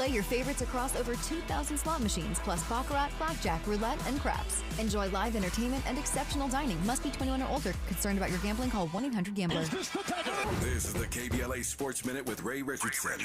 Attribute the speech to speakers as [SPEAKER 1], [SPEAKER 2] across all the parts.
[SPEAKER 1] Play your favorites across over 2,000 slot machines, plus baccarat, blackjack, roulette, and craps. Enjoy live entertainment and exceptional dining. Must be 21 or older. Concerned about your gambling? Call 1-800-GAMBLER.
[SPEAKER 2] This is the KBLA Sports Minute with Ray Richardson.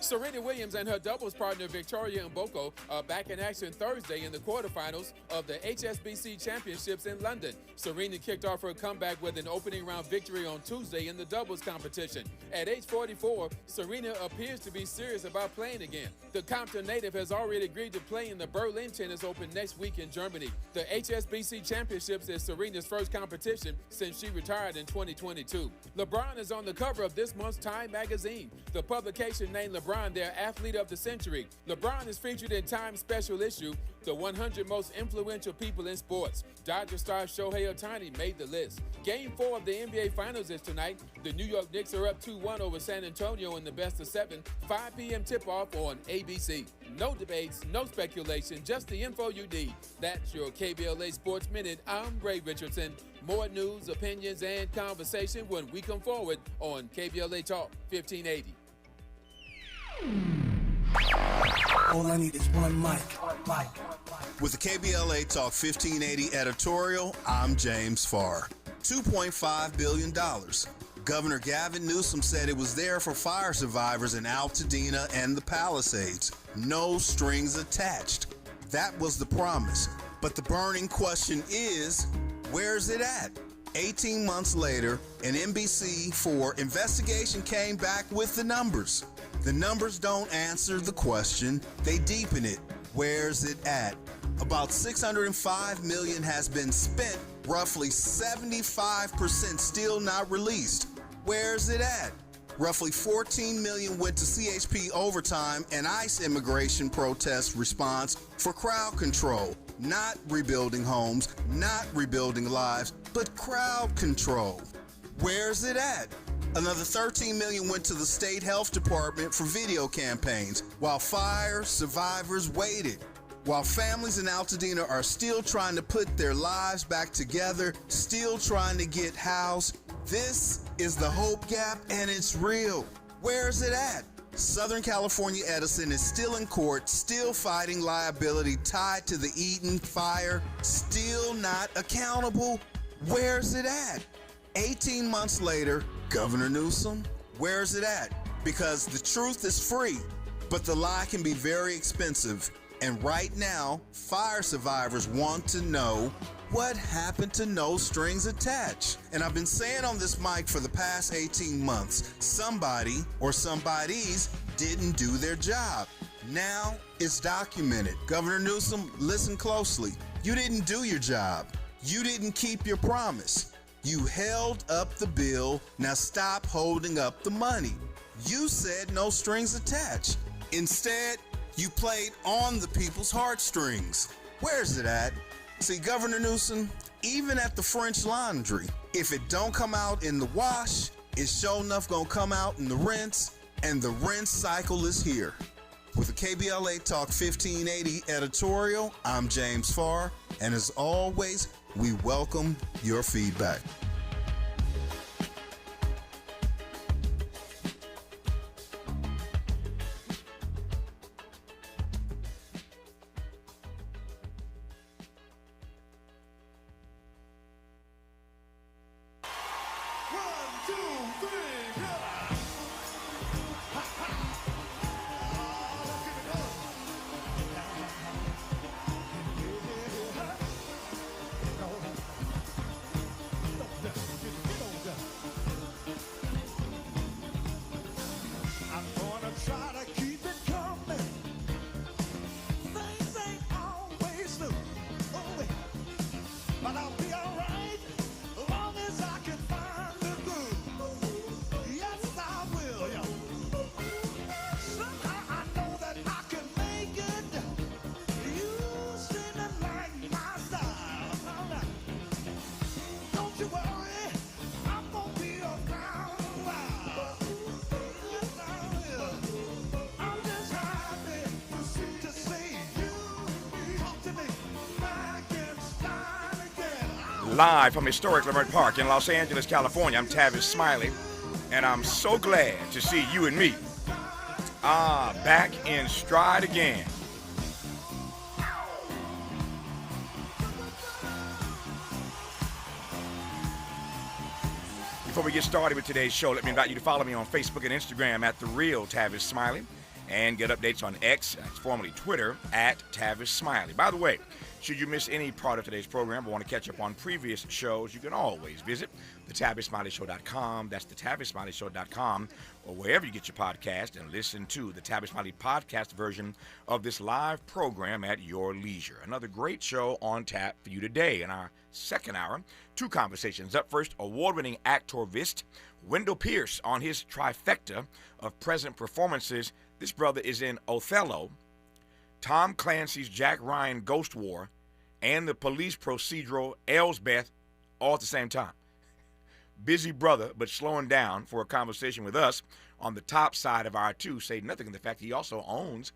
[SPEAKER 3] Serena Williams and her doubles partner Victoria Mboko are back in action Thursday in the quarterfinals of the HSBC Championships in London. Serena kicked off her comeback with an opening round victory on Tuesday in the doubles competition. At age 44, Serena appears to be serious about playing again. The Compton native has already agreed to play in the Berlin Tennis Open next week in Germany. The HSBC Championships is Serena's first competition since she retired in 2022. LeBron is on the cover of this month's Time magazine. The publication named LeBron their athlete of the century. LeBron is featured in Time's special issue, The 100 Most Influential People in Sports. Dodger star Shohei Ohtani made the list. Game 4 of the NBA Finals is tonight. The New York Knicks are up 2-1 over San Antonio in the best of 7. 5 p.m. tip-off on ABC. No debates, no speculation, just the info you need. That's your KBLA Sports Minute. I'm Ray Richardson. More news, opinions, and conversation when we come forward on KBLA Talk 1580.
[SPEAKER 4] All I need is one mic.
[SPEAKER 5] With the KBLA Talk 1580 editorial, I'm James Farr. $2.5 billion. Governor Gavin Newsom said it was there for fire survivors in Altadena and the Palisades. No strings attached. That was the promise. But the burning question is, where's it at? 18 months later, an NBC4 investigation came back with the numbers. The numbers don't answer the question, they deepen it. Where's it at? About $605 million has been spent, roughly 75% still not released. Where's it at? Roughly $14 million went to CHP overtime and ICE immigration protest response for crowd control. Not rebuilding homes, not rebuilding lives, but crowd control. Where's it at? Another $13 million went to the state health department for video campaigns while fire survivors waited. While families in Altadena are still trying to put their lives back together, still trying to get housed, this is the hope gap and it's real. Where's it at? Southern California Edison is still in court, still fighting liability tied to the Eaton fire, still not accountable. Where's it at? 18 months later, Governor Newsom, where's it at? Because the truth is free, but the lie can be very expensive. And right now, fire survivors want to know what happened to no strings attached. And I've been saying on this mic for the past 18 months, somebody or somebodies didn't do their job. Now it's documented. Governor Newsom, listen closely. You didn't do your job. You didn't keep your promise. You held up the bill, now stop holding up the money. You said no strings attached. Instead, you played on the people's heartstrings. Where's it at? See, Governor Newsom, even at the French Laundry, if it don't come out in the wash, it's sure enough gonna come out in the rinse, and the rinse cycle is here. With the KBLA Talk 1580 editorial, I'm James Farr, and as always, we welcome your feedback.
[SPEAKER 6] Live from historic Leimert Park in Los Angeles, California, I'm Tavis Smiley, and I'm so glad to see you and me Back in stride again. Before we get started with today's show, let me invite you to follow me on Facebook and Instagram at The Real Tavis Smiley and get updates on X, that's formerly Twitter, at Tavis Smiley. By the way, should you miss any part of today's program or want to catch up on previous shows, you can always visit thetavisSmileyShow.com. That's thetavisSmileyShow.com, or wherever you get your podcast, and listen to the Tavis Smiley podcast version of this live program at your leisure. Another great show on tap for you today. In our second hour, two conversations. Up first, award-winning actorist Wendell Pierce on his trifecta of present performances. This brother is in Othello, Tom Clancy's Jack Ryan Ghost War, and the police procedural Elsbeth all at the same time. Busy brother, but slowing down for a conversation with us on the top side of our two, say nothing of the fact he also owns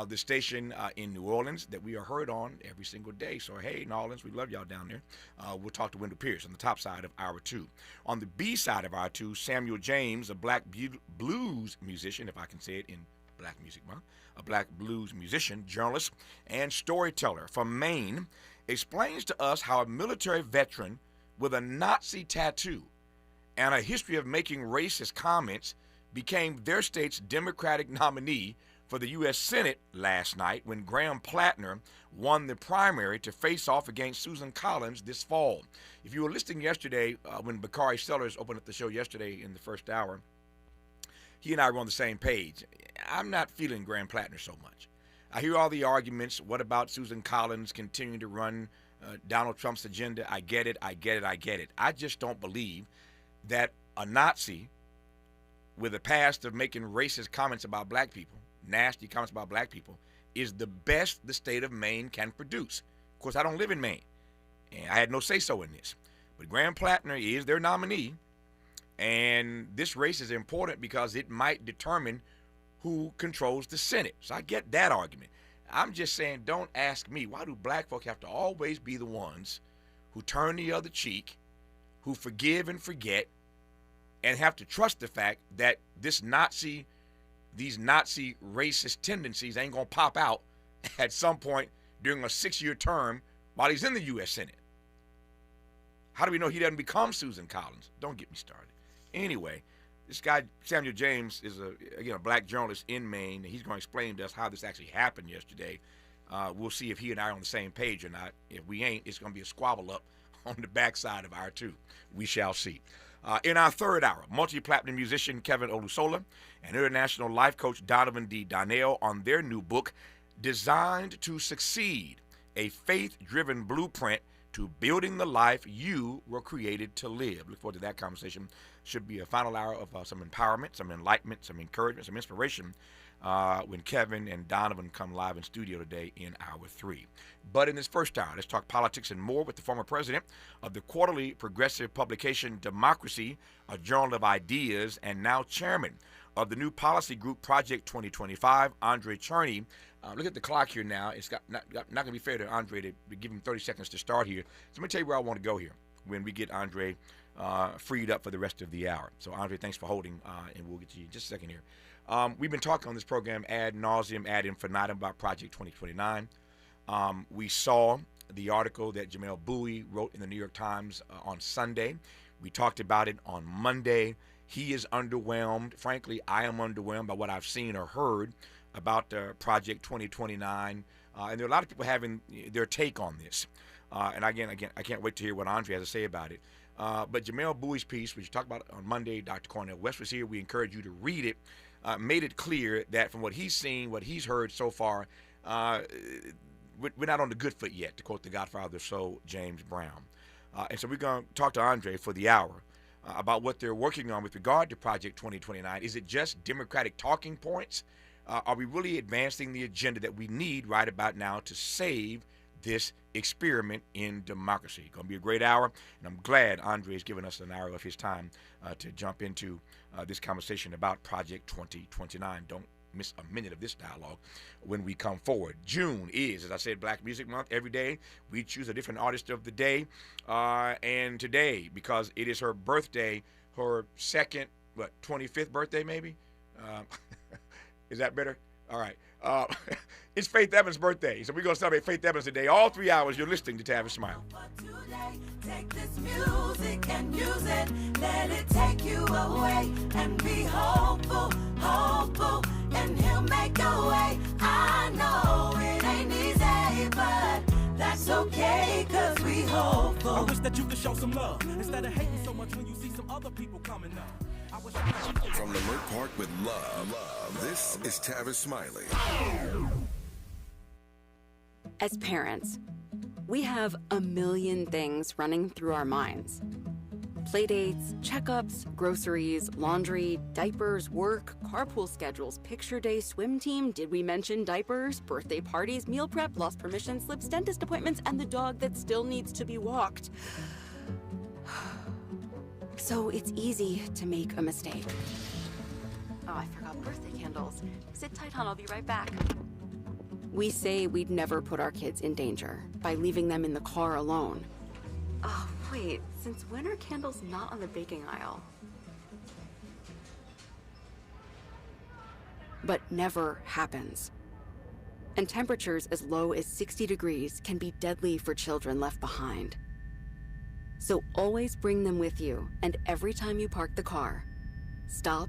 [SPEAKER 6] the station in New Orleans that we are heard on every single day. So, hey, New Orleans, we love y'all down there. We'll talk to Wendell Pierce on the top side of our two. On the B side of our two, Samuel James, a black blues musician, if I can say it in Black Music Month, a black blues musician, journalist, and storyteller from Maine, explains to us how a military veteran with a Nazi tattoo and a history of making racist comments became their state's Democratic nominee for the U.S. Senate last night when Graham Plattner won the primary to face off against Susan Collins this fall. If you were listening yesterday when Bakari Sellers opened up the show yesterday in the first hour, he and I were on the same page. I'm not feeling Graham Plattner so much. I hear all the arguments. What about Susan Collins continuing to run Donald Trump's agenda? I get it. I just don't believe that a Nazi with a past of making racist comments about black people, nasty comments about black people, is the best the state of Maine can produce. Of course, I don't live in Maine, and I had no say-so in this. But Graham Plattner is their nominee, and this race is important because it might determine who controls the Senate. So I get that argument. I'm just saying, don't ask me, why do black folk have to always be the ones who turn the other cheek, who forgive and forget, and have to trust the fact that these Nazi racist tendencies ain't going to pop out at some point during a 6-year term while he's in the U.S. Senate? How do we know he doesn't become Susan Collins? Don't get me started. Anyway, this guy, Samuel James, is a black journalist in Maine. He's going to explain to us how this actually happened yesterday. We'll see if he and I are on the same page or not. If we ain't, it's going to be a squabble up on the backside of our two. We shall see. In our third hour, multi-platinum musician Kevin Olusola and international life coach Donovan Dee Donnell on their new book, Designed to Succeed, a faith-driven blueprint to building the life you were created to live. Look forward to that conversation. Should be a final hour of some empowerment, some enlightenment, some encouragement, some inspiration when Kevin and Donovan come live in studio today in hour 3. But in this first hour, let's talk politics and more with the former president of the quarterly progressive publication Democracy, a journal of ideas, and now chairman of the new policy group Project 2025, Andrei Cherny. Look at the clock here now. It's not going to be fair to Andrei to give him 30 seconds to start here. So let me tell you where I want to go here when we get Andrei freed up for the rest of the hour. So, Andrei, thanks for holding, and we'll get to you in just a second here. We've been talking on this program ad nauseum, ad infinitum about Project 2029. We saw the article that Jamel Bowie wrote in the New York Times on Sunday. We talked about it on Monday. He is underwhelmed. Frankly, I am underwhelmed by what I've seen or heard about Project 2029. And there are a lot of people having their take on this. And again, I can't wait to hear what Andrei has to say about it. But Jamel Bowie's piece, which you talked about on Monday, Dr. Cornell West was here. We encourage you to read it. Made it clear that from what he's seen, what he's heard so far, we're not on the good foot yet, to quote the Godfather of Soul, James Brown. And so we're going to talk to Andrei for the hour about what they're working on with regard to Project 2029. Is it just Democratic talking points? Are we really advancing the agenda that we need right about now to save this experiment in democracy? Going to be a great hour, and I'm glad Andrei has given us an hour of his time to jump into this conversation about Project 2029. Don't miss a minute of this dialogue when we come forward. June is, as I said, Black Music Month. Every day we choose a different artist of the day, and today, because it is her birthday, her 25th birthday maybe, Is that better? All right. It's Faith Evans' birthday, so we're going to celebrate Faith Evans today. All 3 hours, you're listening to Tavis Smiley.
[SPEAKER 7] Take this music and use it. Let it take you away and be hopeful, hopeful, and he'll make a way. I know it ain't easy, but that's okay, cause we hopeful.
[SPEAKER 4] I wish that you could show some love instead of hating so much when you see some other people coming up.
[SPEAKER 2] From the Merck Park with love, this is Tavis Smiley.
[SPEAKER 8] As parents, we have a million things running through our minds. Playdates, checkups, groceries, laundry, diapers, work, carpool schedules, picture day, swim team, did we mention diapers, birthday parties, meal prep, lost permission slips, dentist appointments, and the dog that still needs to be walked. So it's easy to make a mistake. Oh, I forgot birthday candles. Sit tight, hon, I'll be right back. We say we'd never put our kids in danger by leaving them in the car alone. Oh, wait, since when are candles not on the baking aisle? But never happens. And temperatures as low as 60 degrees can be deadly for children left behind. So always bring them with you, and every time you park the car, stop,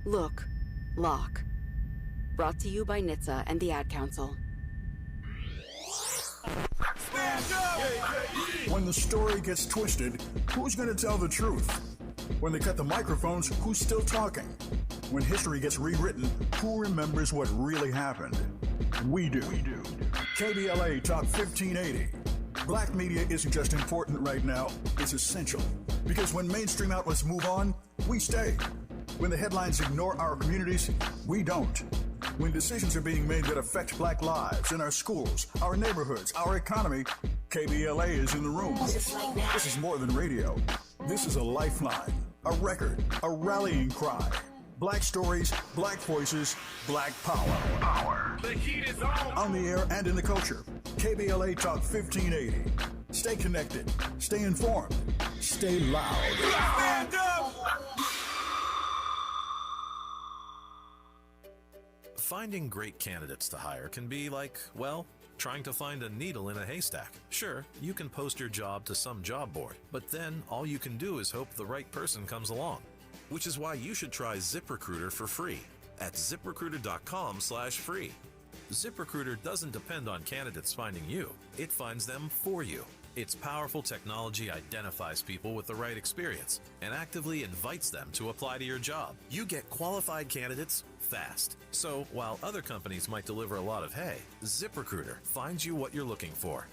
[SPEAKER 8] look, lock. Brought to you by NHTSA and the Ad Council.
[SPEAKER 9] When the story gets twisted, who's going to tell the truth? When they cut the microphones, who's still talking? When history gets rewritten, who remembers what really happened? We do. KBLA Talk 1580. Black media isn't just important right now, it's essential. Because when mainstream outlets move on, we stay. When the headlines ignore our communities, we don't. When decisions are being made that affect black lives in our schools, our neighborhoods, our economy, KBLA is in the room. This is more than radio. This is a lifeline, a record, a rallying cry. Black stories, black voices, black power.
[SPEAKER 4] The heat is on.
[SPEAKER 9] On the air and in the culture. KBLA Talk 1580. Stay connected. Stay informed. Stay loud.
[SPEAKER 4] Stand up!
[SPEAKER 10] Finding great candidates to hire can be like, well, trying to find a needle in a haystack. Sure, you can post your job to some job board, but then all you can do is hope the right person comes along. Which is why you should try ZipRecruiter for free at ZipRecruiter.com/free. ZipRecruiter doesn't depend on candidates finding you. It finds them for you. Its powerful technology identifies people with the right experience and actively invites them to apply to your job. You get qualified candidates fast. So while other companies might deliver a lot of hay, ZipRecruiter finds you what you're looking for.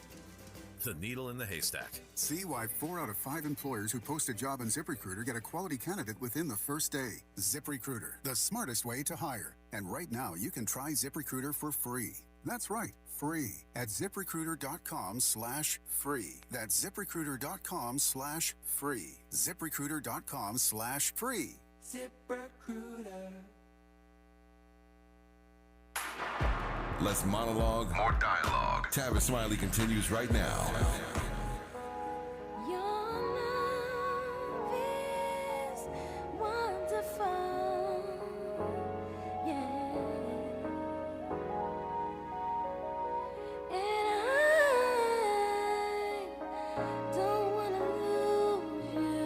[SPEAKER 10] The needle in the haystack.
[SPEAKER 11] See why 4 out of 5 employers who post a job on ZipRecruiter get a quality candidate within the first day. ZipRecruiter, the smartest way to hire. And right now, you can try ZipRecruiter for free. That's right, free at ZipRecruiter.com/free. That's ZipRecruiter.com/free. ZipRecruiter.com/free.
[SPEAKER 7] ZipRecruiter.
[SPEAKER 2] Less monologue, more dialogue. Tavis Smiley continues right now.
[SPEAKER 7] Your love is wonderful, yeah. And I don't want to lose you.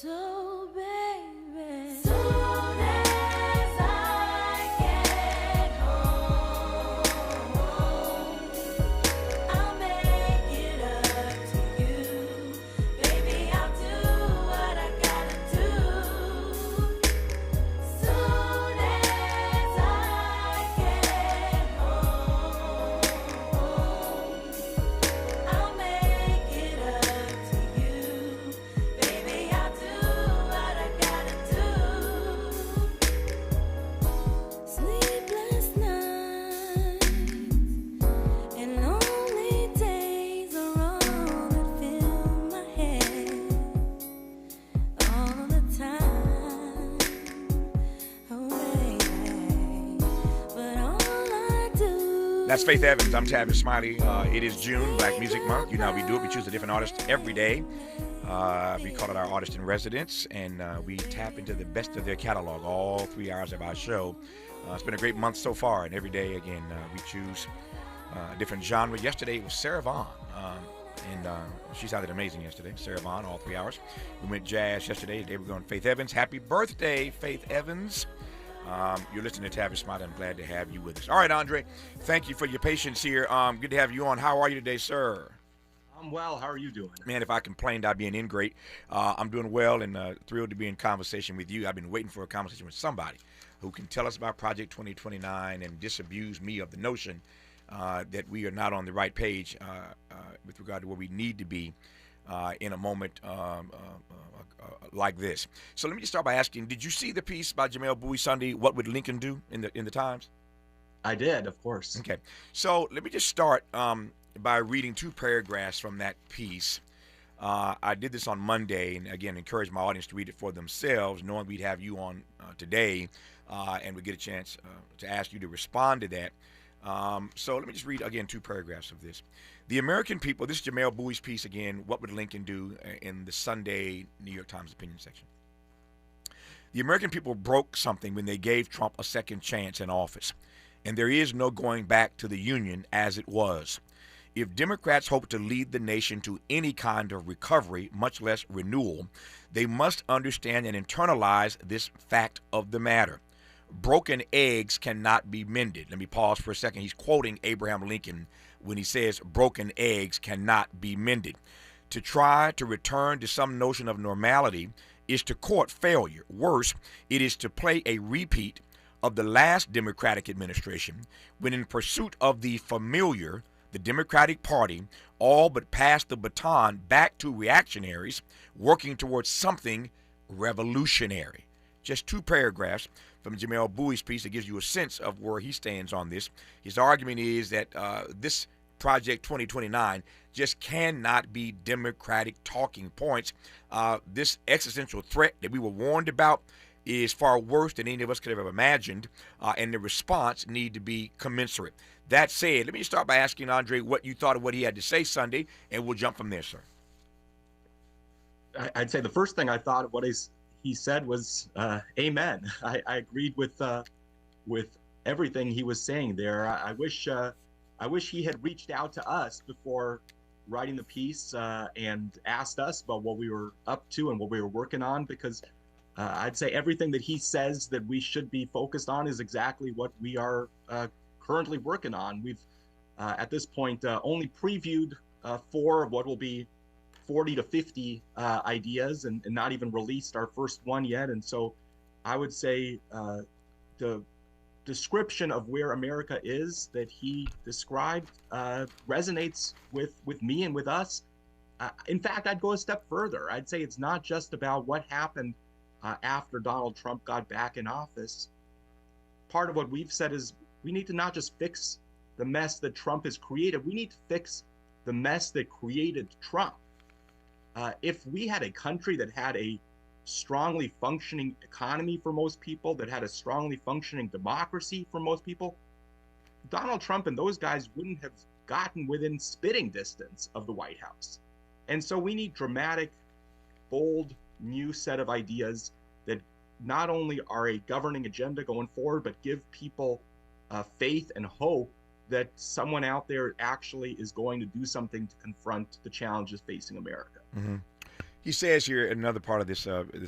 [SPEAKER 7] So
[SPEAKER 6] That's Faith Evans. I'm Tavis Smiley. It is June, Black Music Month. You know how we do it. We choose a different artist every day. We call it our Artist in Residence, and we tap into the best of their catalog all 3 hours of our show. It's been a great month so far, and every day, again, we choose a different genre. Yesterday it was Sarah Vaughan, and she sounded amazing yesterday. Sarah Vaughan, all 3 hours. We went jazz yesterday. Today we're going Faith Evans. Happy birthday, Faith Evans. You're listening to Tavis Smiley. I'm glad to have you with us. All right, Andre, thank you for your patience here. Good to have you on. How are you today, sir?
[SPEAKER 12] I'm well. How are you doing?
[SPEAKER 6] Man, if I complained, I'd be an ingrate. I'm doing well and thrilled to be in conversation with you. I've been waiting for a conversation with somebody who can tell us about Project 2029 and disabuse me of the notion that we are not on the right page with regard to where we need to be in a moment like this. So let me just start by asking, did you see the piece by Jamel Bowie Sunday, What Would Lincoln Do, in the Times?
[SPEAKER 12] I did, of course.
[SPEAKER 6] Okay. So let me just start by reading 2 paragraphs from that piece. I did this on Monday, and again, encourage my audience to read it for themselves, knowing we'd have you on today, and we'd get a chance to ask you to respond to that. So let me just read, again, 2 paragraphs of this. The American people, this is Jamel Bowie's piece again, What Would Lincoln Do, in the Sunday New York Times opinion section. The American people broke something when they gave Trump a second chance in office, and there is no going back to the Union as it was. If Democrats hope to lead the nation to any kind of recovery, much less renewal, they must understand and internalize this fact of the matter. Broken eggs cannot be mended. Let me pause for a second. He's quoting Abraham Lincoln when he says broken eggs cannot be mended. To try to return to some notion of normality is to court failure. Worse, it is to play a repeat of the last Democratic administration when, in pursuit of the familiar, the Democratic Party all but passed the baton back to reactionaries working towards something revolutionary. Just 2 paragraphs from Jamel Bowie's piece that gives you a sense of where he stands on this. His argument is that this Project 2029 just cannot be Democratic talking points. This existential threat that we were warned about is far worse than any of us could have ever imagined, and the response need to be commensurate. That said, let me start by asking Andre what you thought of what he had to say Sunday, and we'll jump from there, sir.
[SPEAKER 12] I'd say the first thing I thought of what he said was amen. I agreed with everything he was saying there. I wish he had reached out to us before writing the piece and asked us about what we were up to and what we were working on, because I'd say everything that he says that we should be focused on is exactly what we are currently working on. We've at this point only previewed 4 of what will be 40 to 50 ideas, and not even released our first one yet. And so I would say the description of where America is that he described resonates with me and with us. In fact, I'd go a step further. I'd say it's not just about what happened after Donald Trump got back in office. Part of what we've said is we need to not just fix the mess that Trump has created, we need to fix the mess that created Trump. If we had a country that had a strongly functioning economy for most people, that had a strongly functioning democracy for most people, Donald Trump and those guys wouldn't have gotten within spitting distance of the White House. And so we need dramatic, bold, new set of ideas that not only are a governing agenda going forward, but give people faith and hope that someone out there actually is going to do something to confront the challenges facing America.
[SPEAKER 6] Mm-hmm. He says here in another part of this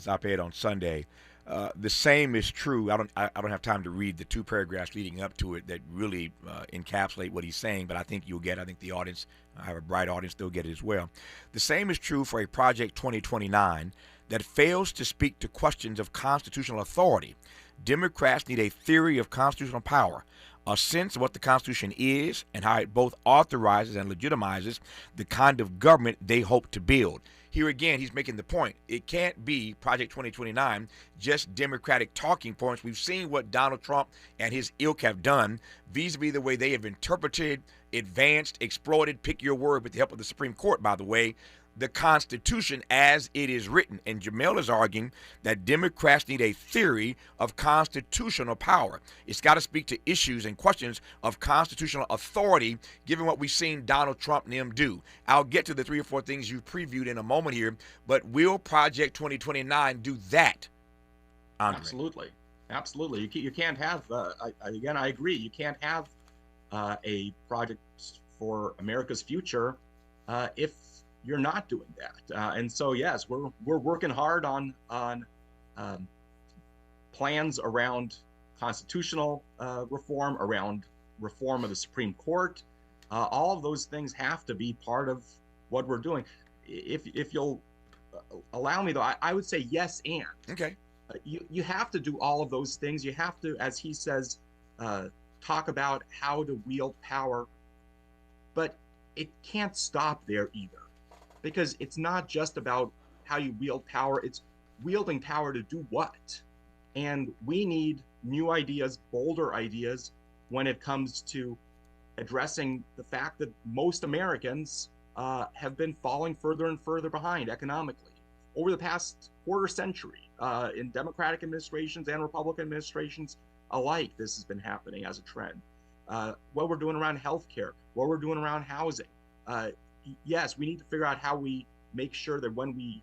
[SPEAKER 6] op-ed on Sunday, the same is true. I don't have time to read the 2 paragraphs leading up to it that really encapsulate what he's saying, but I think you'll get. I think the audience, I have a bright audience, they'll get it as well. The same is true for a Project 2029 that fails to speak to questions of constitutional authority. Democrats need a theory of constitutional power, a sense of what the Constitution is and how it both authorizes and legitimizes the kind of government they hope to build. Here again, he's making the point. It can't be Project 2029, just Democratic talking points. We've seen what Donald Trump and his ilk have done vis-a-vis the way they have interpreted, advanced, exploited, pick your word, with the help of the Supreme Court, by the way, the Constitution as it is written. And Jamel is arguing that Democrats need a theory of constitutional power. It's got to speak to issues and questions of constitutional authority, given what we've seen Donald Trump and them do. I'll get to the 3 or 4 things you previewed in a moment here, but will Project 2029 do that, Andre?
[SPEAKER 12] Absolutely. You can't have, again, I agree, you can't have a project for America's future if you're not doing that. And so, yes, we're working hard on plans around constitutional reform, around reform of the Supreme Court. All of those things have to be part of what we're doing. If you'll allow me, though, I would say yes and.
[SPEAKER 6] Okay.
[SPEAKER 12] You have to do all of those things. You have to, as he says, talk about how to wield power, but it can't stop there either. Because it's not just about how you wield power, it's wielding power to do what? And we need new ideas, bolder ideas, when it comes to addressing the fact that most Americans have been falling further and further behind economically over the past quarter century. In Democratic administrations and Republican administrations alike, this has been happening as a trend. What we're doing around healthcare, what we're doing around housing. Yes, we need to figure out how we make sure that when we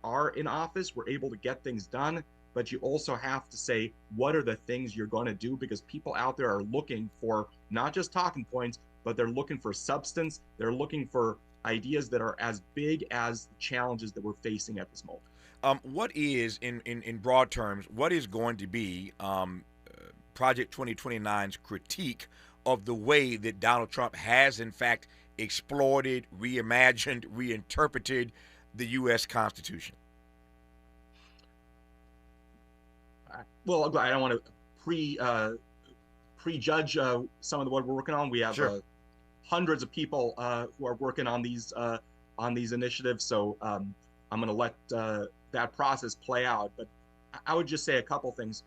[SPEAKER 12] are in office, we're able to get things done. But you also have to say, what are the things you're going to do? Because people out there are looking for not just talking points, but they're looking for substance. They're looking for ideas that are as big as the challenges that we're facing at this moment.
[SPEAKER 6] What is, in broad terms, what is going to be Project 2029's critique of the way that Donald Trump has, in fact, exploited, reimagined, reinterpreted the U.S. Constitution?
[SPEAKER 12] Well, I don't want to prejudge some of the what we're working on. We have hundreds of people who are working on these initiatives, so I'm going to let that process play out. But I would just say a couple things.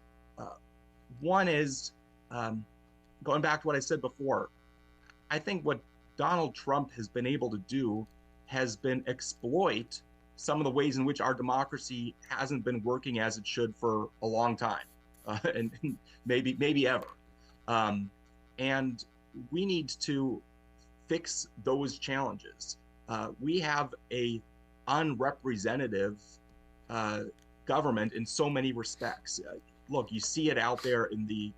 [SPEAKER 12] One is going back to what I said before. I think what Donald Trump has been able to do has been exploit some of the ways in which our democracy hasn't been working as it should for a long time, and maybe ever. And we need to fix those challenges. We have a unrepresentative government in so many respects. Look, you see it out there in the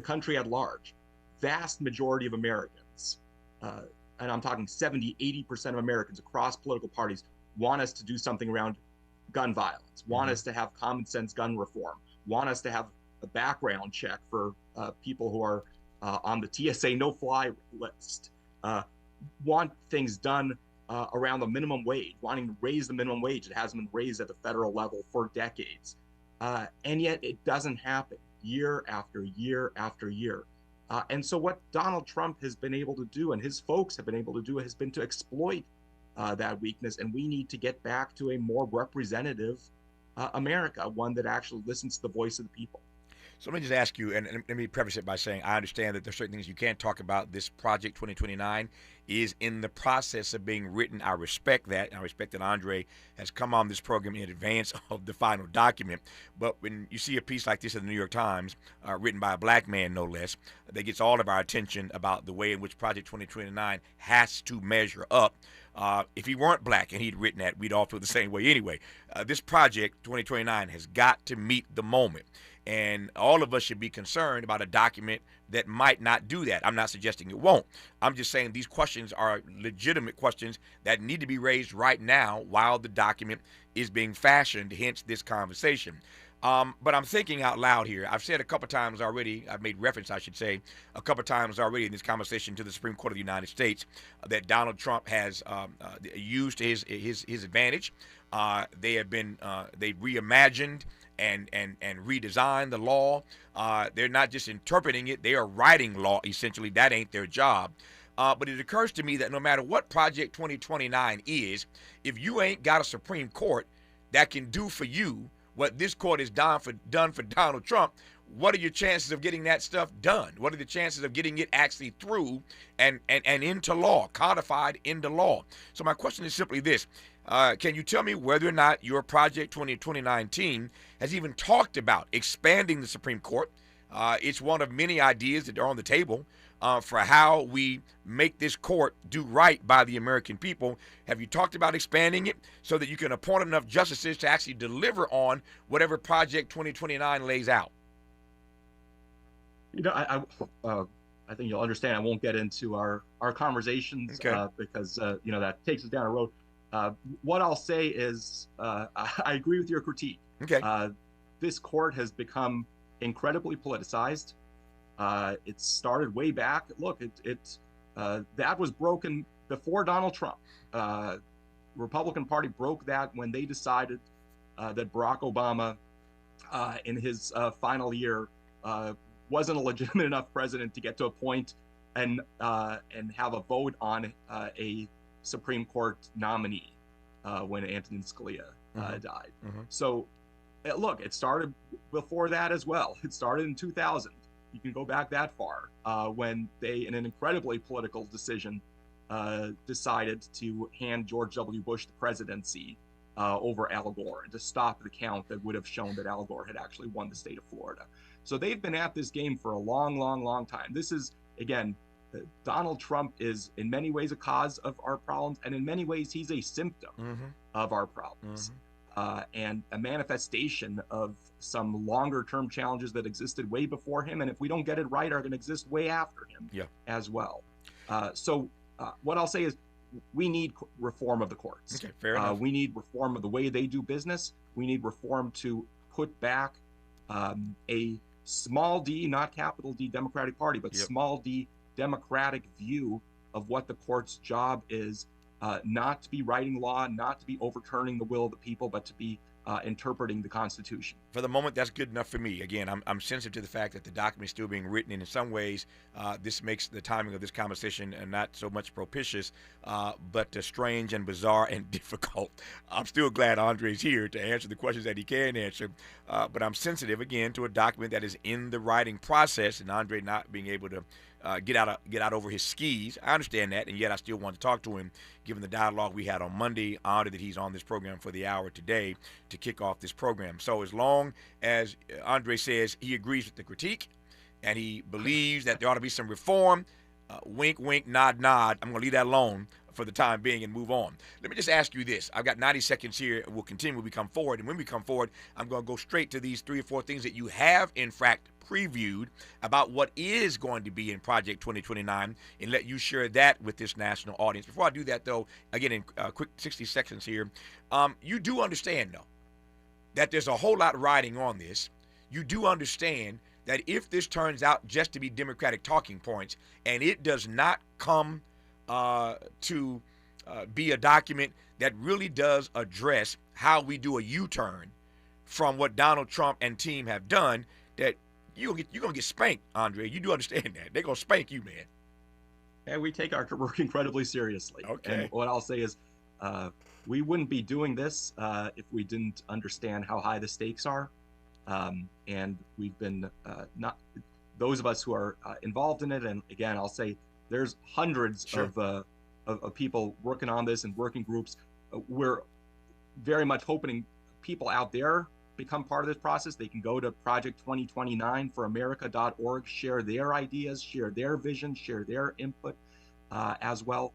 [SPEAKER 12] country at large. Vast majority of Americans, and I'm talking 70, 80% of Americans across political parties, want us to do something around gun violence, want us to have common sense gun reform, want us to have a background check for people who are on the TSA no-fly list, want things done around the minimum wage, wanting to raise the minimum wage. It hasn't been raised at the federal level for decades. And yet it doesn't happen year after year after year. And so what Donald Trump has been able to do, and his folks have been able to do, has been to exploit that weakness. And we need to get back to a more representative America, one that actually listens to the voice of the people.
[SPEAKER 6] So let me just ask you, and let me preface it by saying I understand that there's certain things you can't talk about. This Project 2029 is in the process of being written. I respect that. And I respect that Andre has come on this program in advance of the final document. But when you see a piece like this in the New York Times, written by a black man, no less, that gets all of our attention about the way in which Project 2029 has to measure up. If he weren't black and he'd written that, we'd all feel the same way anyway. This Project 2029 has got to meet the moment. And all of us should be concerned about a document that might not do that. I'm not suggesting it won't. I'm just saying these questions are legitimate questions that need to be raised right now while the document is being fashioned, hence this conversation. But I'm thinking out loud here. I've said a couple times already, I've made reference, I should say, a couple times already in this conversation to the Supreme Court of the United States that Donald Trump has used to his advantage. They've reimagined and redesigned the law. They're not just interpreting it, they are writing law, essentially. That ain't their job. But it occurs to me that no matter what Project 2029 is, if you ain't got a Supreme Court that can do for you what this court has done for Donald Trump, what are your chances of getting that stuff done? What are the chances of getting it actually through and into law, codified into law? So my question is simply this. Can you tell me whether or not your Project 2029 team has even talked about expanding the Supreme Court? It's one of many ideas that are on the table for how we make this court do right by the American people. Have you talked about expanding it so that you can appoint enough justices to actually deliver on whatever Project 2029 lays out?
[SPEAKER 12] I think you'll understand. I won't get into our conversations because that takes us down a road. What I'll say is I agree with your critique.
[SPEAKER 6] Okay.
[SPEAKER 12] This court has become incredibly politicized. It started way back. Look, that was broken before Donald Trump. Republican Party broke that when they decided that Barack Obama, in his final year, wasn't a legitimate enough president to get to a point and have a vote on a Supreme Court nominee when Antonin Scalia died. So, look, it started before that as well. It started in 2000. You can go back that far when they, in an incredibly political decision, decided to hand George W. Bush the presidency over Al Gore and to stop the count that would have shown that Al Gore had actually won the state of Florida. So they've been at this game for a long, long, long time. This is, again, Donald Trump is in many ways a cause of our problems, and in many ways he's a symptom of our problems and a manifestation of some longer-term challenges that existed way before him, and if we don't get it right, are going to exist way after him as well. So what I'll say is we need reform of the courts.
[SPEAKER 6] Okay, fair enough.
[SPEAKER 12] We need reform of the way they do business. We need reform to put back a small d, not capital D, Democratic Party, but small d democratic view of what the court's job is, not to be writing law, not to be overturning the will of the people, but to be interpreting the Constitution.
[SPEAKER 6] For the moment, that's good enough for me. Again, I'm sensitive to the fact that the document is still being written, and in some ways, this makes the timing of this conversation not so much propitious, but strange and bizarre and difficult. I'm still glad Andrei's here to answer the questions that he can answer, but I'm sensitive, again, to a document that is in the writing process, and Andrei not being able to get out over his skis. I understand that, and yet I still want to talk to him, given the dialogue we had on Monday. Honored that he's on this program for the hour today to kick off this program. So as long as Andrei says he agrees with the critique and he believes that there ought to be some reform, wink, wink, nod, nod, I'm going to leave that alone for the time being and move on. Let me just ask you this. I've got 90 seconds here. We'll continue when we come forward. And when we come forward, I'm going to go straight to these 3 or 4 things that you have, in fact, previewed about what is going to be in Project 2029 and let you share that with this national audience. Before I do that, though, again, in quick 60 seconds here, you do understand, though, that there's a whole lot riding on this. You do understand that if this turns out just to be Democratic talking points and it does not come to be a document that really does address how we do a U-turn from what Donald Trump and team have done, that you're gonna get spanked, Andrei. You do understand that. They're gonna spank you, man.
[SPEAKER 12] And we take our work incredibly seriously.
[SPEAKER 6] Okay.
[SPEAKER 12] And what I'll say is we wouldn't be doing this if we didn't understand how high the stakes are. And we've been not those of us who are involved in it. And again, I'll say there's hundreds of people working on this and working groups. We're very much hoping people out there become part of this process. They can go to project2029foramerica.org, share their ideas, share their vision, share their input as well.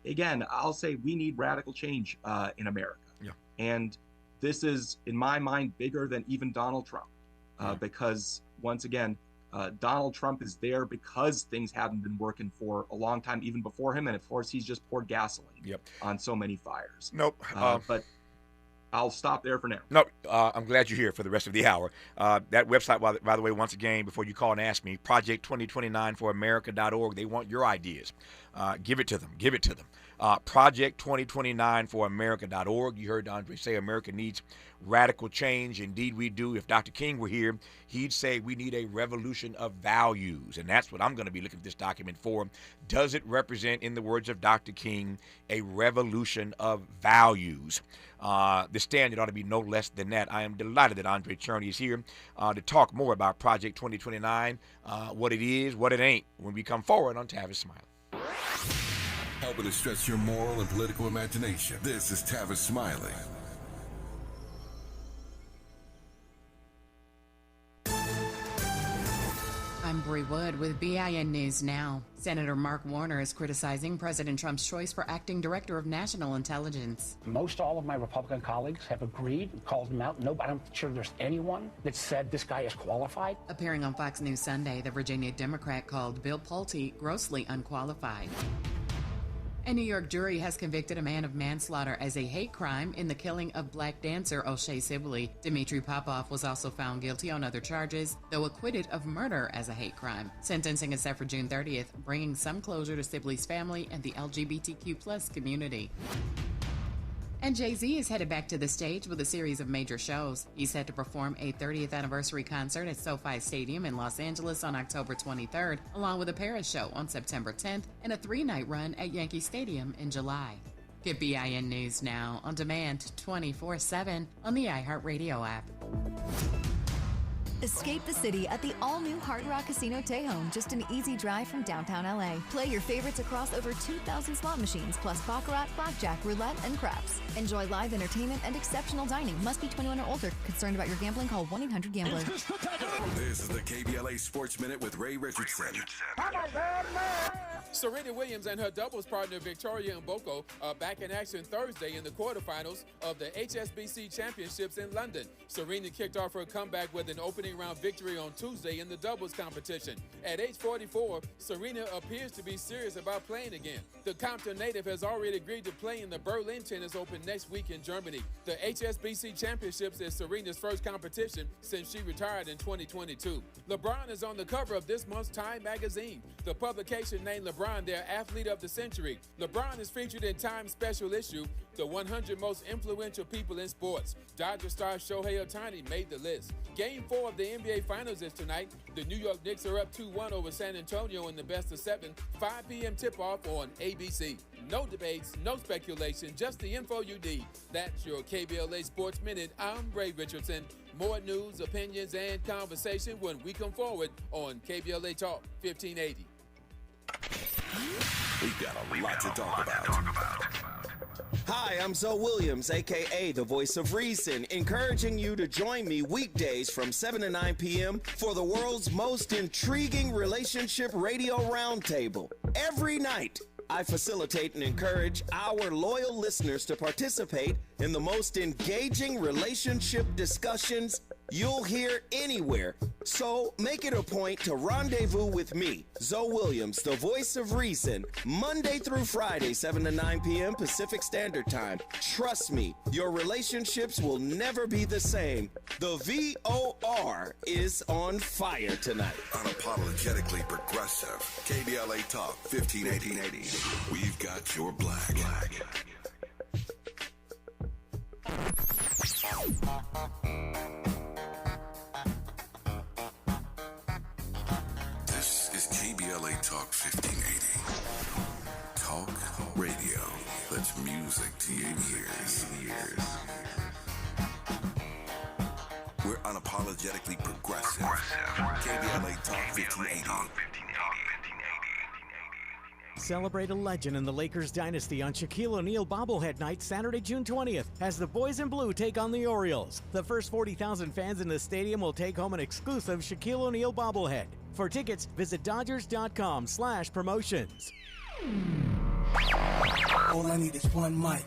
[SPEAKER 12] Again, I'll say we need radical change in America.
[SPEAKER 6] Yeah.
[SPEAKER 12] And this is, in my mind, bigger than even Donald Trump because, once again, Donald Trump is there because things haven't been working for a long time, even before him. And of course, he's just poured gasoline on so many fires.
[SPEAKER 6] Nope.
[SPEAKER 12] But I'll stop there for now.
[SPEAKER 6] No, I'm glad you're here for the rest of the hour. That website, by the way, once again, before you call and ask me, project2029foramerica.org. They want your ideas. Give it to them. Give it to them. Project2029foramerica.org. You heard Andrei say America needs radical change. Indeed, we do. If Dr. King were here, he'd say we need a revolution of values. And that's what I'm going to be looking at this document for. Does it represent, in the words of Dr. King, a revolution of values? The standard ought to be no less than that. I am delighted that Andrei Cherny is here to talk more about Project 2029, what it is, what it ain't, when we come forward on Tavis Smiley.
[SPEAKER 2] Helping to stretch your moral and political imagination. This is Tavis Smiley.
[SPEAKER 13] I'm Bree Wood with BIN News Now. Senator Mark Warner is criticizing President Trump's choice for acting director of national intelligence.
[SPEAKER 14] Most all of my Republican colleagues have agreed and called him out. No, I'm sure there's anyone that said this guy is qualified.
[SPEAKER 13] Appearing on Fox News Sunday, the Virginia Democrat called Bill Pulte grossly unqualified. A New York jury has convicted a man of manslaughter as a hate crime in the killing of black dancer O'Shea Sibley. Dmitry Popov was also found guilty on other charges, though acquitted of murder as a hate crime. Sentencing is set for June 30th, bringing some closure to Sibley's family and the LGBTQ+ community. And Jay-Z is headed back to the stage with a series of major shows. He's set to perform a 30th anniversary concert at SoFi Stadium in Los Angeles on October 23rd, along with a Paris show on September 10th and a 3-night run at Yankee Stadium in July. Get BIN News Now on demand 24/7 on the iHeartRadio app.
[SPEAKER 1] Escape the city at the all-new Hard Rock Casino Tejon, just an easy drive from downtown LA. Play your favorites across over 2,000 slot machines, plus baccarat, blackjack, roulette, and craps. Enjoy live entertainment and exceptional dining. Must be 21 or older. Concerned about your gambling? Call 1-800-GAMBLER.
[SPEAKER 2] This is the KBLA Sports Minute with Ray Richardson.
[SPEAKER 3] Serena Williams and her doubles partner Victoria Mboko are back in action Thursday in the quarterfinals of the HSBC Championships in London. Serena kicked off her comeback with an opening round victory on Tuesday in the doubles competition. At age 44, Serena appears to be serious about playing again. The Compton native has already agreed to play in the Berlin Tennis Open next week in Germany. The HSBC Championships is Serena's first competition since she retired in 2022. LeBron is on the cover of this month's Time magazine. The publication named LeBron their athlete of the century. LeBron is featured in Time's special issue, The 100 Most Influential People in Sports. Dodger star Shohei Ohtani made the list. Game 4 of the NBA Finals is tonight. The New York Knicks are up 2-1 over San Antonio in the best of 7. 5 p.m. tip-off on ABC. No debates, no speculation, just the info you need. That's your KBLA Sports Minute. I'm Ray Richardson. More news, opinions, and conversation when we come forward on KBLA Talk 1580.
[SPEAKER 2] We've got a lot to talk about.
[SPEAKER 15] Hi, I'm Zoe Williams, a.k.a. the Voice of Reason, encouraging you to join me weekdays from 7 to 9 p.m. for the world's most intriguing relationship radio roundtable. Every night, I facilitate and encourage our loyal listeners to participate in the most engaging relationship discussions you'll hear anywhere. So make it a point to rendezvous with me, Zoe Williams, the Voice of Reason, Monday through Friday, 7 to 9 p.m. Pacific Standard Time. Trust me, your relationships will never be the same. The VOR is on fire tonight.
[SPEAKER 2] Unapologetically progressive. KBLA Talk 1580. We've got your black. This is KBLA Talk 1580. Talk radio. That's music to your ears. We're unapologetically progressive. KBLA Talk 1580.
[SPEAKER 16] Celebrate a legend in the Lakers dynasty on Shaquille O'Neal bobblehead night Saturday, June 20th, as the boys in blue take on the Orioles. The first 40,000 fans in the stadium will take home an exclusive Shaquille O'Neal bobblehead. For tickets, visit Dodgers.com/promotions.
[SPEAKER 4] All I need is one mic.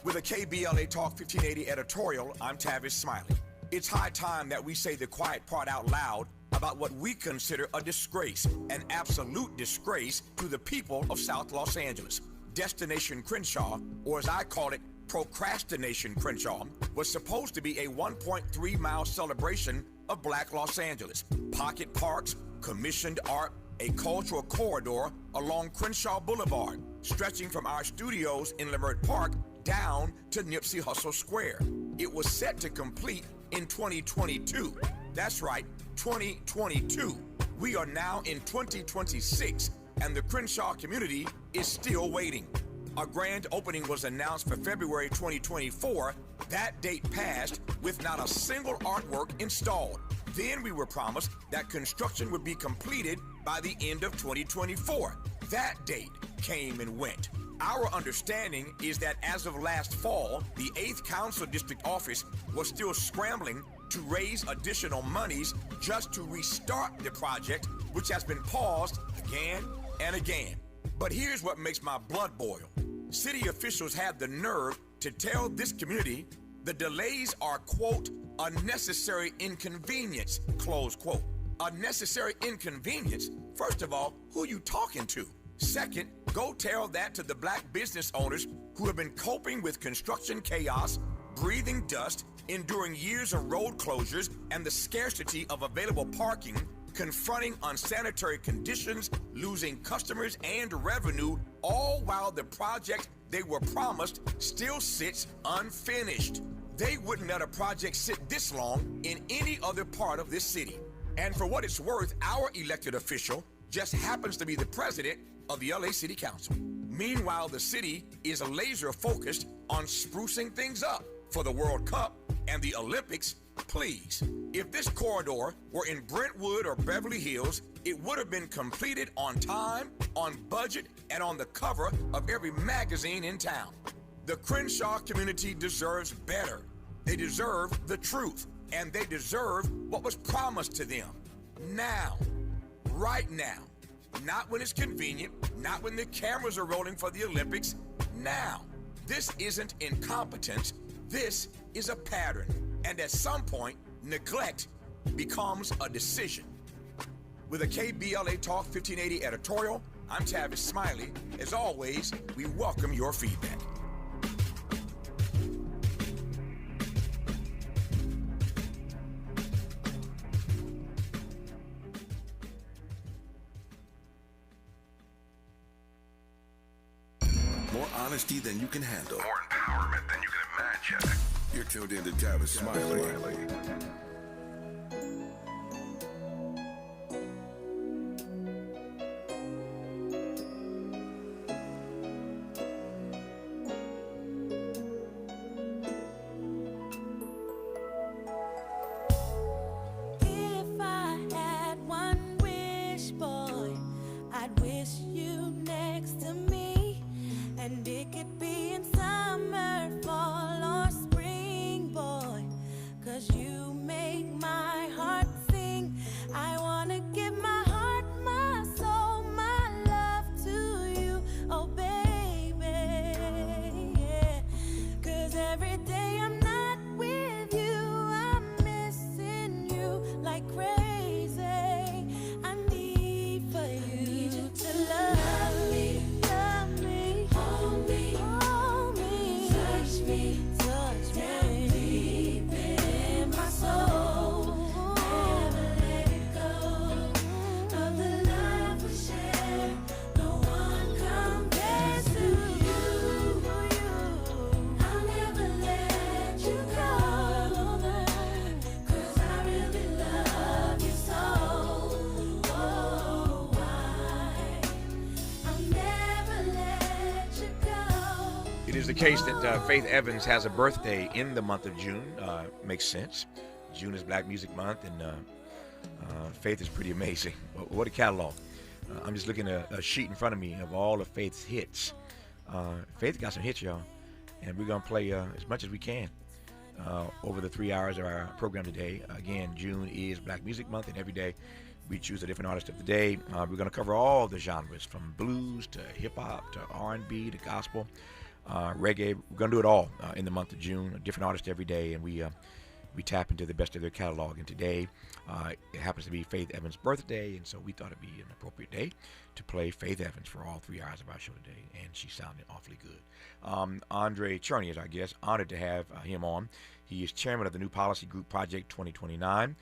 [SPEAKER 6] With a KBLA Talk 1580 editorial, I'm Tavis Smiley. It's high time that we say the quiet part out loud about what we consider a disgrace, an absolute disgrace to the people of South Los Angeles. Destination Crenshaw, or as I call it, Procrastination Crenshaw, was supposed to be a 1.3-mile celebration of Black Los Angeles. Pocket parks, commissioned art, a cultural corridor along Crenshaw Boulevard, stretching from our studios in Leimert Park down to Nipsey Hussle Square. It was set to complete in 2022. That's right, 2022. We are now in 2026, and the Crenshaw community is still waiting. A grand opening was announced for February 2024. That date passed with not a single artwork installed. Then we were promised that construction would be completed by the end of 2024. That date came and went. Our understanding is that as of last fall, the 8th Council District Office was still scrambling to raise additional monies just to restart the project, which has been paused again and again. But here's what makes my blood boil. City officials had the nerve to tell this community the delays are, quote, a necessary inconvenience, close quote. A necessary inconvenience? First of all, who are you talking to? Second, go tell that to the black business owners who have been coping with construction chaos, breathing dust, enduring years of road closures and the scarcity of available parking, confronting unsanitary conditions, losing customers and revenue, all while the project they were promised still sits unfinished. They wouldn't let a project sit this long in any other part of this city. And for what it's worth, our elected official just happens to be the president of the LA City Council. Meanwhile, the city is laser focused on sprucing things up for the World Cup and the Olympics. Please, if this corridor were in Brentwood or Beverly Hills, it would have been completed on time, on budget, and on the cover of every magazine in town. The Crenshaw community deserves better. They deserve the truth, and they deserve what was promised to them. Now, right now. Not when it's convenient, not when the cameras are rolling for the Olympics. Now, this isn't incompetence, this is a pattern. And at some point, neglect becomes a decision. With a KBLA Talk 1580 editorial, I'm Tavis Smiley. As always, we welcome your feedback.
[SPEAKER 2] More honesty than you can handle. More empowerment than you can imagine. You're tuned in to Tavis Smiley.
[SPEAKER 7] If I had one wish, boy, I'd wish you next to me. And it could be in summer, fall, or spring, boy, 'cause you make my heart sing. I wanna give my heart, my soul, my love to you, oh baby, yeah. 'Cause every day I'm not with you, I'm missing you like crazy. I need for you to love me. Hold me, touch me down deep in my soul. Never let it go of the love we share. No one compares to you. I'll never let you go, 'cause I really love you so. Oh, why I'll never let you go.
[SPEAKER 6] It is the case that Faith Evans has a birthday in the month of June. Makes sense. June is Black Music Month, and Faith is pretty amazing. What a catalog. I'm just looking at a sheet in front of me of all of Faith's hits. Faith got some hits, y'all, and we're going to play as much as we can over the 3 hours of our program today. Again, June is Black Music Month, and every day we choose a different artist of the day. We're going to cover all the genres, from blues to hip-hop to R&B to gospel, reggae. We're going to do it all in the month of June, a different artist every day, and we tap into the best of their catalog. And today, it happens to be Faith Evans' birthday, and so we thought it'd be an appropriate day to play Faith Evans for all 3 hours of our show today, and she sounded awfully good. Andrei Cherny is our guest. Honored to have him on. He is chairman of the New Policy Group Project 2029.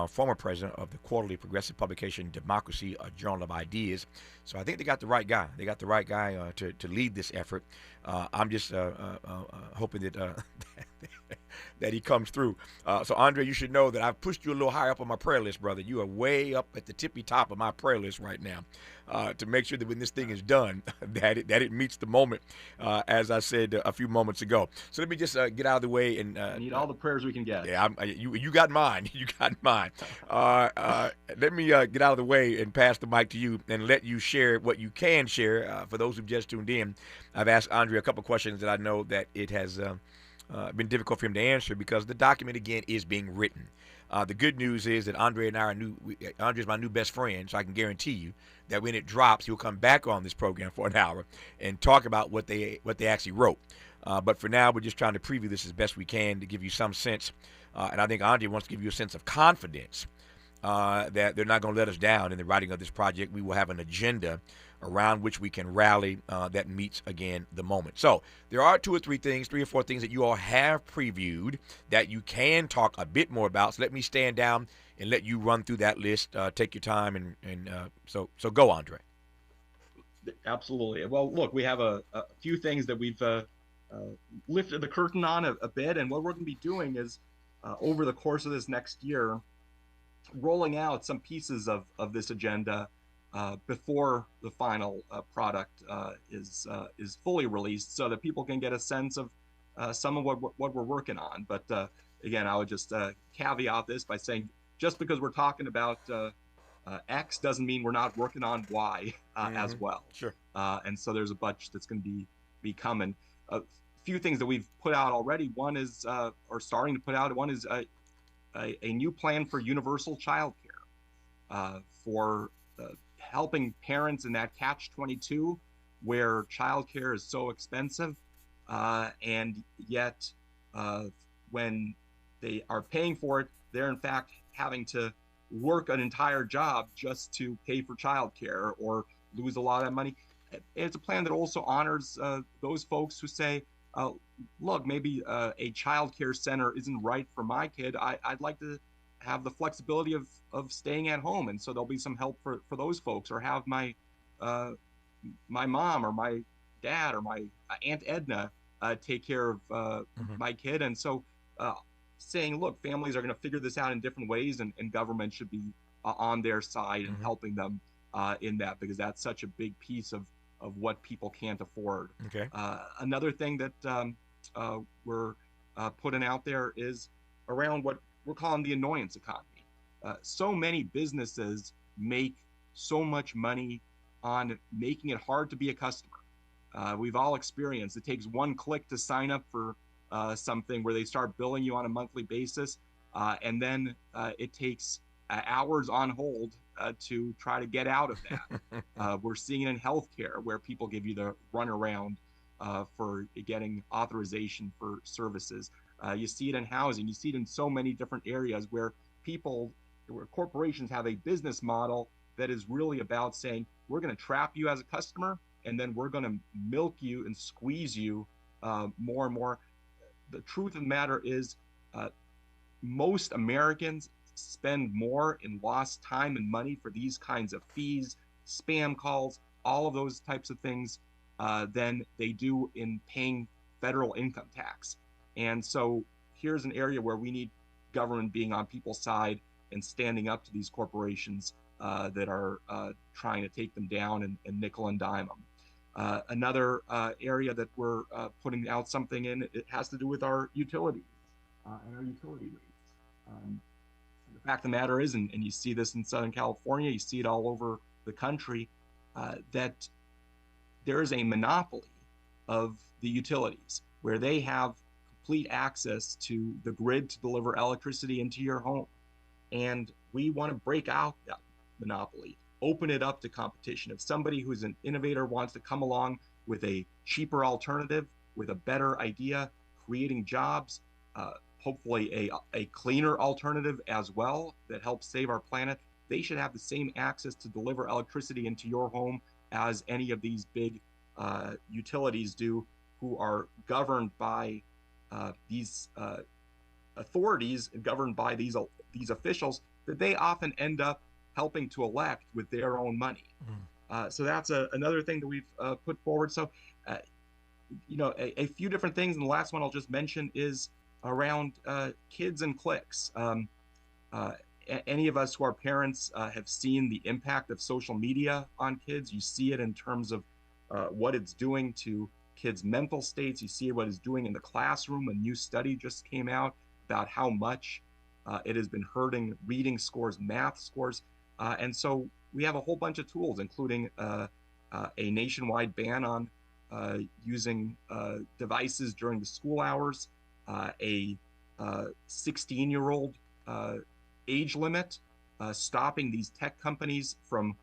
[SPEAKER 6] former president of the quarterly progressive publication Democracy, a Journal of Ideas. So I think they got the right guy. They got the right guy to lead this effort. I'm just hoping that that he comes through. So Andre, you should know that I've pushed you a little higher up on my prayer list, brother. You are way up at the tippy top of my prayer list right now, to make sure that when this thing is done, that it meets the moment, as I said a few moments ago. So let me just get out of the way and
[SPEAKER 12] need all the prayers we can get.
[SPEAKER 6] Yeah, you got mine. You got mine. Let me get out of the way and pass the mic to you and let you share what you can share. For those who've just tuned in, I've asked Andre a couple questions that I know that it has been difficult for him to answer because the document, again, is being written. The good news is that Andre and I are Andre's my new best friend, so I can guarantee you that when it drops, he'll come back on this program for an hour and talk about what they actually wrote. But for now, we're just trying to preview this as best we can to give you some sense. And I think Andre wants to give you a sense of confidence that they're not going to let us down in the writing of this project. We will have an agenda around which we can rally that meets, again, the moment. So there are 3 or 4 things that you all have previewed that you can talk a bit more about. So let me stand down and let you run through that list. Take your time. So go, Andre.
[SPEAKER 12] Absolutely. Well, look, we have a few things that we've lifted the curtain on a bit. And what we're going to be doing is over the course of this next year, rolling out some pieces of this agenda before the final product is fully released, so that people can get a sense of some of what we're working on. But again, I would just caveat this by saying, just because we're talking about X doesn't mean we're not working on Y as well.
[SPEAKER 6] Sure.
[SPEAKER 12] And so there's a bunch that's going to be coming. A few things that we've put out already. One is, or starting to put out, one is a new plan for universal childcare for helping parents in that catch-22 where childcare is so expensive, and yet when they are paying for it, they're in fact having to work an entire job just to pay for childcare or lose a lot of that money. It's a plan that also honors those folks who say, look, maybe a childcare center isn't right for my kid. I'd like to have the flexibility of staying at home, and so there'll be some help for those folks, or have my mom or my dad or my Aunt Edna take care of my kid. And so saying, look, families are going to figure this out in different ways, and government should be on their side and helping them in that, because that's such a big piece of what people can't afford.
[SPEAKER 6] Okay.
[SPEAKER 12] Another thing that we're putting out there is around what we're calling the annoyance economy. So many businesses make so much money on making it hard to be a customer. We've all experienced it takes one click to sign up for something where they start billing you on a monthly basis, and then it takes hours on hold to try to get out of that. We're seeing it in healthcare, where people give you the runaround for getting authorization for services. You see it in housing. You see it in so many different areas where corporations have a business model that is really about saying, we're going to trap you as a customer, and then we're going to milk you and squeeze you more and more. The truth of the matter is, most Americans spend more in lost time and money for these kinds of fees, spam calls, all of those types of things, than they do in paying federal income tax. And so here's an area where we need government being on people's side and standing up to these corporations that are trying to take them down and nickel and dime them. Another area that we're putting out something in, it has to do with our utilities and our utility rates. The fact of the matter is, and you see this in Southern California, you see it all over the country, that there is a monopoly of the utilities, where they have complete access to the grid to deliver electricity into your home. And we want to break out that monopoly, open it up to competition. If somebody who's an innovator wants to come along with a cheaper alternative, with a better idea, creating jobs, hopefully a cleaner alternative as well that helps save our planet, they should have the same access to deliver electricity into your home as any of these big utilities do, who are governed by these authorities governed by these officials that they often end up helping to elect with their own money. So that's another thing that we've put forward. So, a few different things. And the last one I'll just mention is around kids and cliques. Any of us who are parents have seen the impact of social media on kids. You see it in terms of what it's doing to kids' mental states. You see what it's doing in the classroom. A new study just came out about how much it has been hurting reading scores, math scores. And so we have a whole bunch of tools, including a nationwide ban on using devices during the school hours, a 16-year-old age limit, stopping these tech companies from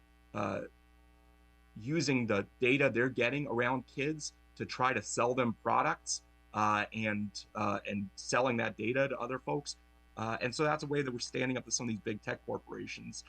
[SPEAKER 12] using the data they're getting around kids to try to sell them products and selling that data to other folks. And so that's a way that we're standing up to some of these big tech corporations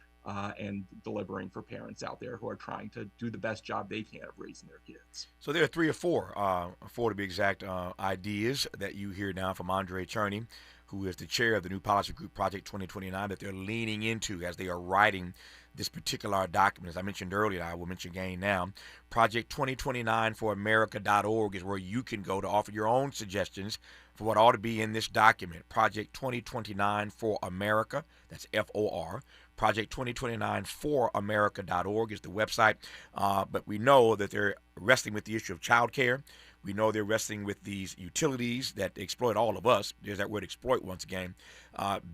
[SPEAKER 12] and delivering for parents out there who are trying to do the best job they can of raising their kids.
[SPEAKER 6] So there are 3 or 4 to be exact, ideas that you hear now from Andrei Cherny, who is the chair of the new policy group, Project 2029, that they're leaning into as they are writing this particular document. As I mentioned earlier, I will mention again now, Project2029foramerica.org is where you can go to offer your own suggestions for what ought to be in this document. Project 2029 for America, that's FOR. Project2029foramerica.org is the website. But we know that they're wrestling with the issue of child care. We know they're wrestling with these utilities that exploit all of us. There's that word exploit once again.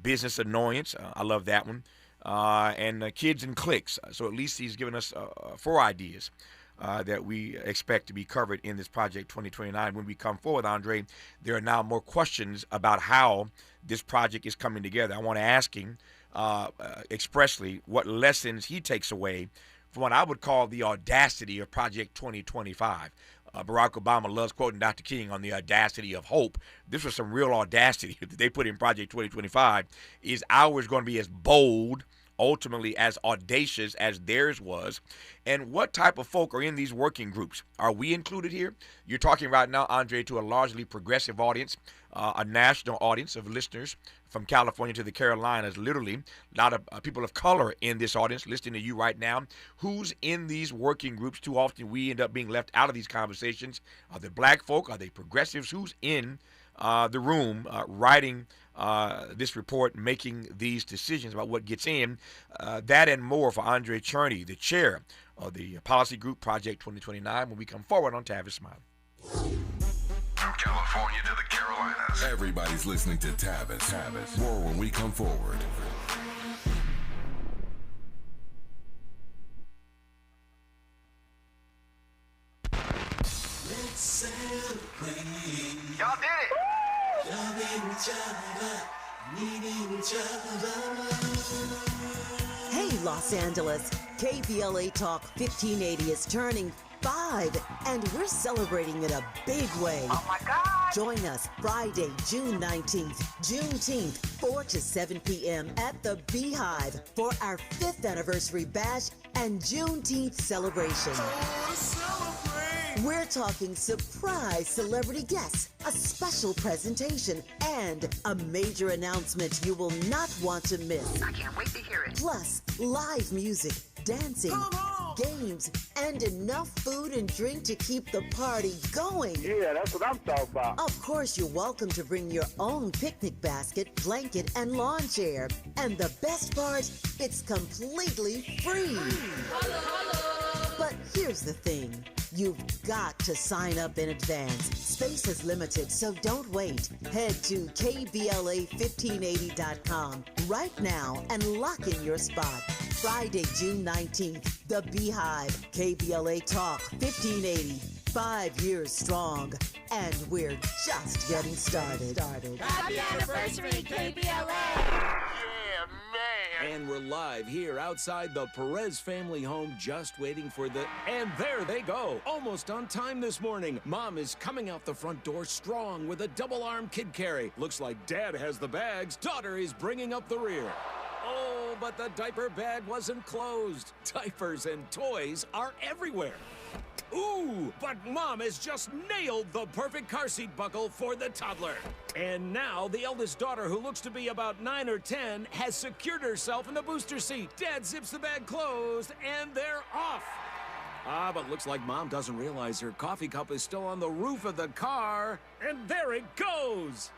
[SPEAKER 6] Business annoyance. I love that one. And kids and cliques. So at least he's given us 4 ideas that we expect to be covered in this Project 2029. When we come forward, Andre, there are now more questions about how this project is coming together. I want to ask him expressly what lessons he takes away from what I would call the audacity of Project 2025. Barack Obama loves quoting Dr. King on the audacity of hope. This was some real audacity that they put in Project 2025. Is ours going to be as bold, ultimately as audacious as theirs was? And what type of folk are in these working groups? Are we included here? You're talking right now, Andre, to a largely progressive audience, a national audience of listeners from California to the Carolinas, literally a lot of people of color in this audience listening to you right now. Who's in these working groups? Too often we end up being left out of these conversations. Are they black folk? Are they progressives? Who's in the room writing this report, making these decisions about what gets in? That and more for Andrei Cherny, the chair of the policy group Project 2029, when we come forward on Tavis Smile.
[SPEAKER 2] From California to the Carolinas, everybody's listening to Tavis. More when we come forward.
[SPEAKER 7] Let's celebrate.
[SPEAKER 17] Y'all did it.
[SPEAKER 7] Loving each other, needing each other.
[SPEAKER 18] Hey, Los Angeles. KBLA Talk 1580 is turning 5, and we're celebrating in a big way.
[SPEAKER 17] Oh my God!
[SPEAKER 18] Join us Friday, June 19th, Juneteenth, 4 to 7 p.m. at the Beehive for our 5th anniversary bash and Juneteenth celebration. We're talking surprise celebrity guests, a special presentation, and a major announcement you will not want to miss.
[SPEAKER 17] I can't wait to hear it.
[SPEAKER 18] Plus, live music, dancing, games, and enough food and drink to keep the party going.
[SPEAKER 17] Yeah, that's what I'm talking about.
[SPEAKER 18] Of course, you're welcome to bring your own picnic basket, blanket, and lawn chair. And the best part, it's completely free. But here's the thing. You've got to sign up in advance. Space is limited, so don't wait. Head to KBLA1580.com right now and lock in your spot. Friday, June 19th, The Beehive, KBLA Talk 1580. 5 years strong, and we're just getting started.
[SPEAKER 7] Happy anniversary, KBLA!
[SPEAKER 19] And we're live here outside the Perez family home, just waiting for the... And there they go! Almost on time this morning. Mom is coming out the front door strong with a double-arm kid carry. Looks like Dad has the bags. Daughter is bringing up the rear. Oh, but the diaper bag wasn't closed. Diapers and toys are everywhere. Ooh, but Mom has just nailed the perfect car seat buckle for the toddler. And now the eldest daughter, who looks to be about 9 or 10, has secured herself in the booster seat. Dad zips the bag closed, and they're off. But looks like Mom doesn't realize her coffee cup is still on the roof of the car, and there it goes.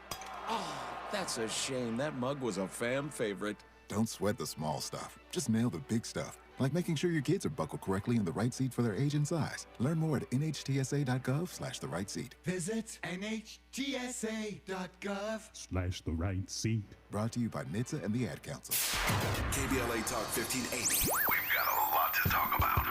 [SPEAKER 19] Oh, that's a shame. That mug was a fan favorite.
[SPEAKER 20] Don't sweat the small stuff. Just nail the big stuff. Like making sure your kids are buckled correctly in the right seat for their age and size. Learn more at nhtsa.gov/the right seat.
[SPEAKER 21] Visit nhtsa.gov/the
[SPEAKER 20] right seat. Brought to you by NHTSA and the Ad Council.
[SPEAKER 2] KBLA Talk 1580. We've got a lot to talk about.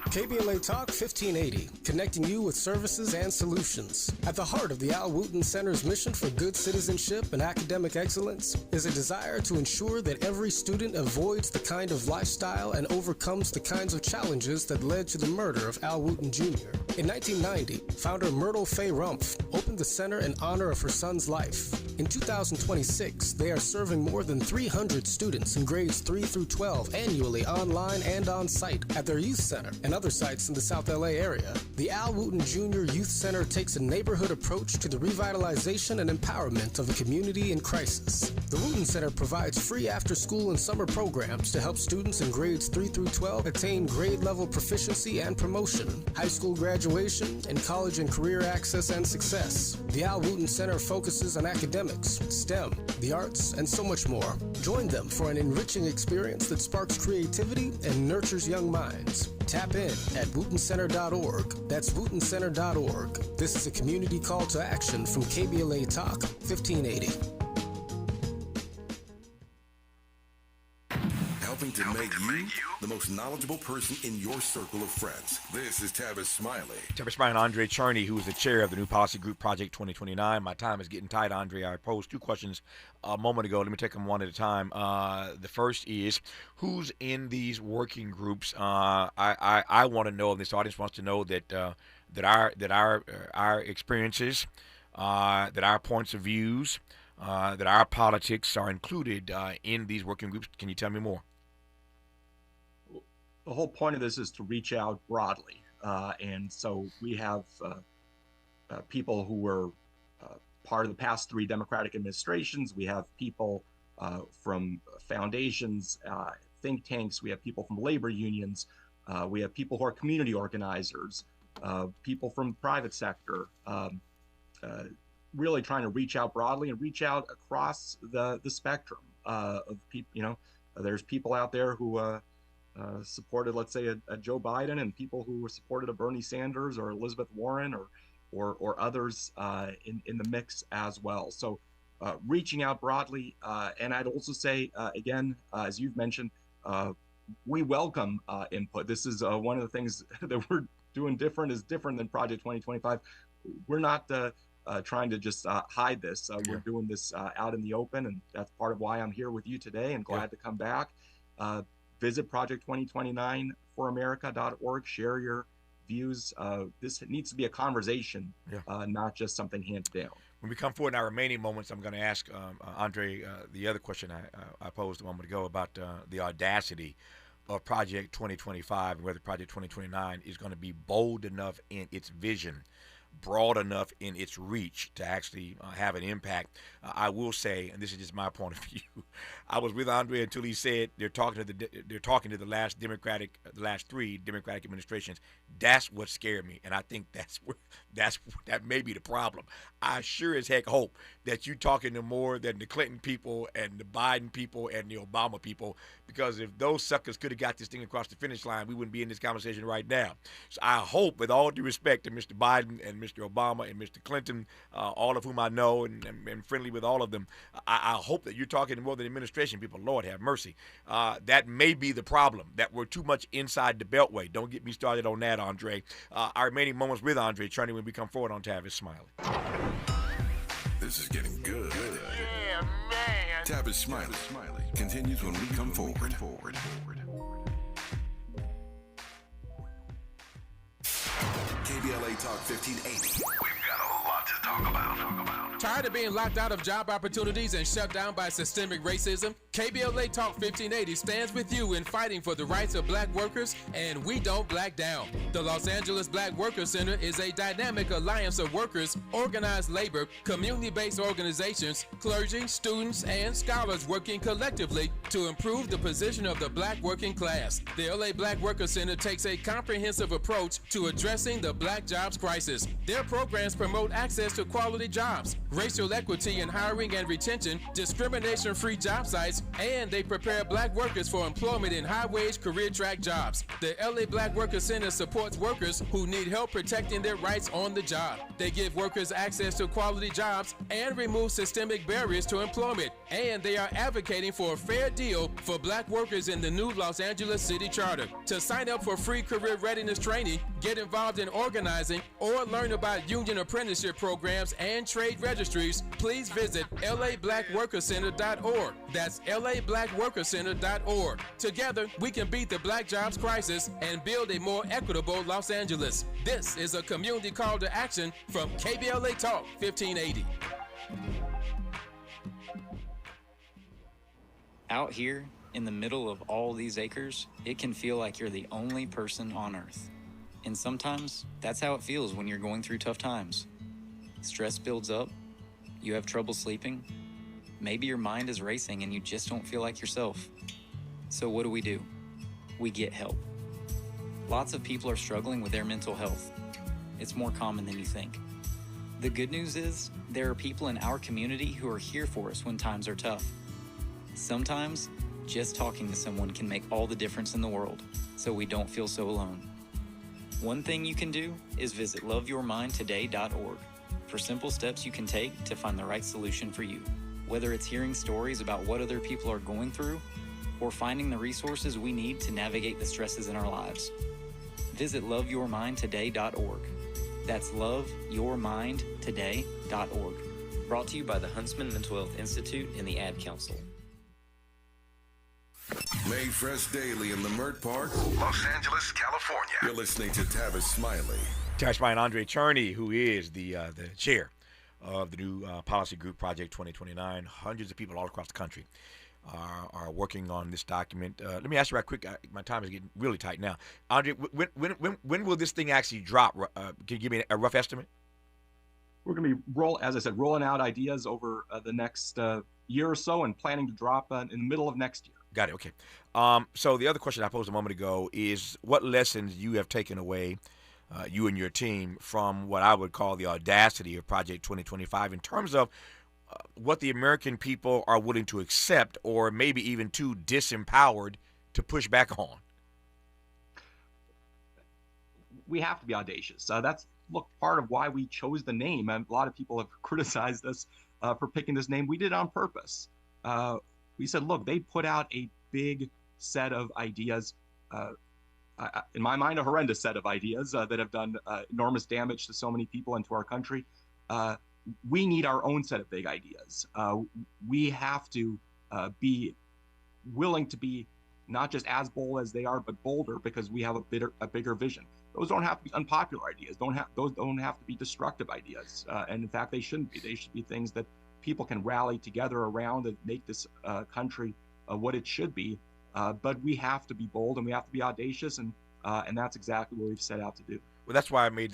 [SPEAKER 22] KBLA Talk 1580, connecting you with services and solutions. At the heart of the Al Wooten Center's mission for good citizenship and academic excellence is a desire to ensure that every student avoids the kind of lifestyle and overcomes the kinds of challenges that led to the murder of Al Wooten Jr. In 1990, founder Myrtle Fay Rumpf opened the center in honor of her son's life. In 2026, they are serving more than 300 students in grades 3 through 12 annually online and on site at their youth center and other sites in the South LA area. The Al Wooten Jr. Youth Center takes a neighborhood approach to the revitalization and empowerment of a community in crisis. The Wooten Center provides free after-school and summer programs to help students in grades 3 through 12 attain grade-level proficiency and promotion, high school graduation, and college and career access and success. The Al Wooten Center focuses on academics, STEM, the arts, and so much more. Join them for an enriching experience that sparks creativity and nurtures young minds. Tap in at wootencenter.org. That's wootencenter.org. This is a community call to action from KBLA Talk 1580.
[SPEAKER 2] Helping to make you the most knowledgeable person in your circle of friends. This is Tavis Smiley.
[SPEAKER 6] Tavis Smiley and Andrei Cherny, who is the chair of the new policy group Project 2029. My time is getting tight, Andrei. I posed two questions a moment ago. Let me take them one at a time. The first is, who's in these working groups? I want to know, and this audience wants to know that our experiences, that our points of views, that our politics are included in these working groups. Can you tell me more?
[SPEAKER 12] The whole point of this is to reach out broadly. And so we have people who were part of the past 3 Democratic administrations. We have people from foundations, think tanks. We have people from labor unions. We have people who are community organizers, people from the private sector, really trying to reach out broadly and reach out across the spectrum of people. You know, there's people out there who supported, let's say, a Joe Biden, and people who were supported a Bernie Sanders or Elizabeth Warren or others in the mix as well. So reaching out broadly, and I'd also say, again, as you've mentioned, we welcome input. This is one of the things that we're doing different than Project 2025. We're not trying to just hide this. We're doing this out in the open, and that's part of why I'm here with you today, and glad to come back. Visit project2029foramerica.org. Share your views. This needs to be a conversation, not just something handed down.
[SPEAKER 6] When we come forward in our remaining moments, I'm going to ask Andrei the other question I posed a moment ago about the audacity of Project 2025 and whether Project 2029 is going to be bold enough in its vision, broad enough in its reach to actually have an impact. I will say, and this is just my point of view, I was with Andrei until he said they're talking to the last 3 Democratic administrations. That's what scared me, and I think that may be the problem. I sure as heck hope that you're talking to more than the Clinton people and the Biden people and the Obama people, because if those suckers could have got this thing across the finish line, we wouldn't be in this conversation right now. So I hope, with all due respect to Mr. Biden and Mr. Obama and Mr. Clinton, all of whom I know and friendly with all of them, I hope that you're talking to more than administration people. Lord have mercy. That may be the problem, that we're too much inside the beltway. Don't get me started on that, Andrei. Our remaining moments with Andrei Cherny when we come forward on Tavis Smiley.
[SPEAKER 2] This is getting good. Yeah, man. Tavis Smiley continues when we come forward. KBLA Talk 1580. We've got a lot to talk about.
[SPEAKER 3] Tired of being locked out of job opportunities and shut down by systemic racism? KBLA Talk 1580 stands with you in fighting for the rights of black workers, and we don't back down. The Los Angeles Black Workers Center is a dynamic alliance of workers, organized labor, community-based organizations, clergy, students, and scholars working collectively to improve the position of the black working class. The LA Black Workers Center takes a comprehensive approach to addressing the black jobs crisis. Their programs promote access to quality jobs, racial equity in hiring and retention, discrimination-free job sites, and they prepare black workers for employment in high-wage career track jobs. The LA Black Workers Center supports workers who need help protecting their rights on the job. They give workers access to quality jobs and remove systemic barriers to employment. And they are advocating for a fair deal for black workers in the new Los Angeles City Charter. To sign up for free career readiness training, get involved in organizing, or learn about union apprenticeship programs and trade registries, please visit lablackworkercenter.org. That's lablackworkercenter.org. Together, we can beat the black jobs crisis and build a more equitable Los Angeles. This is a community call to action from KBLA Talk 1580.
[SPEAKER 5] Out here, in the middle of all these acres, it can feel like you're the only person on Earth. And sometimes, that's how it feels when you're going through tough times. Stress builds up, you have trouble sleeping, maybe your mind is racing and you just don't feel like yourself. So what do? We get help. Lots of people are struggling with their mental health. It's more common than you think. The good news is, there are people in our community who are here for us when times are tough. Sometimes, just talking to someone can make all the difference in the world, so we don't feel so alone. One thing you can do is visit loveyourmindtoday.org for simple steps you can take to find the right solution for you. Whether it's hearing stories about what other people are going through, or finding the resources we need to navigate the stresses in our lives. Visit loveyourmindtoday.org. That's loveyourmindtoday.org. Brought to you by the Huntsman Mental Health Institute and the Ad Council.
[SPEAKER 2] Made fresh daily in the Mert Park, Los Angeles, California. You're listening to Tavis Smiley.
[SPEAKER 6] Tavis Smiley and Andrei Cherny, who is the chair of the new policy group, Project 2029. Hundreds of people all across the country are working on this document. Let me ask you right quick. My time is getting really tight now. Andrei, when will this thing actually drop? Can you give me a rough estimate?
[SPEAKER 12] We're going to be rolling out ideas over the next year or so, and planning to drop in the middle of next year.
[SPEAKER 6] Got it. Okay. So the other question I posed a moment ago is what lessons you have taken away, you and your team, from what I would call the audacity of Project 2025 in terms of what the American people are willing to accept, or maybe even too disempowered to push back on.
[SPEAKER 12] We have to be audacious. That's part of why we chose the name. And a lot of people have criticized us for picking this name. We did it on purpose. We said, look, they put out a big set of ideas, in my mind, a horrendous set of ideas that have done enormous damage to so many people and to our country. We need our own set of big ideas. We have to be willing to be not just as bold as they are, but bolder, because we have a bigger vision. Those don't have to be unpopular ideas. Those don't have to be destructive ideas. And in fact, they shouldn't be. They should be things that people can rally together around and make this country what it should be. But we have to be bold and we have to be audacious, and that's exactly what we've set out to do.
[SPEAKER 6] Well, that's why I made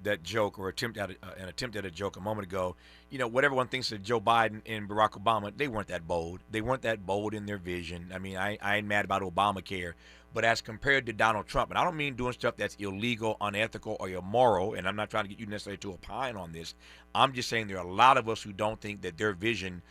[SPEAKER 6] that joke, or attempt at a joke a moment ago. You know, what everyone thinks of Joe Biden and Barack Obama, they weren't that bold. They weren't that bold in their vision. I mean, I ain't mad about Obamacare, but as compared to Donald Trump, and I don't mean doing stuff that's illegal, unethical, or immoral, and I'm not trying to get you necessarily to opine on this. I'm just saying there are a lot of us who don't think that their vision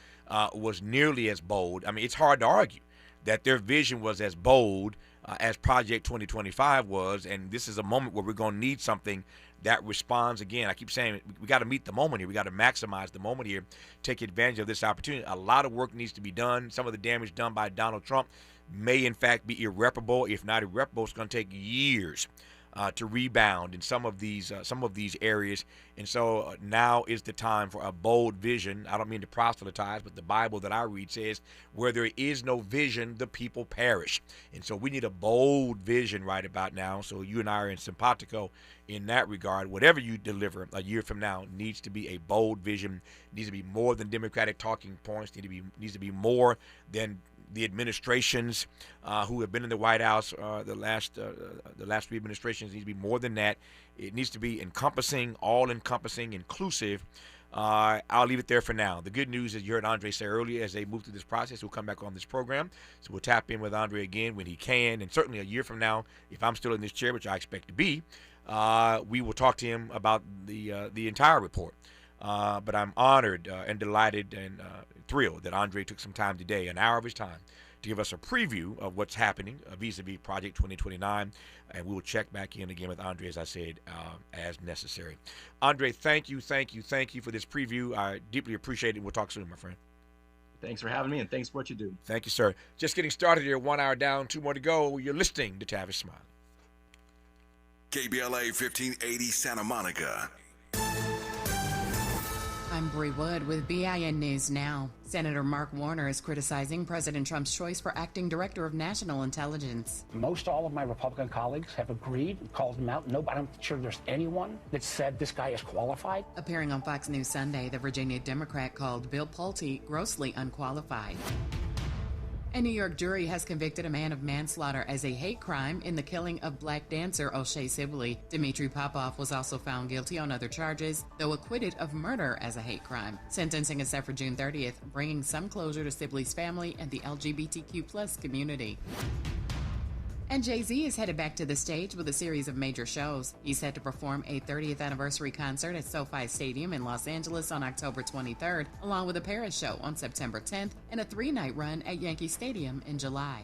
[SPEAKER 6] was nearly as bold. I mean, it's hard to argue that their vision was as bold as Project 2025 was, and this is a moment where we're going to need something that responds. Again, I keep saying we got to meet the moment here. We got to maximize the moment here, take advantage of this opportunity. A lot of work needs to be done. Some of the damage done by Donald Trump may, in fact, be irreparable. If not irreparable, it's going to take years to rebound in some of these areas. And so now is the time for a bold vision. I don't mean to proselytize, but the Bible that I read says, where there is no vision, the people perish. And so we need a bold vision right about now. So you and I are in simpatico in that regard. Whatever you deliver a year from now needs to be a bold vision, needs to be more than Democratic talking points, needs to be more than the administrations who have been in the White House, the last 3 administrations. Needs to be more than that. It needs to be encompassing, all-encompassing, inclusive. I'll leave it there for now. The good news is you heard Andrei say earlier, as they move through this process, we'll come back on this program. So we'll tap in with Andrei again when he can, and certainly a year from now, if I'm still in this chair, which I expect to be, we will talk to him about the entire report. But I'm honored and delighted and thrilled that Andrei took some time today, an hour of his time, to give us a preview of what's happening vis-a-vis Project 2029. And we will check back in again with Andrei, as I said, as necessary. Andrei, thank you for this preview. I deeply appreciate it. We'll talk soon, my friend.
[SPEAKER 12] Thanks for having me, and thanks for what you do.
[SPEAKER 6] Thank you, sir. Just getting started here. 1 hour down, 2 more to go. You're listening to Tavis Smiley.
[SPEAKER 2] KBLA 1580 Santa Monica.
[SPEAKER 13] I'm Bree Wood with BIN News Now. Senator Mark Warner is criticizing President Trump's choice for acting director of national intelligence.
[SPEAKER 14] Most all of my Republican colleagues have agreed, called him out. No, I'm not sure there's anyone that said this guy is qualified.
[SPEAKER 13] Appearing on Fox News Sunday, the Virginia Democrat called Bill Pulte grossly unqualified. A New York jury has convicted a man of manslaughter as a hate crime in the killing of black dancer O'Shea Sibley. Dmitry Popov was also found guilty on other charges, though acquitted of murder as a hate crime. Sentencing is set for June 30th, bringing some closure to Sibley's family and the LGBTQ+ community. And Jay-Z is headed back to the stage with a series of major shows. He's set to perform a 30th anniversary concert at SoFi Stadium in Los Angeles on October 23rd, along with a Paris show on September 10th and a 3-night run at Yankee Stadium in July.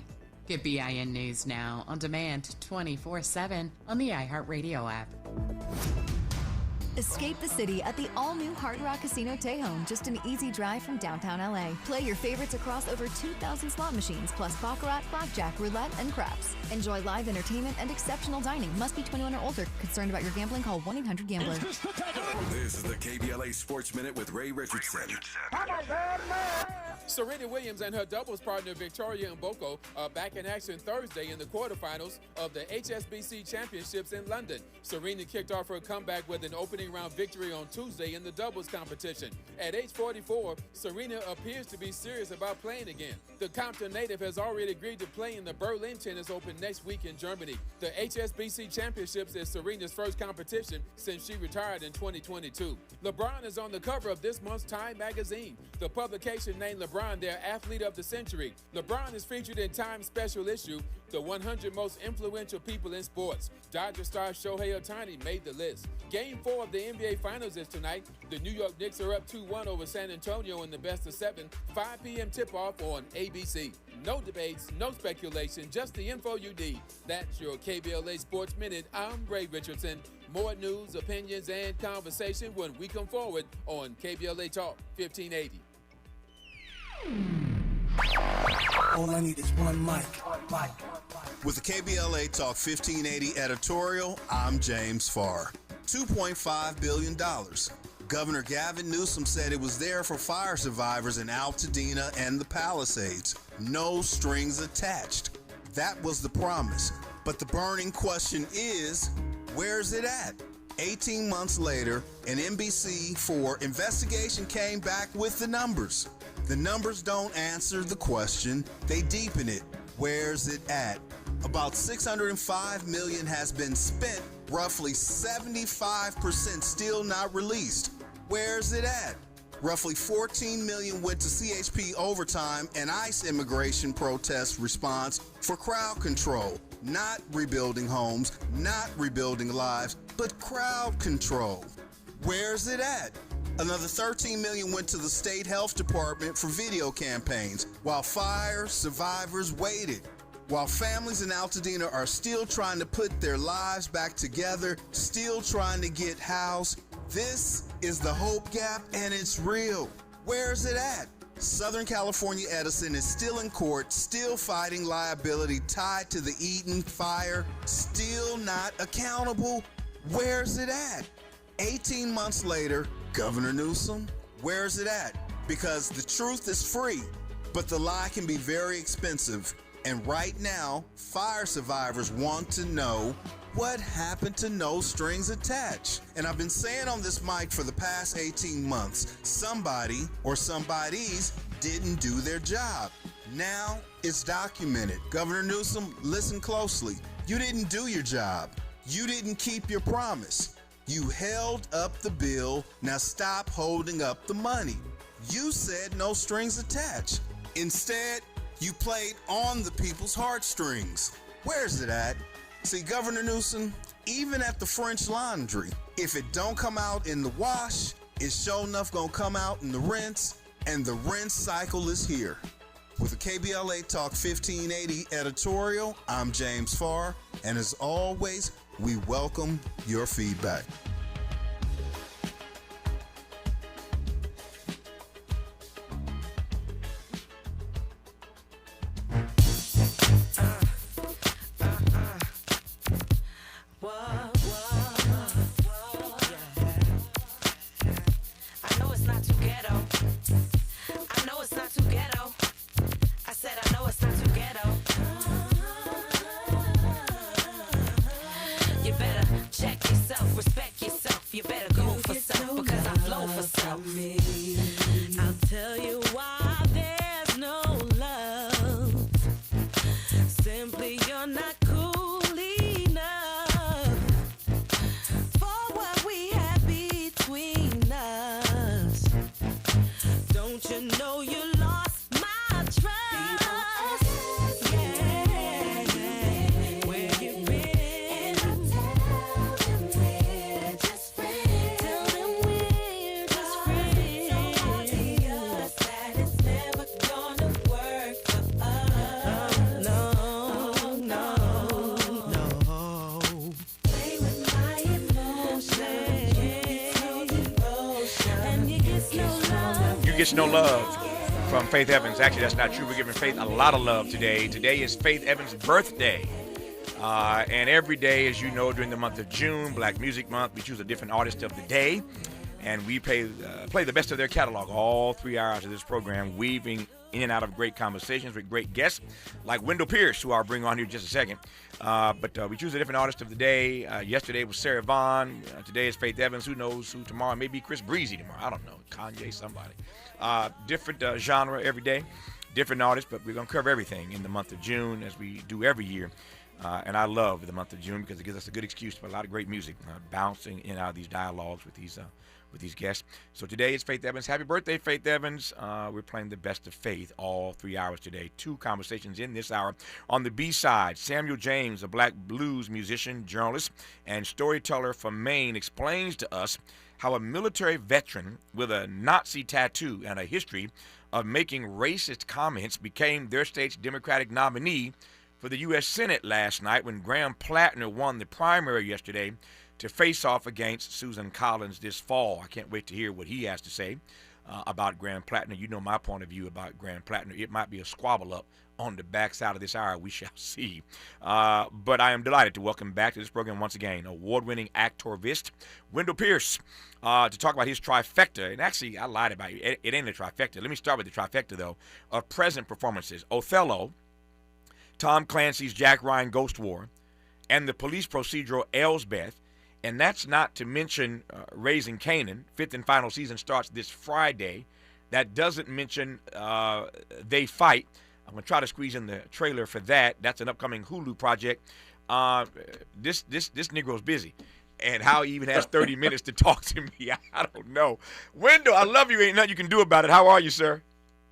[SPEAKER 13] Get BIN News Now on demand 24/7 on the iHeartRadio app.
[SPEAKER 1] Escape the city at the all-new Hard Rock Casino Tejon, just an easy drive from downtown LA. Play your favorites across over 2,000 slot machines, plus baccarat, blackjack, roulette, and craps. Enjoy live entertainment and exceptional dining. Must be 21 or older. Concerned about your gambling? Call 1-800-GAMBLER.
[SPEAKER 2] This is the KBLA Sports Minute with Ray Richardson.
[SPEAKER 3] Serena Williams and her doubles partner Victoria Mboko are back in action Thursday in the quarterfinals of the HSBC Championships in London. Serena kicked off her comeback with an opening round victory on Tuesday in the doubles competition. At age 44, Serena appears to be serious about playing again. The Compton native has already agreed to play in the Berlin Tennis Open next week in Germany. The HSBC Championships is Serena's first competition since she retired in 2022. LeBron is on the cover of this month's Time magazine. The publication named LeBron their athlete of the century. LeBron is featured in Time's special issue, the 100 most influential people in sports. Dodger star Shohei Ohtani made the list. Game 4 of the NBA Finals is tonight. The New York Knicks are up 2-1 over San Antonio in the best of 7. 5 p.m. tip-off on ABC. No debates, no speculation, just the info you need. That's your KBLA Sports Minute. I'm Ray Richardson. More news, opinions, and conversation when we come forward on KBLA Talk 1580.
[SPEAKER 4] All I need is one mic.
[SPEAKER 15] With the KBLA Talk 1580 editorial, I'm James Farr. $2.5 billion. Governor Gavin Newsom said it was there for fire survivors in Altadena and the Palisades. No strings attached. That was the promise. But the burning question is, where's it at? 18 months later, an NBC4 investigation came back with the numbers. The numbers don't answer the question, they deepen it. Where's it at? About $605 million has been spent, roughly 75% still not released. Where's it at? Roughly $14 million went to CHP overtime and ICE immigration protest response for crowd control. Not rebuilding homes, not rebuilding lives, but crowd control. Where's it at? Another $13 million went to the state health department for video campaigns, while fire survivors waited. While families in Altadena are still trying to put their lives back together, still trying to get housed, this is the hope gap and it's real. Where's it at?
[SPEAKER 8] Southern California Edison is still in court, still fighting liability tied to the Eden fire, still not accountable. Where's it at? 18 months later, Governor Newsom, where's it at? Because the truth is free, but the lie can be very expensive. And right now, fire survivors want to know what happened to No Strings Attached. And I've been saying on this mic for the past 18 months, somebody or somebodies didn't do their job. Now it's documented. Governor Newsom, listen closely. You didn't do your job. You didn't keep your promise. You held up the bill. Now stop holding up the money. You said no strings attached. Instead, you played on the people's heartstrings. Where's it at? See, Governor Newsom, even at the French Laundry, if it don't come out in the wash, it's sure enough gonna come out in the rinse, and the rinse cycle is here. With the KBLA Talk 1580 editorial, I'm James Farr, and as always, we welcome your feedback.
[SPEAKER 6] No love from Faith Evans. Actually, that's not true. We're giving Faith a lot of love today. Today is Faith Evans' birthday. And every day, as you know, during the month of June, Black Music Month, we choose a different artist of the day. And we play the best of their catalog all 3 hours of this program, weaving in and out of great conversations with great guests like Wendell Pierce, who I'll bring on here in just a second. But we choose a different artist of the day. Yesterday was Sarah Vaughan. Today is Faith Evans. Who knows who tomorrow? Maybe Chris Breezy tomorrow. I don't know. Kanye, somebody. Different genre every day, different artists, but we're going to cover everything in the month of June as we do every year. And I love the month of June because it gives us a good excuse for a lot of great music, bouncing in and out of these dialogues with these guests. So today is Faith Evans. Happy birthday, Faith Evans. We're playing the best of Faith all 3 hours today. 2 conversations in this hour. On the B-side, Samuel James, a black blues musician, journalist, and storyteller from Maine, explains to us how a military veteran with a Nazi tattoo and a history of making racist comments became their state's Democratic nominee for the U.S. Senate last night when Graham Plattner won the primary yesterday to face off against Susan Collins this fall. I can't wait to hear what he has to say about Graham Plattner. You know my point of view about Graham Plattner. It might be a squabble up on the backside of this hour. We shall see. But I am delighted to welcome back to this program once again award-winning actorist Wendell Pierce to talk about his trifecta. And actually, I lied about it. It ain't a trifecta. Let me start with the trifecta, though, of present performances. Othello, Tom Clancy's Jack Ryan Ghost War, and the police procedural Elsbeth. And that's not to mention Raising Canaan. 5th and final season starts this Friday. That doesn't mention They Fight. I'm going to try to squeeze in the trailer for that. That's an upcoming Hulu project. This Negro's busy. And how he even has 30 minutes to talk to me, I don't know. Wendell, I love you. Ain't nothing you can do about it. How are you, sir?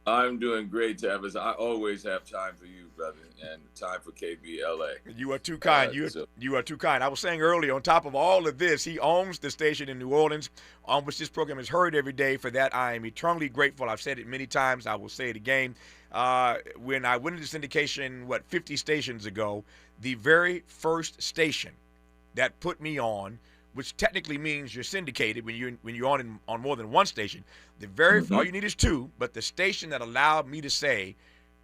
[SPEAKER 21] I'm doing great, Tavis. I always have time for you, brother, and time for KBLA.
[SPEAKER 6] You are too kind. You are too kind. I was saying earlier, on top of all of this, he owns the station in New Orleans on which this program is heard every day. For that, I am eternally grateful. I've said it many times. I will say it again. When I went into syndication, 50 stations ago, the very first station that put me on which technically means you're syndicated when you're on more than one station. All you need is two, but the station that allowed me to say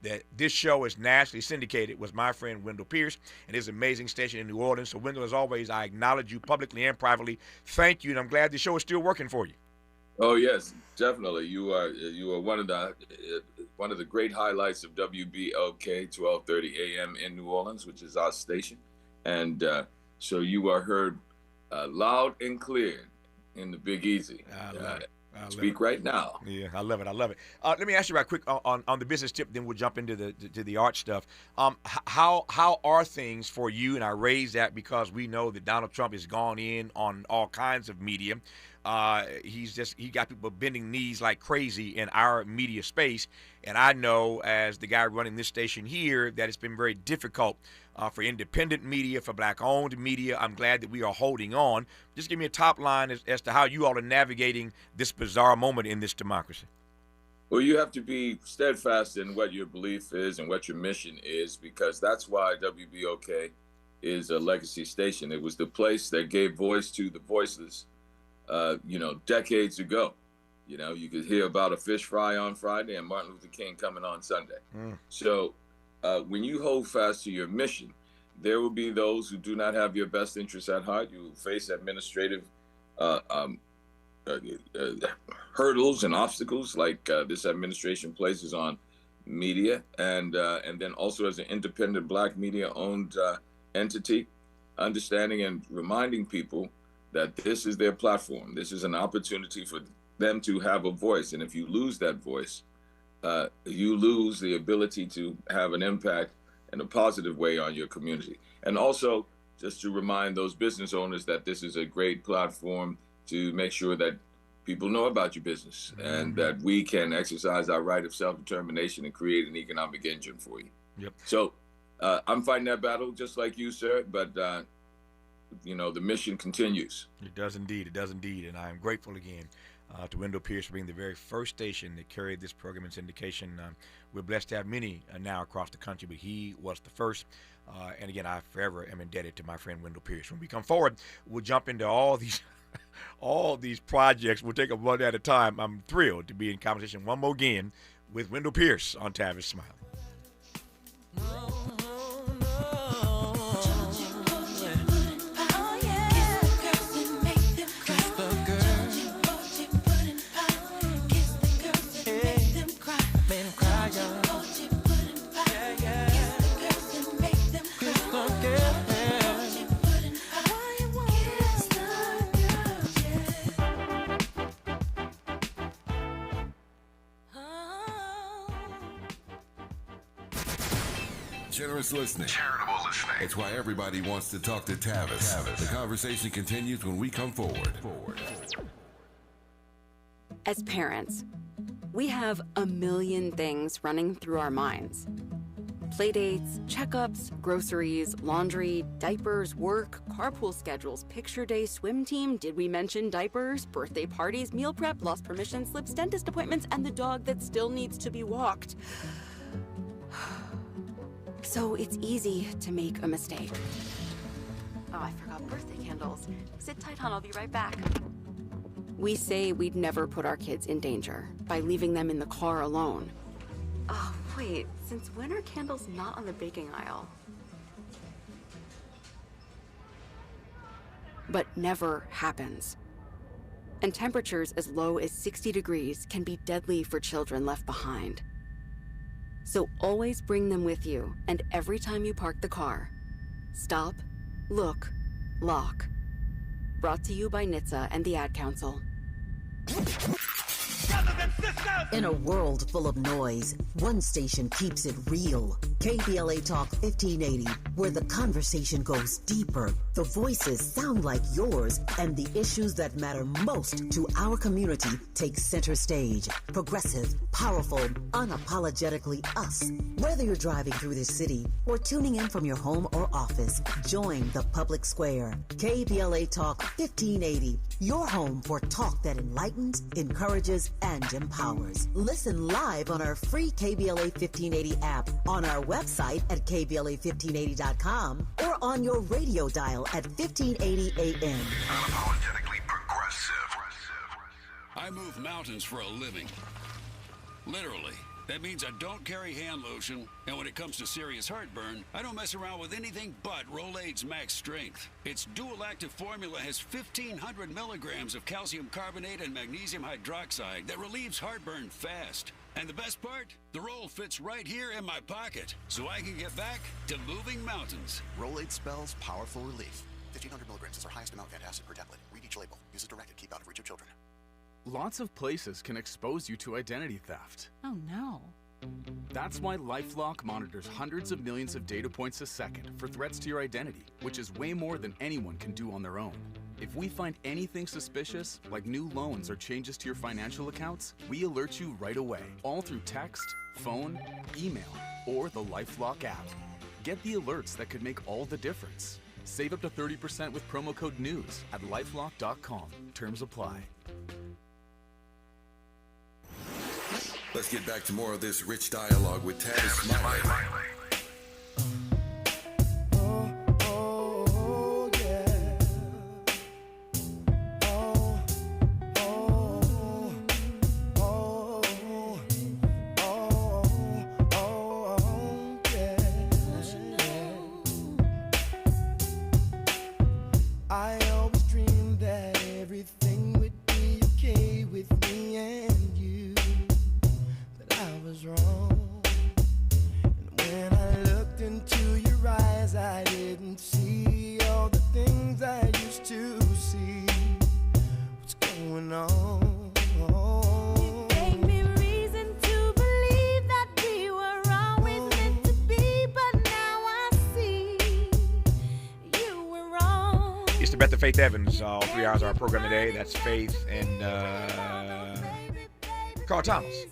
[SPEAKER 6] that this show is nationally syndicated was my friend Wendell Pierce and his amazing station in New Orleans. So Wendell, as always, I acknowledge you publicly and privately. Thank you, and I'm glad the show is still working for you.
[SPEAKER 21] Oh yes, definitely. You are one of the great highlights of WBOK 12:30 a.m. in New Orleans, which is our station, and so you are heard loud and clear in the Big Easy. Speak right now.
[SPEAKER 6] Yeah, I love it. Let me ask you right quick on the business tip, then we'll jump into the art stuff. How are things for you? And I raise that because we know that Donald Trump has gone in on all kinds of media. He got people bending knees like crazy in our media space. And I know, as the guy running this station here, that it's been very difficult for independent media, for black-owned media. I'm glad that we are holding on. Just give me a top line as to how you all are navigating this bizarre moment in this democracy.
[SPEAKER 21] Well, you have to be steadfast in what your belief is and what your mission is, because that's why WBOK is a legacy station. It was the place that gave voice to the voiceless, decades ago. You could hear about a fish fry on Friday and Martin Luther King coming on Sunday. So when you hold fast to your mission, there will be those who do not have your best interests at heart. You will face administrative hurdles and obstacles like this administration places on media, and then also as an independent black media-owned entity, understanding and reminding people that this is their platform. This is an opportunity for them to have a voice, and if you lose that voice, you lose the ability to have an impact in a positive way on your community. And also, just to remind those business owners that this is a great platform to make sure that people know about your business and that we can exercise our right of self-determination and create an economic engine for you.
[SPEAKER 6] Yep.
[SPEAKER 21] So I'm fighting that battle just like you, sir, but the mission continues.
[SPEAKER 6] It does indeed. And I am grateful again to Wendell Pierce for being the very first station that carried this program in syndication. We're blessed to have many now across the country, but he was the first. And again, I forever am indebted to my friend Wendell Pierce. When we come forward, we'll jump into all these projects. We'll take them one at a time. I'm thrilled to be in conversation one more again with Wendell Pierce on Tavis Smile.
[SPEAKER 2] Generous listening. Charitable listening. It's why everybody wants to talk to Tavis. The conversation continues when we come forward.
[SPEAKER 9] As parents, we have a million things running through our minds. Playdates, checkups, groceries, laundry, diapers, work, carpool schedules, picture day, swim team, did we mention diapers, birthday parties, meal prep, lost permission slips, dentist appointments, and the dog that still needs to be walked. So it's easy to make a mistake. Oh, I forgot birthday candles. Sit tight, hon, I'll be right back. We say we'd never put our kids in danger by leaving them in the car alone. Oh, wait, since when are candles not on the baking aisle? But never happens. And temperatures as low as 60 degrees can be deadly for children left behind. So always bring them with you, and every time you park the car, stop, look, lock. Brought to you by NHTSA and the Ad Council.
[SPEAKER 18] In a world full of noise, one station keeps it real. KBLA Talk 1580, where the conversation goes deeper, the voices sound like yours, and the issues that matter most to our community take center stage. Progressive, powerful, unapologetically us. Whether you're driving through the city or tuning in from your home or office, join the public square. KBLA Talk 1580, your home for talk that enlightens, encourages, and empowers. Listen live on our free KBLA 1580 app, on our website at KBLA1580.com or on your radio dial at 1580 AM.
[SPEAKER 2] Unapologetically progressive.
[SPEAKER 10] I move mountains for a living. Literally. That means I don't carry hand lotion, and when it comes to serious heartburn, I don't mess around with anything but Rolaids Max Strength. Its dual-active formula has 1,500 milligrams of calcium carbonate and magnesium hydroxide that relieves heartburn fast. And the best part? The roll fits right here in my pocket, so I can get back to moving mountains.
[SPEAKER 11] Rolaids spells powerful relief. 1,500 milligrams is our highest amount of antacid per tablet. Read each label. Use as directed. Keep out of reach of children.
[SPEAKER 23] Lots of places can expose you to identity theft.
[SPEAKER 24] Oh no.
[SPEAKER 23] That's why LifeLock monitors hundreds of millions of data points a second for threats to your identity, which is way more than anyone can do on their own. If we find anything suspicious, like new loans or changes to your financial accounts, we alert you right away, all through text, phone, email, or the LifeLock app. Get the alerts that could make all the difference. Save up to 30% with promo code NEWS at lifelock.com. Terms apply.
[SPEAKER 2] Let's get back to more of this rich dialogue with Tavis Smiley.
[SPEAKER 25] I always dreamed that everything would be okay with me and you, but I was wrong. And when I looked into your eyes, I didn't see all the things I used to see. What's going on?
[SPEAKER 6] Beth and Faith Evans, all 3 hours of our program today. That's Faith and Carl Thomas.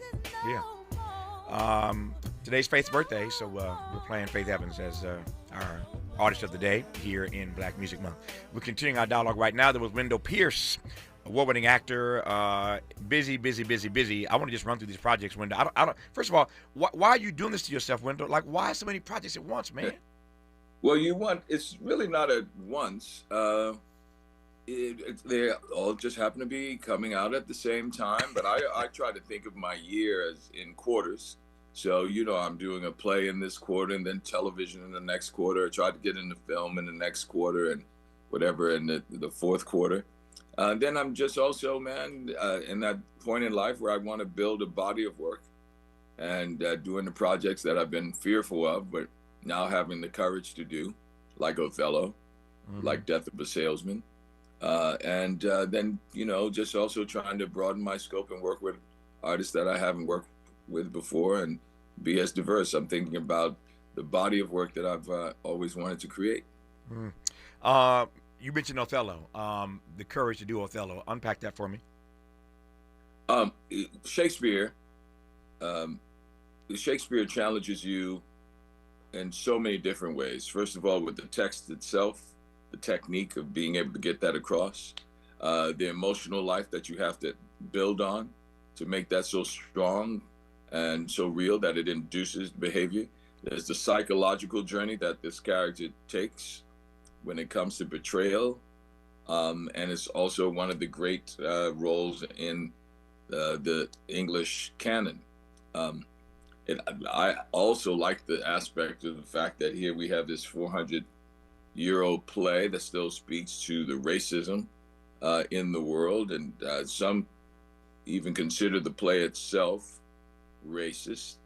[SPEAKER 6] Yeah. Today's Faith's birthday, so we're playing Faith Evans as our artist of the day here in Black Music Month. We're continuing our dialogue right now. There was Wendell Pierce, award-winning actor, busy. I want to just run through these projects, Wendell. I don't. First of all, why are you doing this to yourself, Wendell? Like, why so many projects at once, man?
[SPEAKER 21] Well, it's really not at once. They all just happen to be coming out at the same time. But I try to think of my year as in quarters. So, I'm doing a play in this quarter and then television in the next quarter. I try to get into film in the next quarter and whatever in the fourth quarter. Then I'm just also, man, in that point in life where I want to build a body of work and doing the projects that I've been fearful of, but now having the courage to do, like Othello, like Death of a Salesman. And then, just also trying to broaden my scope and work with artists that I haven't worked with before and be as diverse. I'm thinking about the body of work that I've always wanted to create.
[SPEAKER 6] You mentioned Othello, the courage to do Othello. Unpack that for me.
[SPEAKER 21] Shakespeare challenges you in so many different ways. First of all, with the text itself, the technique of being able to get that across, the emotional life that you have to build on to make that so strong and so real that it induces behavior. There's the psychological journey that this character takes when it comes to betrayal. And it's also one of the great roles in the English canon. I also like the aspect of the fact that here we have this 400-year-old play that still speaks to the racism in the world, and some even consider the play itself racist,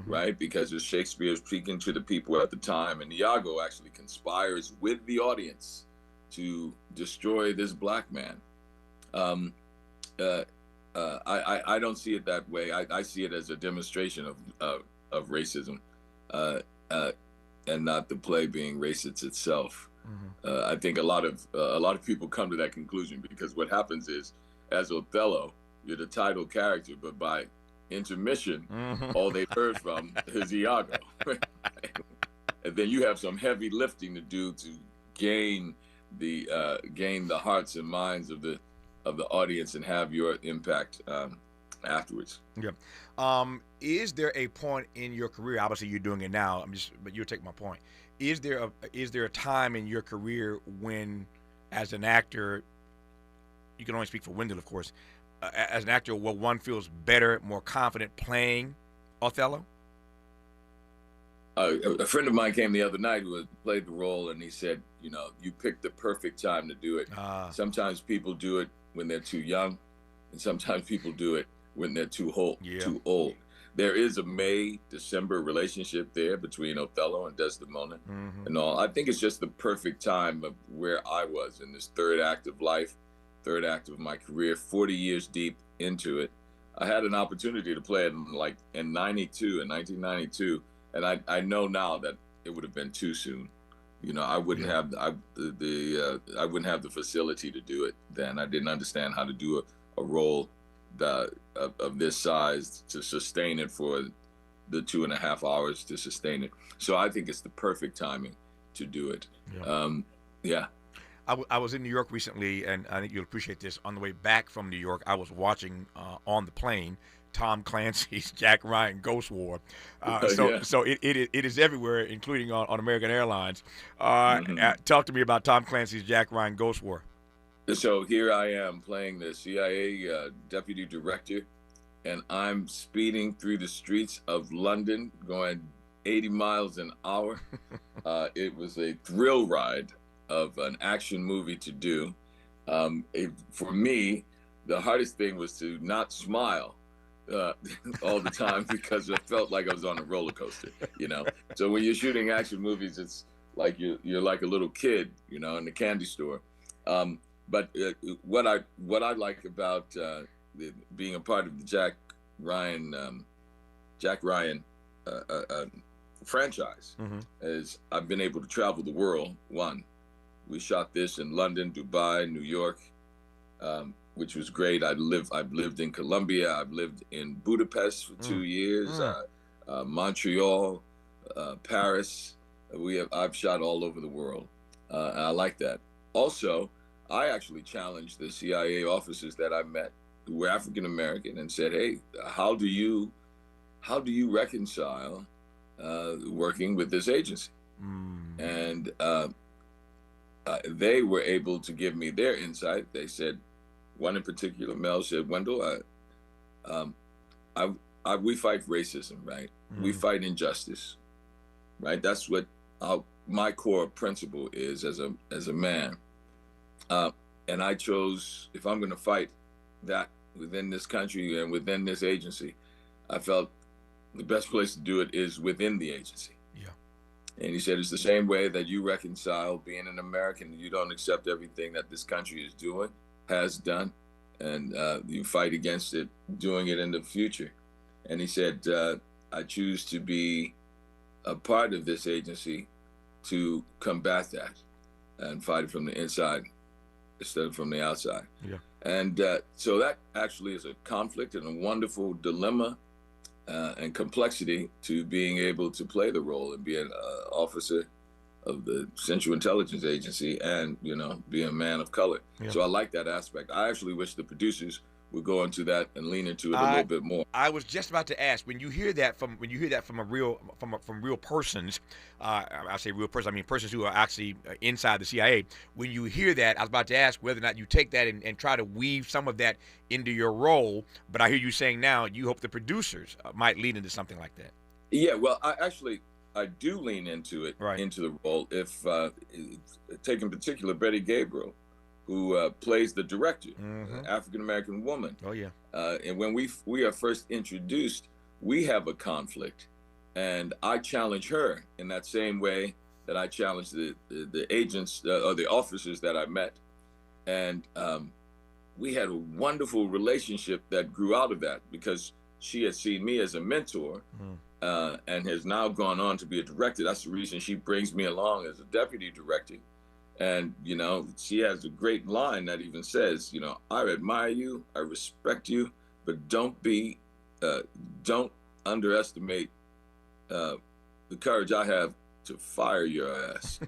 [SPEAKER 21] right? Because it's Shakespeare speaking to the people at the time, and Iago actually conspires with the audience to destroy this black man. I don't see it that way. I see it as a demonstration of racism, and not the play being racist itself. I think a lot of people come to that conclusion because what happens is, as Othello, you're the title character, but by intermission, all they've heard from is Iago, and then you have some heavy lifting to do to gain the hearts and minds of the audience and have your impact afterwards.
[SPEAKER 6] Yeah. Is there a point in your career? Obviously, you're doing it now. But you'll take my point. Is there a time in your career when, as an actor, you can only speak for Wendell, of course, as an actor, where one feels better, more confident playing Othello?
[SPEAKER 21] A friend of mine came the other night who had played the role, and he said, you picked the perfect time to do it. Sometimes people do it when they're too young, and sometimes people do it when they're too old. There is a May-December relationship there between Othello and Desdemona and all. I think it's just the perfect time of where I was in this third act of life, third act of my career, 40 years deep into it. I had an opportunity to play it in 1992, and I know now that it would have been too soon. I wouldn't have I wouldn't have the facility to do it then. I didn't understand how to do a role of this size to sustain it for the 2.5 hours to sustain it. So I think it's the perfect timing to do it.
[SPEAKER 6] I was in New York recently, and I think you'll appreciate this. On the way back from New York, I was watching on the plane Tom Clancy's Jack Ryan Ghost War. So it is everywhere, including on American Airlines. Talk to me about Tom Clancy's Jack Ryan Ghost War.
[SPEAKER 21] So here I am playing the CIA deputy director, and I'm speeding through the streets of London going 80 miles an hour. It was a thrill ride of an action movie to do. For me, the hardest thing was to not smile all the time because I felt like I was on a roller coaster, So when you're shooting action movies, it's like you're like a little kid, in the candy store. But what I like about being a part of the Jack Ryan franchise is I've been able to travel the world. We shot this in London, Dubai, New York, which was great. I've lived in Colombia. I've lived in Budapest for 2 years, Montreal, Paris. I've shot all over the world. And I like that. Also, I actually challenged the CIA officers that I met who were African American and said, "Hey, how do you reconcile working with this agency?" And they were able to give me their insight. They said, one in particular, Mel said, "Wendell, we fight racism, right? We fight injustice, right? That's what my core principle is as a man. And I chose, if I'm going to fight that within this country and within this agency, I felt the best place to do it is within the agency." And he said, it's the same way that you reconcile being an American. You don't accept everything that this country has done, and you fight against it, doing it in the future. And he said, I choose to be a part of this agency to combat that and fight it from the inside instead of from the outside. And so that actually is a conflict and a wonderful dilemma and complexity to being able to play the role and be an officer of the Central Intelligence Agency and, be a man of color. So I like that aspect. I actually wish the producers would go into that and lean into it a little bit more.
[SPEAKER 6] I was just about to ask, when you hear that from real persons, I say real persons, I mean persons who are actually inside the CIA. When you hear that, I was about to ask whether or not you take that and try to weave some of that into your role. But I hear you saying now you hope the producers might lean into something like that.
[SPEAKER 21] Yeah, well, I do lean into it, into the role. If take in particular Betty Gabriel, who plays the director, African-American woman. And when we are first introduced, we have a conflict. And I challenge her in that same way that I challenged the agents or the officers that I met. And we had a wonderful relationship that grew out of that because she had seen me as a mentor and has now gone on to be a director. That's the reason she brings me along as a deputy director. And, she has a great line that even says, I admire you, I respect you, but don't underestimate the courage I have to fire your ass.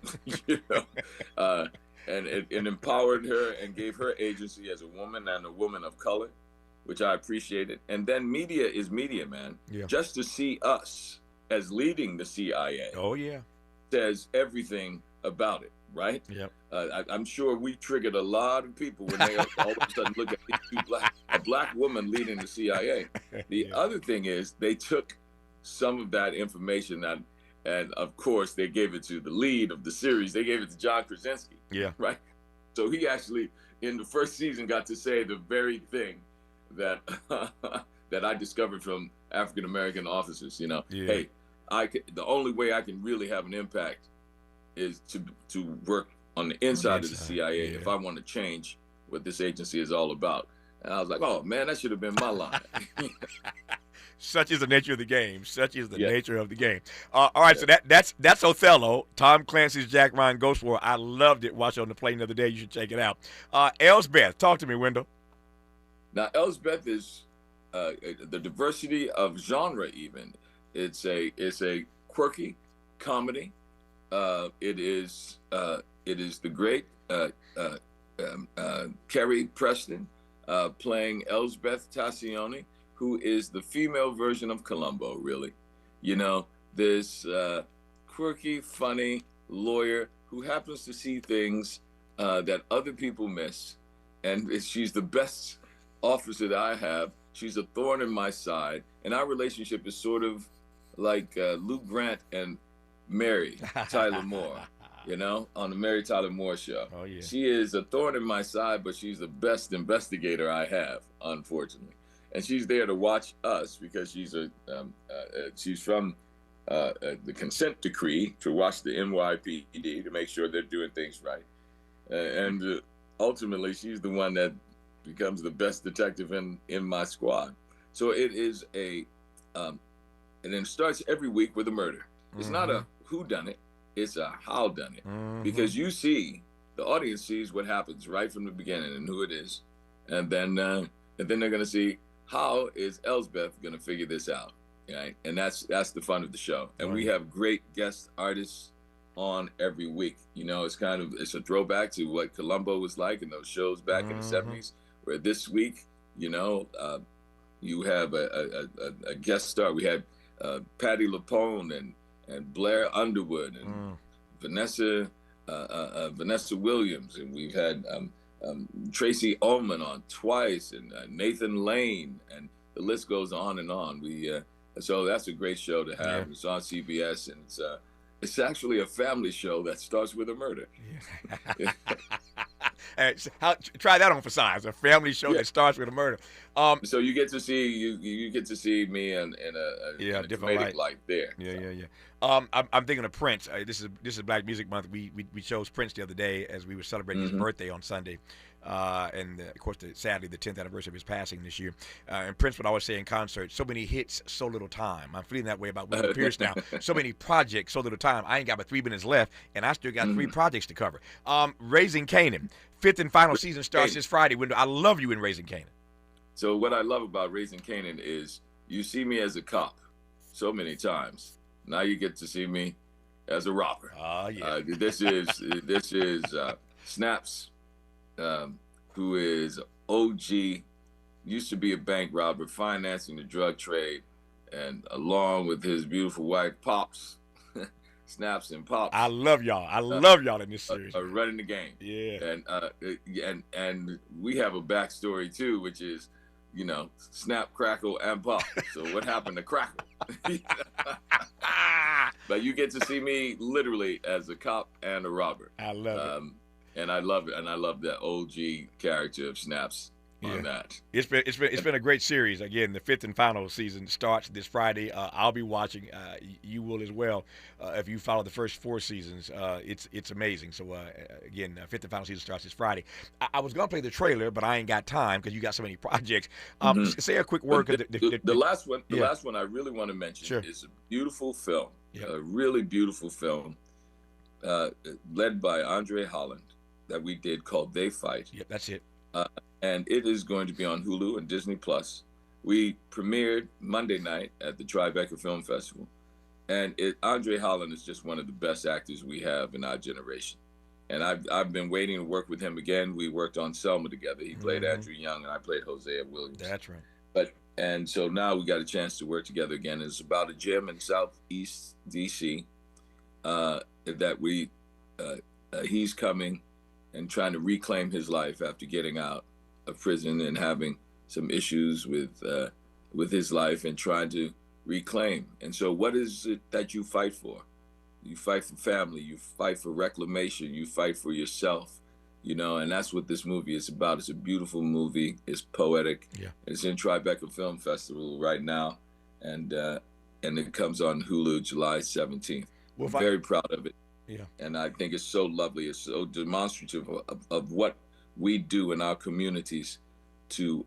[SPEAKER 21] And it empowered her and gave her agency as a woman and a woman of color. which I appreciated. And then media is media, man.
[SPEAKER 6] Yeah.
[SPEAKER 21] Just to see us as leading the CIA.
[SPEAKER 6] Oh, yeah.
[SPEAKER 21] Says everything about it, right?
[SPEAKER 6] Yep.
[SPEAKER 21] I'm sure we triggered a lot of people when they all of a sudden look at these two a black woman leading the CIA. The other thing is they took some of that information and of course they gave it to the lead of the series. They gave it to John Krasinski.
[SPEAKER 6] Yeah.
[SPEAKER 21] Right. So he actually in the first season got to say the very thing that that I discovered from African American officers. You know, hey, the only way I can really have an impact is to work on the inside of the CIA if I want to change what this agency is all about. And I was like, oh man, that should have been my line.
[SPEAKER 6] Such is the nature of the game. Such is the nature of the game. All right, so that's Othello, Tom Clancy's Jack Ryan Ghost War. I loved it. Watch it on the plane the other day. You should check it out. Elsbeth, talk to me, Wendell.
[SPEAKER 21] Now, Elsbeth is the diversity of genre. Even it's a quirky comedy. It is the great Kerry Preston playing Elsbeth Tassioni, who is the female version of Columbo, really. You know, this quirky, funny lawyer who happens to see things that other people miss. And she's the best officer that I have. She's a thorn in my side. And our relationship is sort of like Luke Grant and Mary Tyler Moore, you know, on the Mary Tyler Moore show.
[SPEAKER 6] Oh, yeah.
[SPEAKER 21] She is a thorn in my side, but she's the best investigator I have, unfortunately. And she's there to watch us because she's from the consent decree to watch the NYPD to make sure they're doing things right. And ultimately, she's the one that becomes the best detective in my squad. So it is and it starts every week with a murder. It's not a whodunit, it's a howdunit. Because the audience sees what happens right from the beginning and who it is. And then they're going to see, how is Elsbeth going to figure this out? Right? And that's the fun of the show. And we have great guest artists on every week. You know, it's a throwback to what Columbo was like in those shows back in the 70s, where this week, you know, you have a guest star. We had Patti LuPone and Blair Underwood and Vanessa Williams, and we've had Tracy Ullman on twice, and Nathan Lane, and the list goes on and on. So that's a great show to have. It's on CBS, and it's actually a family show that starts with a murder.
[SPEAKER 6] Try that on for size. A family show that starts with a murder.
[SPEAKER 21] So you get to see you get to see me in a different light there.
[SPEAKER 6] I'm thinking of Prince. This is Black Music Month. We chose Prince the other day as we were celebrating his birthday on Sunday, and of course, sadly, the 10th anniversary of his passing this year. And Prince would always say in concert, "So many hits, so little time." I'm feeling that way about Wendell Pierce now. So many projects, so little time. I ain't got but 3 minutes left, and I still got 3 projects to cover. Raising Kanan, 5th and final season starts this Friday. Wendell, I love you in Raising Kanan.
[SPEAKER 21] So what I love about Raising Kanan is you see me as a cop so many times. Now you get to see me as a robber. This is Snaps, who is OG, used to be a bank robber, financing the drug trade, and along with his beautiful wife, Pops, Snaps and Pops.
[SPEAKER 6] I love y'all. I love y'all in this series.
[SPEAKER 21] Running the game.
[SPEAKER 6] Yeah.
[SPEAKER 21] And we have a backstory too, which is, you know, Snap, Crackle, and Pop. So what happened to Crackle? But you get to see me literally as a cop and a robber.
[SPEAKER 6] I love it.
[SPEAKER 21] And I love it. And I love that OG character of Snaps on that.
[SPEAKER 6] It's been a great series. Again, the 5th and final season starts this Friday. I'll be watching. You will as well if you follow the first 4 seasons. It's amazing. So again, 5th and final season starts this Friday. I was gonna play the trailer, but I ain't got time because you got so many projects. Say a quick word.
[SPEAKER 21] The last one. The last one I really want to mention is a beautiful film. A really beautiful film led by Andre Holland that we did called They Fight.
[SPEAKER 6] Yep, that's it.
[SPEAKER 21] And it is going to be on Hulu and Disney Plus. We premiered Monday night at the Tribeca Film Festival. And Andre Holland is just one of the best actors we have in our generation. And I've been waiting to work with him again. We worked on Selma together. He played Andrew Young, and I played Hosea Williams.
[SPEAKER 6] That's right.
[SPEAKER 21] And so now we got a chance to work together again. It's about a gym in Southeast DC that he's coming and trying to reclaim his life after getting out of prison and having some issues with his life and trying to reclaim. And so what is it that you fight for? You fight for family, you fight for reclamation, you fight for yourself, and that's what this movie is about. It's a beautiful movie. It's poetic. Yeah. It's in Tribeca Film Festival right now, and it comes on Hulu July 17th. Well, I'm very proud of it. Yeah. And I think it's so lovely. It's so demonstrative of what we do in our communities to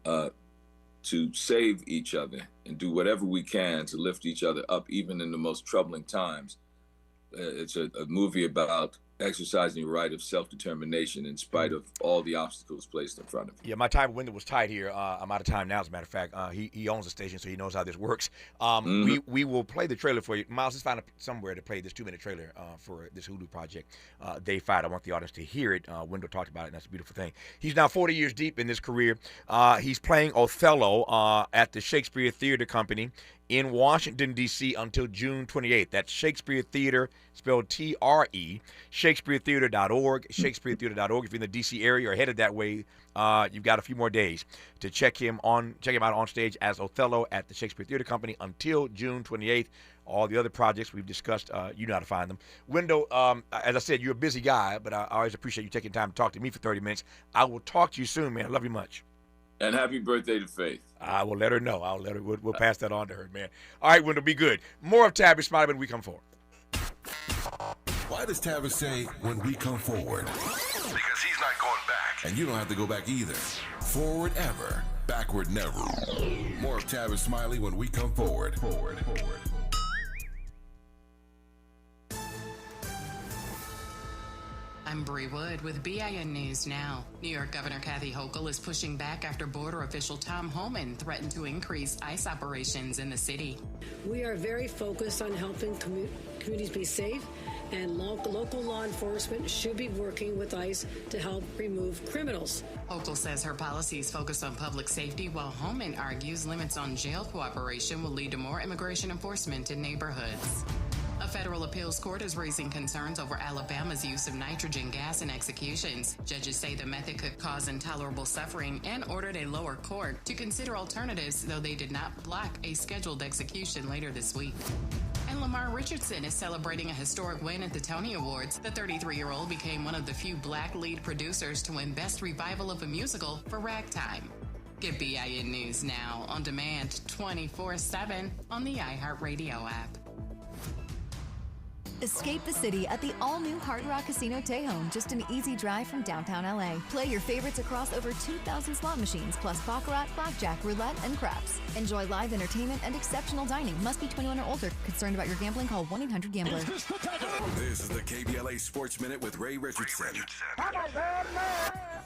[SPEAKER 21] save each other and do whatever we can to lift each other up, even in the most troubling times. It's a movie about exercising your right of self-determination in spite of all the obstacles placed in front of you.
[SPEAKER 6] Yeah, my time window was tight here. I'm out of time now, as a matter of fact. He owns the station, so he knows how this works. We will play the trailer for you. Miles, let's find somewhere to play this 2-minute trailer for this Hulu project, Day 5. I want the audience to hear it. Wendell talked about it, and that's a beautiful thing. He's now 40 years deep in this career. He's playing Othello at the Shakespeare Theater Company in Washington, D.C. until June 28th. That's Shakespeare Theater, spelled T-R-E, shakespearetheater.org, shakespearetheater.org. If you're in the D.C. area or headed that way, you've got a few more days to check him out on stage as Othello at the Shakespeare Theater Company until June 28th. All the other projects we've discussed, you know how to find them. Wendell, as I said, you're a busy guy, but I always appreciate you taking time to talk to me for 30 minutes. I will talk to you soon, man. I love you much.
[SPEAKER 21] And happy birthday to Faith.
[SPEAKER 6] I will let her know. We'll pass that on to her, man. All right, Wendell, be good. More of Tavis Smiley when we come forward.
[SPEAKER 2] Why does Tavis say when we come forward? Because he's not going back. And you don't have to go back either. Forward ever, backward never. More of Tavis Smiley when we come forward. Forward.
[SPEAKER 13] I'm Bree Wood with BIN News Now. New York Governor Kathy Hochul is pushing back after border official Tom Homan threatened to increase ICE operations in the city.
[SPEAKER 7] We are very focused on helping communities be safe, and local law enforcement should be working with ICE to help remove criminals.
[SPEAKER 13] Hochul says her policies focus on public safety, while Homan argues limits on jail cooperation will lead to more immigration enforcement in neighborhoods. A federal appeals court is raising concerns over Alabama's use of nitrogen gas in executions. Judges say the method could cause intolerable suffering and ordered a lower court to consider alternatives, though they did not block a scheduled execution later this week. And Lamar Richardson is celebrating a historic win at the Tony Awards. The 33-year-old became one of the few black lead producers to win Best Revival of a Musical for Ragtime. Get BIN News Now on demand 24/7 on the iHeartRadio app.
[SPEAKER 1] Escape the city at the all-new Hard Rock Casino Tejon, just an easy drive from downtown LA. Play your favorites across over 2,000 slot machines, plus baccarat, blackjack, roulette, and craps. Enjoy live entertainment and exceptional dining. Must be 21 or older. Concerned about your gambling? Call 1-800-GAMBLER.
[SPEAKER 2] This is the KBLA Sports Minute with Ray Richardson.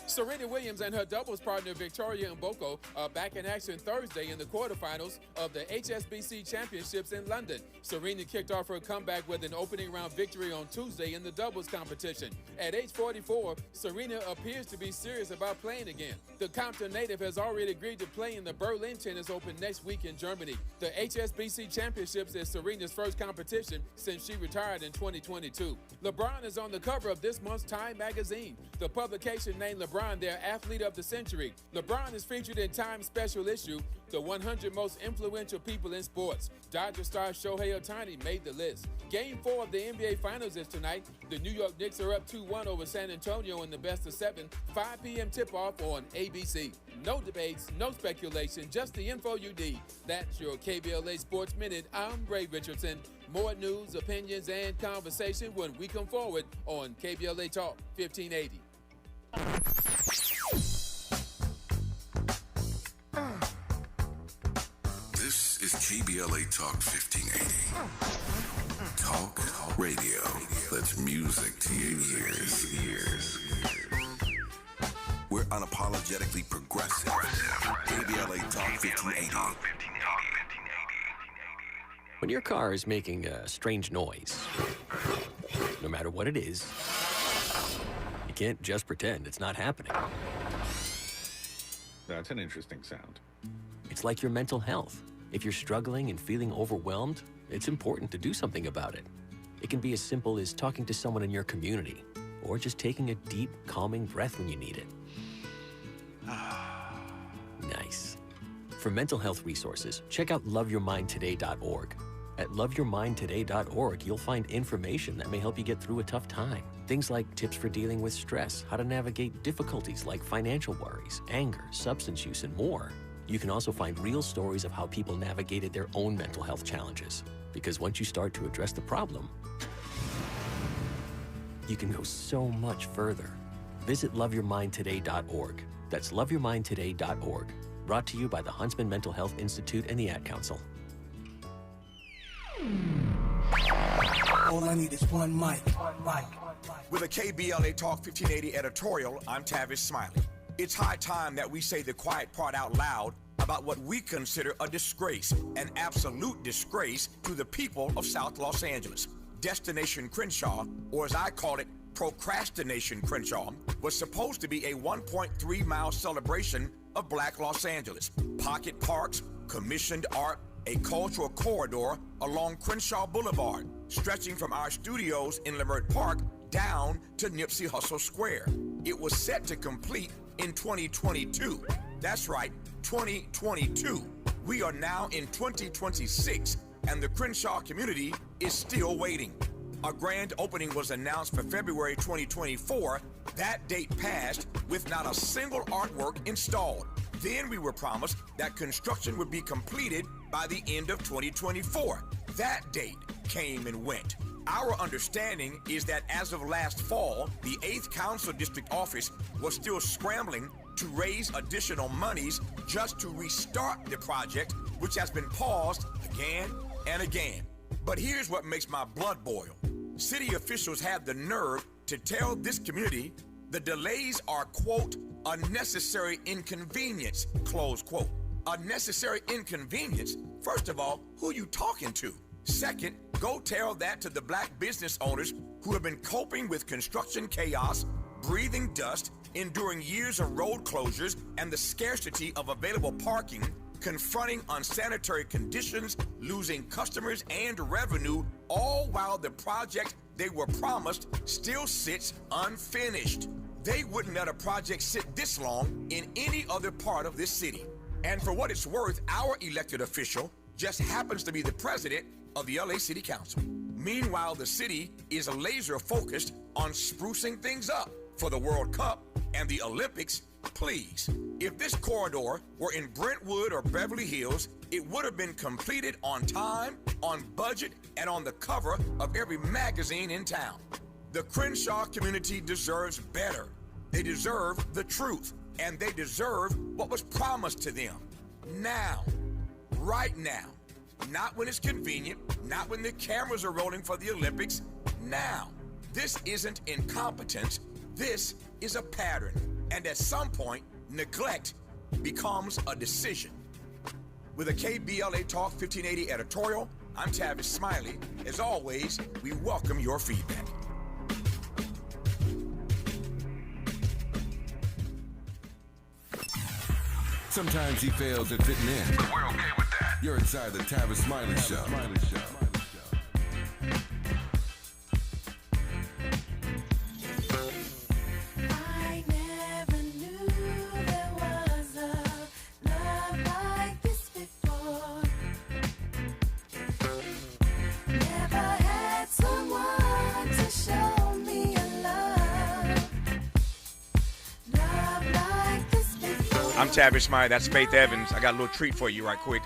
[SPEAKER 3] Serena Williams and her doubles partner Victoria Mboko are back in action Thursday in the quarterfinals of the HSBC Championships in London. Serena kicked off her comeback with an opening round victory on Tuesday in the doubles competition. At age 44, Serena appears to be serious about playing again. The Compton native has already agreed to play in the Berlin Tennis Open next week in Germany. The HSBC Championships is Serena's first competition since she retired in 2022. LeBron is on the cover of this month's Time magazine. The publication named LeBron their athlete of the century. LeBron is featured in Time's special issue, The 100 Most Influential People in Sports. Dodger star Shohei Ohtani made the list. Game 4 of the NBA Finals is tonight. The New York Knicks are up 2-1 over San Antonio in the best of 7. 5 p.m. tip-off on ABC. No debates, no speculation, just the info you need. That's your KBLA Sports Minute. I'm Ray Richardson. More news, opinions, and conversation when we come forward on KBLA Talk 1580.
[SPEAKER 2] This is KBLA Talk 1580. Talk radio. That's music to your ears. We're unapologetically progressive. KBLA Talk 1580.
[SPEAKER 16] When your car is making a strange noise, no matter what it is, can't just pretend it's not happening.
[SPEAKER 17] That's an interesting sound.
[SPEAKER 16] It's like your mental health. If you're struggling and feeling overwhelmed, it's important to do something about it. It can be as simple as talking to someone in your community, or just taking a deep, calming breath when you need it. Nice. For mental health resources, check out loveyourmindtoday.org. At loveyourmindtoday.org, you'll find information that may help you get through a tough time. Things like tips for dealing with stress, how to navigate difficulties like financial worries, anger, substance use, and more. You can also find real stories of how people navigated their own mental health challenges. Because once you start to address the problem, you can go so much further. Visit loveyourmindtoday.org. That's loveyourmindtoday.org. Brought to you by the Huntsman Mental Health Institute and the Ad Council.
[SPEAKER 25] All I need is one mic.
[SPEAKER 6] With a KBLA Talk 1580 editorial, I'm Tavis Smiley. It's high time that we say the quiet part out loud about what we consider a disgrace, an absolute disgrace to the people of South Los Angeles. Destination Crenshaw, or as I call it, Procrastination Crenshaw, was supposed to be a 1.3-mile celebration of Black Los Angeles. Pocket parks, commissioned art, a cultural corridor along Crenshaw Boulevard, stretching from our studios in Leimert Park down to Nipsey Hussle Square. It was set to complete in 2022. That's right, 2022. We are now in 2026, and the Crenshaw community is still waiting. A grand opening was announced for February 2024. That date passed with not a single artwork installed. Then we were promised that construction would be completed by the end of 2024. That date came and went. Our understanding is that as of last fall, the 8th Council District Office was still scrambling to raise additional monies just to restart the project, which has been paused again and again. But here's what makes my blood boil. City officials had the nerve to tell this community the delays are, quote, a necessary inconvenience, close quote. A necessary inconvenience? First of all, who are you talking to? Second, go tell that to the black business owners who have been coping with construction chaos, breathing dust, enduring years of road closures and the scarcity of available parking, confronting unsanitary conditions, losing customers and revenue, all while the project they were promised still sits unfinished. They wouldn't let a project sit this long in any other part of this city. And for what it's worth, our elected official just happens to be the president of the LA City Council. Meanwhile, the city is laser focused on sprucing things up for the World Cup and the Olympics. Please, if this corridor were in Brentwood or Beverly Hills, it would have been completed on time, on budget, and on the cover of every magazine in town. The Crenshaw community deserves better. They deserve the truth, and they deserve what was promised to them. Now, right now. Not when it's convenient, not when the cameras are rolling for the Olympics. Now, this isn't incompetence. This is a pattern. And at some point, neglect becomes a decision. With a KBLA Talk 1580 editorial, I'm Tavis Smiley. As always, we welcome your feedback.
[SPEAKER 2] Sometimes he fails at fitting in. But we're okay with that. You're inside the Tavis Smiley Show.
[SPEAKER 25] I never knew there was a love like this before. Never had someone to show me a love like this before.
[SPEAKER 6] I'm Tavis Smiley. That's Faith Evans. I got a little treat for you right quick.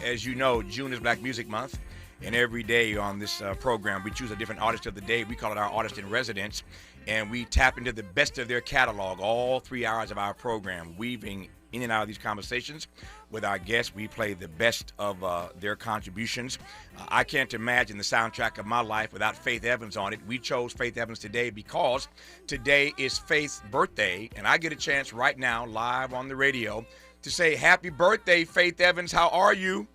[SPEAKER 6] As you know, June is Black Music Month, and every day on this program, we choose a different artist of the day. We call it our Artist in Residence, and we tap into the best of their catalog all 3 hours of our program, weaving in and out of these conversations with our guests. We play the best of their contributions. I can't imagine the soundtrack of my life without Faith Evans on it. We chose Faith Evans today because today is Faith's birthday, and I get a chance right now, live on the radio, to say happy birthday, Faith Evans. How are you?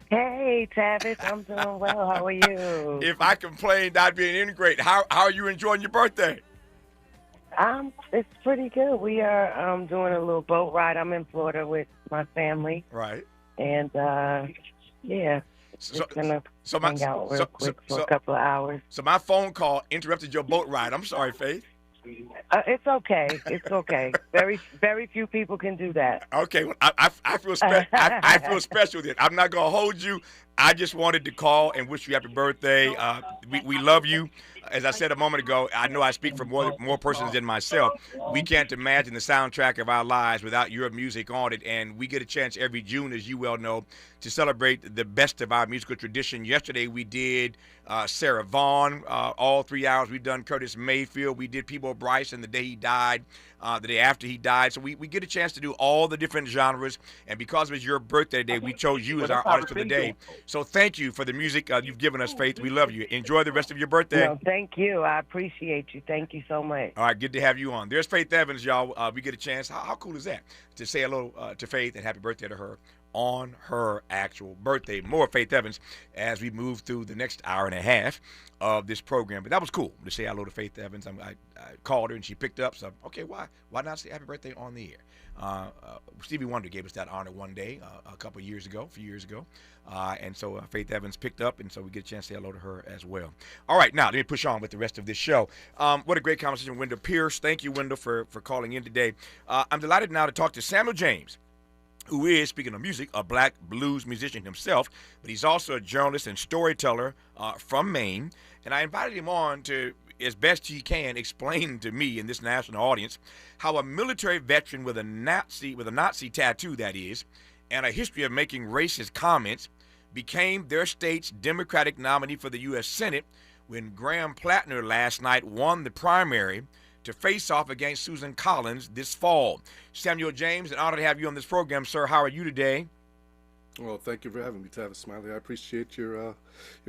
[SPEAKER 19] Hey, Tavis. I'm doing well. How are you?
[SPEAKER 6] If I complained, I'd be an ingrate. How are you enjoying your birthday?
[SPEAKER 19] It's pretty good. We are doing a little boat ride. I'm in Florida with my family.
[SPEAKER 6] Right.
[SPEAKER 19] And, yeah, just going to hang out real quick for a couple of hours.
[SPEAKER 6] So my phone call interrupted your boat ride. I'm sorry, Faith.
[SPEAKER 19] It's okay. It's okay. Very few people can do that.
[SPEAKER 6] Okay, well, I feel I feel special then. I'm not gonna hold you. I just wanted to call and wish you happy birthday. We love you. As I said a moment ago, I know I speak for more persons than myself. We can't imagine the soundtrack of our lives without your music on it, and we get a chance every June, as you well know, to celebrate the best of our musical tradition. Yesterday we did Sarah Vaughan, all 3 hours. We've done Curtis Mayfield. We did Peabo Bryson the day he died, the day after he died. So we get a chance to do all the different genres, and because it was your birthday today, we chose you as our artist of the day. So thank you for the music you've given us, Faith. We love you. Enjoy the rest of your birthday.
[SPEAKER 19] No, thank you. I appreciate you. Thank you so much.
[SPEAKER 6] All right, good to have you on. There's Faith Evans, y'all. We get a chance. How cool is that? To say hello to Faith and happy birthday to her on her actual birthday. More Faith Evans as we move through the next hour and a half of this program. But that was cool to say hello to Faith Evans. I called her and she picked up. So, okay, why not say happy birthday on the air? Stevie Wonder gave us that honor one day a few years ago. And so Faith Evans picked up, and so we get a chance to say hello to her as well. All right, now let me push on with the rest of this show. What a great conversation with Wendell Pierce. Thank you, Wendell, for calling in today. I'm delighted now to talk to Samuel James, who is, speaking of music, a black blues musician himself, but he's also a journalist and storyteller from Maine. And I invited him on to, as best he can, explain to me and this national audience how a military veteran with a Nazi tattoo, that is, and a history of making racist comments became their state's Democratic nominee for the U.S. Senate when Graham Plattner last night won the primary to face off against Susan Collins this fall. Samuel James, an honor to have you on this program, sir. How are you today?
[SPEAKER 5] Well, thank you for having me, Tavis Smiley. I appreciate your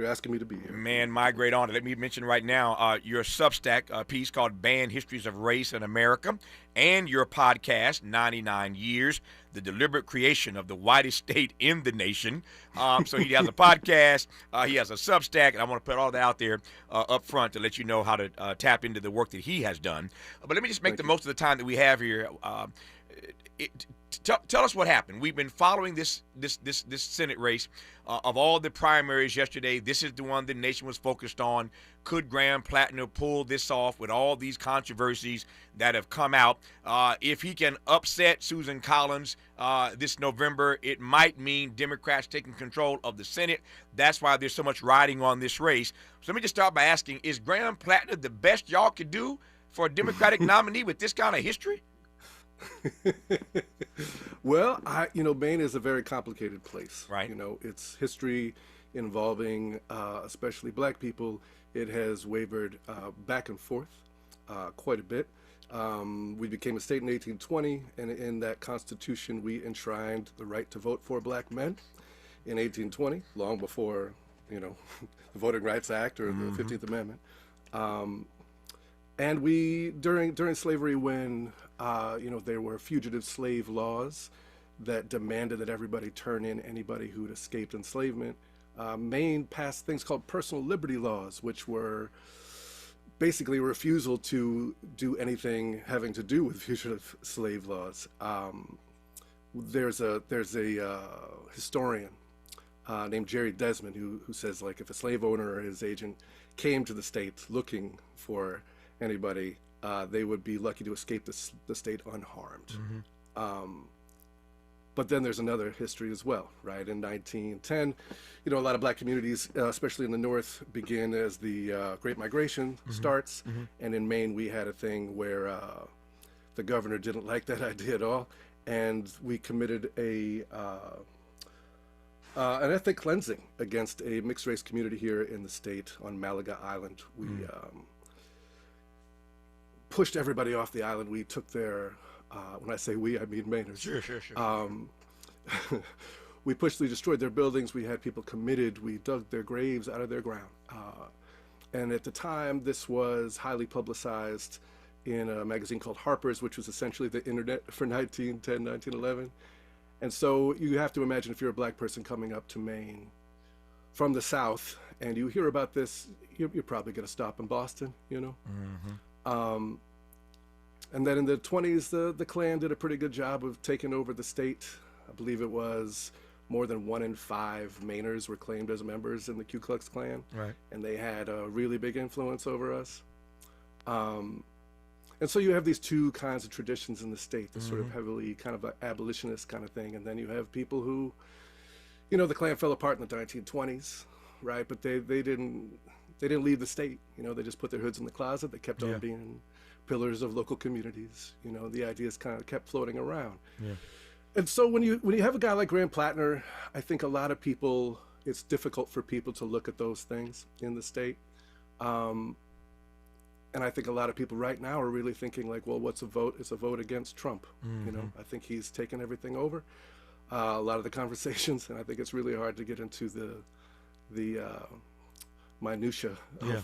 [SPEAKER 5] asking me to be here.
[SPEAKER 6] Man, my great honor. Let me mention right now your Substack piece called Banned Histories of Race in America, and your podcast, 99 Years, the deliberate creation of the whitest state in the nation. So he has a podcast, he has a Substack, and I want to put all that out there up front to let you know how to tap into the work that he has done. But let me just make the most of the time that we have here. Tell us what happened. We've been following this Senate race of all the primaries yesterday. This is the one the nation was focused on. Could Graham Plattner pull this off with all these controversies that have come out? If he can upset Susan Collins this November, it might mean Democrats taking control of the Senate. That's why there's so much riding on this race. So let me just start by asking, is Graham Plattner the best y'all could do for a Democratic nominee with this kind of history?
[SPEAKER 5] Well, Maine is a very complicated place.
[SPEAKER 6] Right.
[SPEAKER 5] Its history involving especially black people, it has wavered back and forth quite a bit. We became a state in 1820, and in that Constitution, we enshrined the right to vote for black men in 1820, long before, the Voting Rights Act or the 15th Amendment. And we, during slavery, when there were fugitive slave laws that demanded that everybody turn in anybody who had escaped enslavement, Maine passed things called personal liberty laws, which were basically a refusal to do anything having to do with fugitive slave laws. There's a historian named Jerry Desmond who says, like, if a slave owner or his agent came to the state looking for anybody, they would be lucky to escape the state unharmed. But then there's another history as well, right? In 1910, a lot of black communities, especially in the North, begin as the Great Migration starts. And in Maine, we had a thing where the governor didn't like that idea at all, and we committed an ethnic cleansing against a mixed race community here in the state on Malaga Island. We pushed everybody off the island. We took their, when I say we, I mean Mainers. Sure. We destroyed their buildings. We had people committed. We dug their graves out of their ground. And at the time, this was highly publicized in a magazine called Harper's, which was essentially the internet for 1910, 1911. And so you have to imagine, if you're a black person coming up to Maine from the South and you hear about this, you're probably going to stop in Boston, And then in the 20s, the Klan did a pretty good job of taking over the state. I believe it was more than 1 in 5 Mainers were claimed as members in the Ku Klux Klan.
[SPEAKER 6] Right.
[SPEAKER 5] And they had a really big influence over us. And so you have these two kinds of traditions in the state, the sort of heavily kind of abolitionist kind of thing. And then you have people who, you know, the Klan fell apart in the 1920s, right? But they didn't leave the state. You know, they just put their hoods in the closet. They kept on being pillars of local communities. You know, the ideas kind of kept floating around. Yeah. And so when you have a guy like Graham Plattner, I think a lot of people, it's difficult for people to look at those things in the state. And I think a lot of people right now are really thinking like, well, what's a vote? It's a vote against Trump. You know, I think he's taken everything over. A lot of the conversations, and I think it's really hard to get into the minutia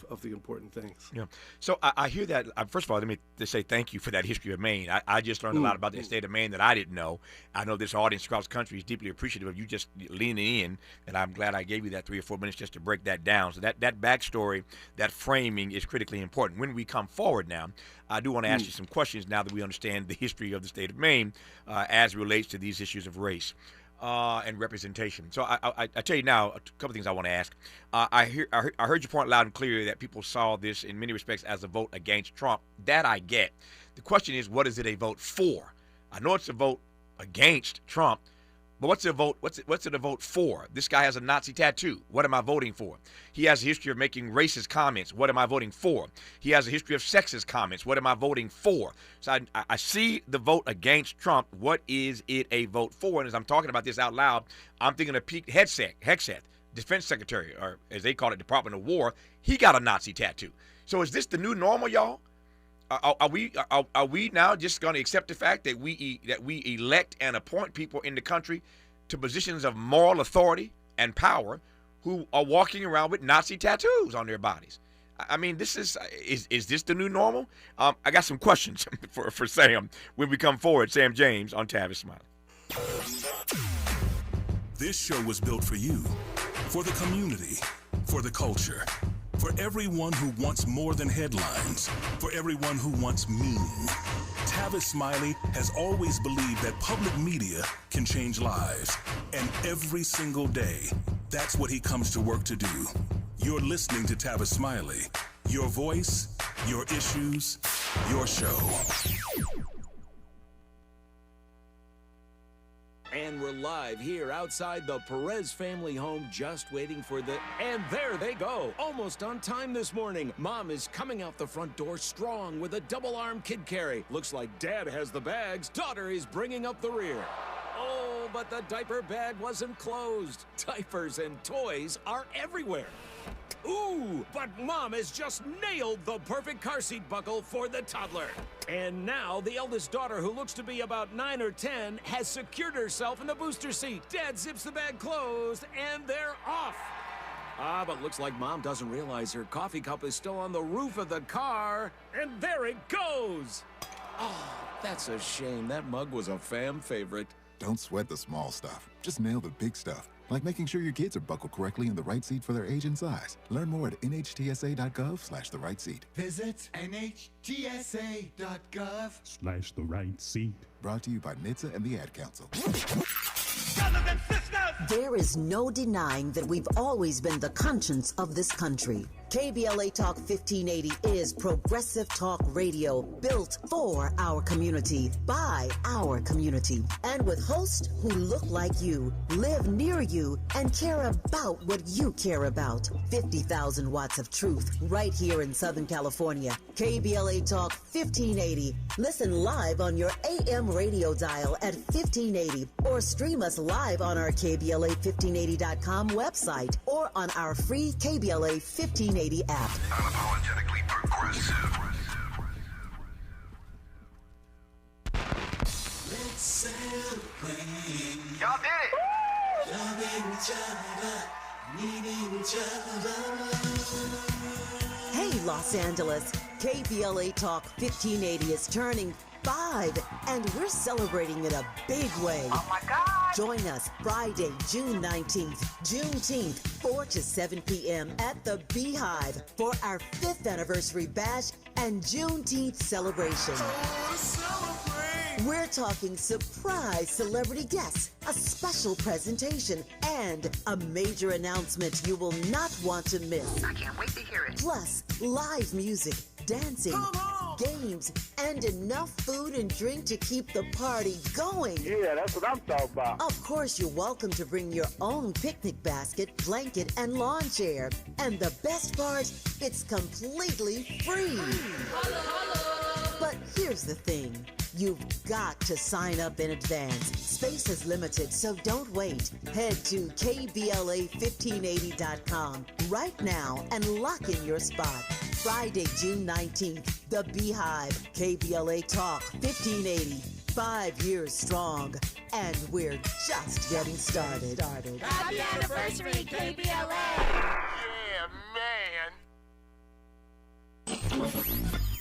[SPEAKER 5] of the important things.
[SPEAKER 6] Yeah. So I hear that. First of all, let me just say thank you for that history of Maine. I just learned a lot about the state of Maine that I didn't know. I know this audience across the country is deeply appreciative of you just leaning in, and I'm glad I gave you that 3 or 4 minutes just to break that down. So that backstory, that framing is critically important. When we come forward now, I do want to ask you some questions now that we understand the history of the state of Maine as it relates to these issues of race. And representation. So I tell you now a couple things I want to ask. I heard you point loud and clear that people saw this in many respects as a vote against Trump. That I get. The question is, what is it a vote for? I know it's a vote against Trump, but what's it a vote for? This guy has a Nazi tattoo. What am I voting for? He has a history of making racist comments. What am I voting for? He has a history of sexist comments. What am I voting for? So I see the vote against Trump. What is it a vote for? And as I'm talking about this out loud, I'm thinking of Pete Hegseth, Defense Secretary, or as they call it, Department of War. He got a Nazi tattoo. So is this the new normal, y'all? Are we now just going to accept the fact that we elect and appoint people in the country to positions of moral authority and power who are walking around with Nazi tattoos on their bodies? I mean, this is this the new normal? I got some questions for Sam when we come forward. Sam James on Tavis Smiley.
[SPEAKER 12] This show was built for you, for the community, for the culture. For everyone who wants more than headlines, for everyone who wants meaning. Tavis Smiley has always believed that public media can change lives. And every single day, that's what he comes to work to do. You're listening to Tavis Smiley. Your voice, your issues, your show.
[SPEAKER 17] And we're live here outside the Perez family home, just waiting for and there they go. Almost on time this morning. Mom is coming out the front door strong with a double-arm kid carry. Looks like Dad has the bags. Daughter is bringing up the rear. Oh, but the diaper bag wasn't closed. Diapers and toys are everywhere. Ooh, but Mom has just nailed the perfect car seat buckle for the toddler. And now the eldest daughter, who looks to be about 9 or 10, has secured herself in the booster seat. Dad zips the bag closed, and they're off. But looks like Mom doesn't realize her coffee cup is still on the roof of the car. And there it goes. Oh, that's a shame. That mug was a fam favorite.
[SPEAKER 20] Don't sweat the small stuff. Just nail the big stuff. Like making sure your kids are buckled correctly in the right seat for their age and size. Learn more at nhtsa.gov/the right seat.
[SPEAKER 25] Visit nhtsa.gov/the
[SPEAKER 20] right seat. Brought to you by NHTSA and the Ad Council.
[SPEAKER 18] There is no denying that we've always been the conscience of this country. KBLA Talk 1580 is progressive talk radio built for our community, by our community, and with hosts who look like you, live near you, and care about what you care about. 50,000 watts of truth right here in Southern California. KBLA Talk 1580. Listen live on your AM radio dial at 1580, or stream us live on our KBLA1580.com website or on our free KBLA 1580 app.
[SPEAKER 2] Unapologetically progressive.
[SPEAKER 25] Let's celebrate.
[SPEAKER 2] Y'all did it.
[SPEAKER 25] Loving each other, needing each other.
[SPEAKER 18] Hey, Los Angeles. KBLA Talk 1580 is turning 5, and we're celebrating in a big way.
[SPEAKER 4] Oh my God!
[SPEAKER 18] Join us Friday, June 19th, Juneteenth, 4 to 7 p.m. at the Beehive for our 5th anniversary bash and Juneteenth celebration. We're talking surprise celebrity guests, a special presentation, and a major announcement you will not want to miss.
[SPEAKER 4] I can't wait to hear it.
[SPEAKER 18] Plus, live music, dancing, games, and enough food and drink to keep the party going.
[SPEAKER 14] Yeah, that's what I'm talking about.
[SPEAKER 18] Of course, you're welcome to bring your own picnic basket, blanket, and lawn chair. And the best part, it's completely free. But here's the thing. You've got to sign up in advance. Space is limited, so don't wait. Head to KBLA1580.com right now and lock in your spot. Friday, June 19th, The Beehive, KBLA Talk 1580. 5 years strong, and we're just getting started.
[SPEAKER 4] Happy anniversary, KBLA!
[SPEAKER 6] Yeah, man.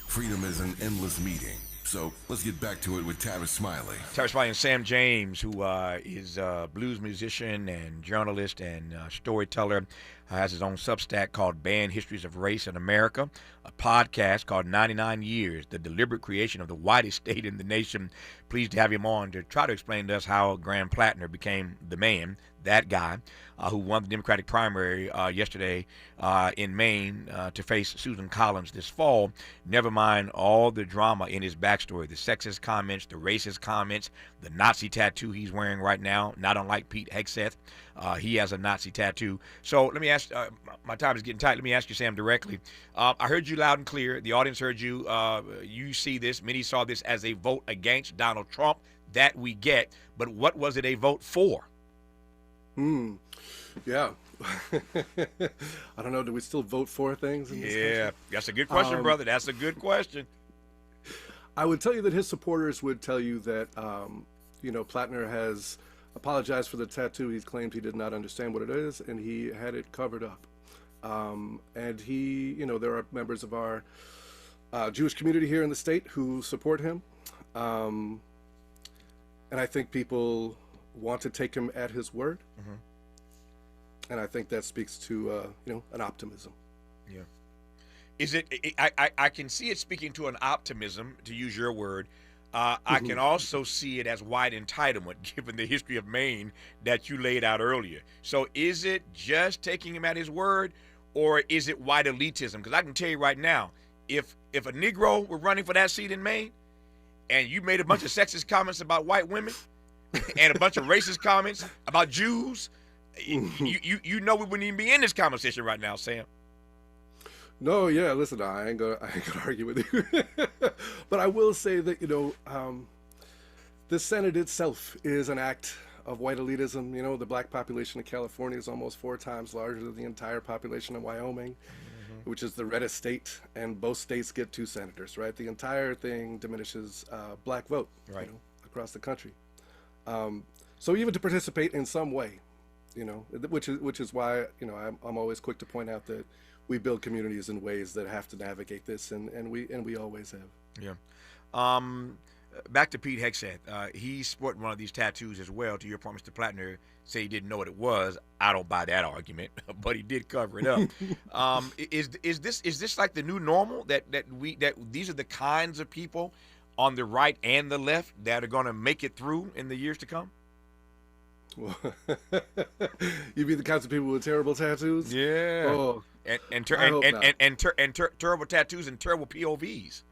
[SPEAKER 2] Freedom is an endless meeting. So let's get back to it with Tavis Smiley.
[SPEAKER 6] Tavis Smiley and Sam James, who is a blues musician and journalist and storyteller, has his own Substack called Band Histories of Race in America, a podcast called 99 Years, the deliberate creation of the whitest state in the nation. Pleased to have him on to try to explain to us how Graham Plattner became the man, that guy, who won the Democratic primary yesterday in Maine to face Susan Collins this fall. Never mind all the drama in his backstory, the sexist comments, the racist comments, the Nazi tattoo he's wearing right now, not unlike Pete Hegseth. He has a Nazi tattoo. So let me ask, my time is getting tight. Let me ask you, Sam, directly. I heard you loud and clear. The audience heard you. You see this. Many saw this as a vote against Donald Trump. That we get. But what was it a vote for?
[SPEAKER 5] Yeah. I don't know. Do we still vote for things in this country?
[SPEAKER 6] That's a good question, brother. That's a good question.
[SPEAKER 5] I would tell you that his supporters would tell you that, Plattner has apologized for the tattoo. He's claimed he did not understand what it is, and he had it covered up. And he, there are members of our Jewish community here in the state who support him. And I think people want to take him at his word. Mm-hmm. And I think that speaks to, an optimism.
[SPEAKER 6] Yeah. Is it, I can see it speaking to an optimism, to use your word. I can also see it as white entitlement, given the history of Maine that you laid out earlier. So is it just taking him at his word, or is it white elitism? Because I can tell you right now, if a Negro were running for that seat in Maine, and you made a bunch of sexist comments about white women, and a bunch of racist comments about Jews, you know we wouldn't even be in this conversation right now, Sam.
[SPEAKER 5] No, yeah, listen, I ain't gonna argue with you. But I will say that, the Senate itself is an act of white elitism. The black population of California is almost 4 times larger than the entire population of Wyoming, which is the reddest state, and both states get 2 senators, right? The entire thing diminishes black vote,
[SPEAKER 6] right,
[SPEAKER 5] across the country. So even to participate in some way, which is why, I'm always quick to point out that we build communities in ways that have to navigate this, and we always have.
[SPEAKER 6] Yeah. Back to Pete Hegseth. He's sporting one of these tattoos as well. To your point, Mr. Plattner said he didn't know what it was. I don't buy that argument, but he did cover it up. Is this like the new normal that these are the kinds of people on the right and the left that are going to make it through in the years to come?
[SPEAKER 5] Well, you mean the kinds of people with terrible tattoos?
[SPEAKER 6] Yeah.
[SPEAKER 5] Oh,
[SPEAKER 6] and terrible tattoos and terrible POVs.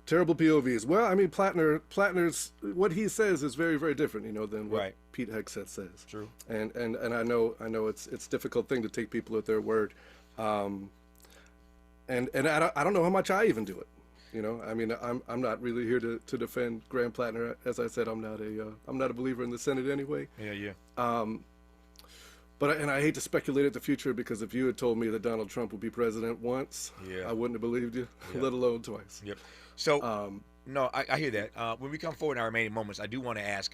[SPEAKER 5] Terrible POVs. Well, I mean, Plattner's what he says is very, very different, than what Pete Hegseth says.
[SPEAKER 6] True.
[SPEAKER 5] And I know it's a difficult thing to take people at their word. And I don't know how much I even do it. I mean, I'm not really here to defend Graham Plattner. As I said, I'm not a believer in the Senate anyway.
[SPEAKER 6] Yeah.
[SPEAKER 5] But I hate to speculate at the future, because if you had told me that Donald Trump would be president once, I wouldn't have believed you, let alone twice.
[SPEAKER 6] Yep. So, no, I hear that. When we come forward in our remaining moments, I do want to ask,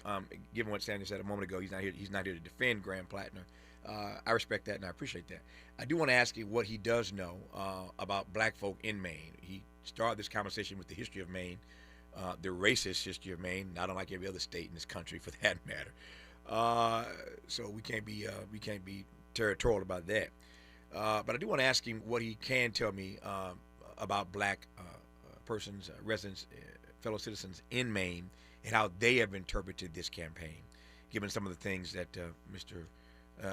[SPEAKER 6] given what Sandy said a moment ago, he's not here to defend Graham Plattner. I respect that and I appreciate that. I do want to ask you what he does know about black folk in Maine. He started this conversation with the history of Maine. the racist history of Maine, not unlike every other state in this country, for that matter. So we can't be territorial about that. But I do want to ask him what he can tell me about black persons, residents, fellow citizens in Maine, and how they have interpreted this campaign, given some of the things that Mr.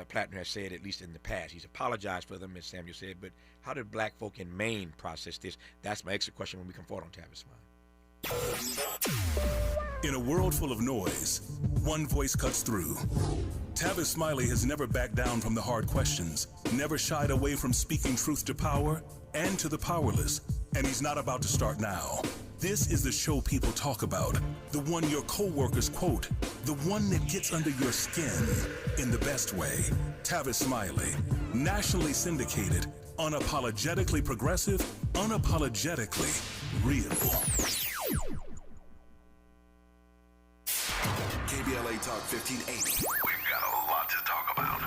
[SPEAKER 6] Platinum has said, at least in the past. He's apologized for them, as Samuel said, but how did black folk in Maine process this? That's my extra question when we come forward on Tavis Smiley.
[SPEAKER 12] In a world full of noise, one voice cuts through. Tavis Smiley has never backed down from the hard questions, never shied away from speaking truth to power and to the powerless, and he's not about to start now. This is the show people talk about, the one your co-workers quote, the one that gets under your skin in the best way. Tavis Smiley, nationally syndicated, unapologetically progressive, unapologetically real.
[SPEAKER 8] KBLA Talk 1580. We've got a lot to talk about.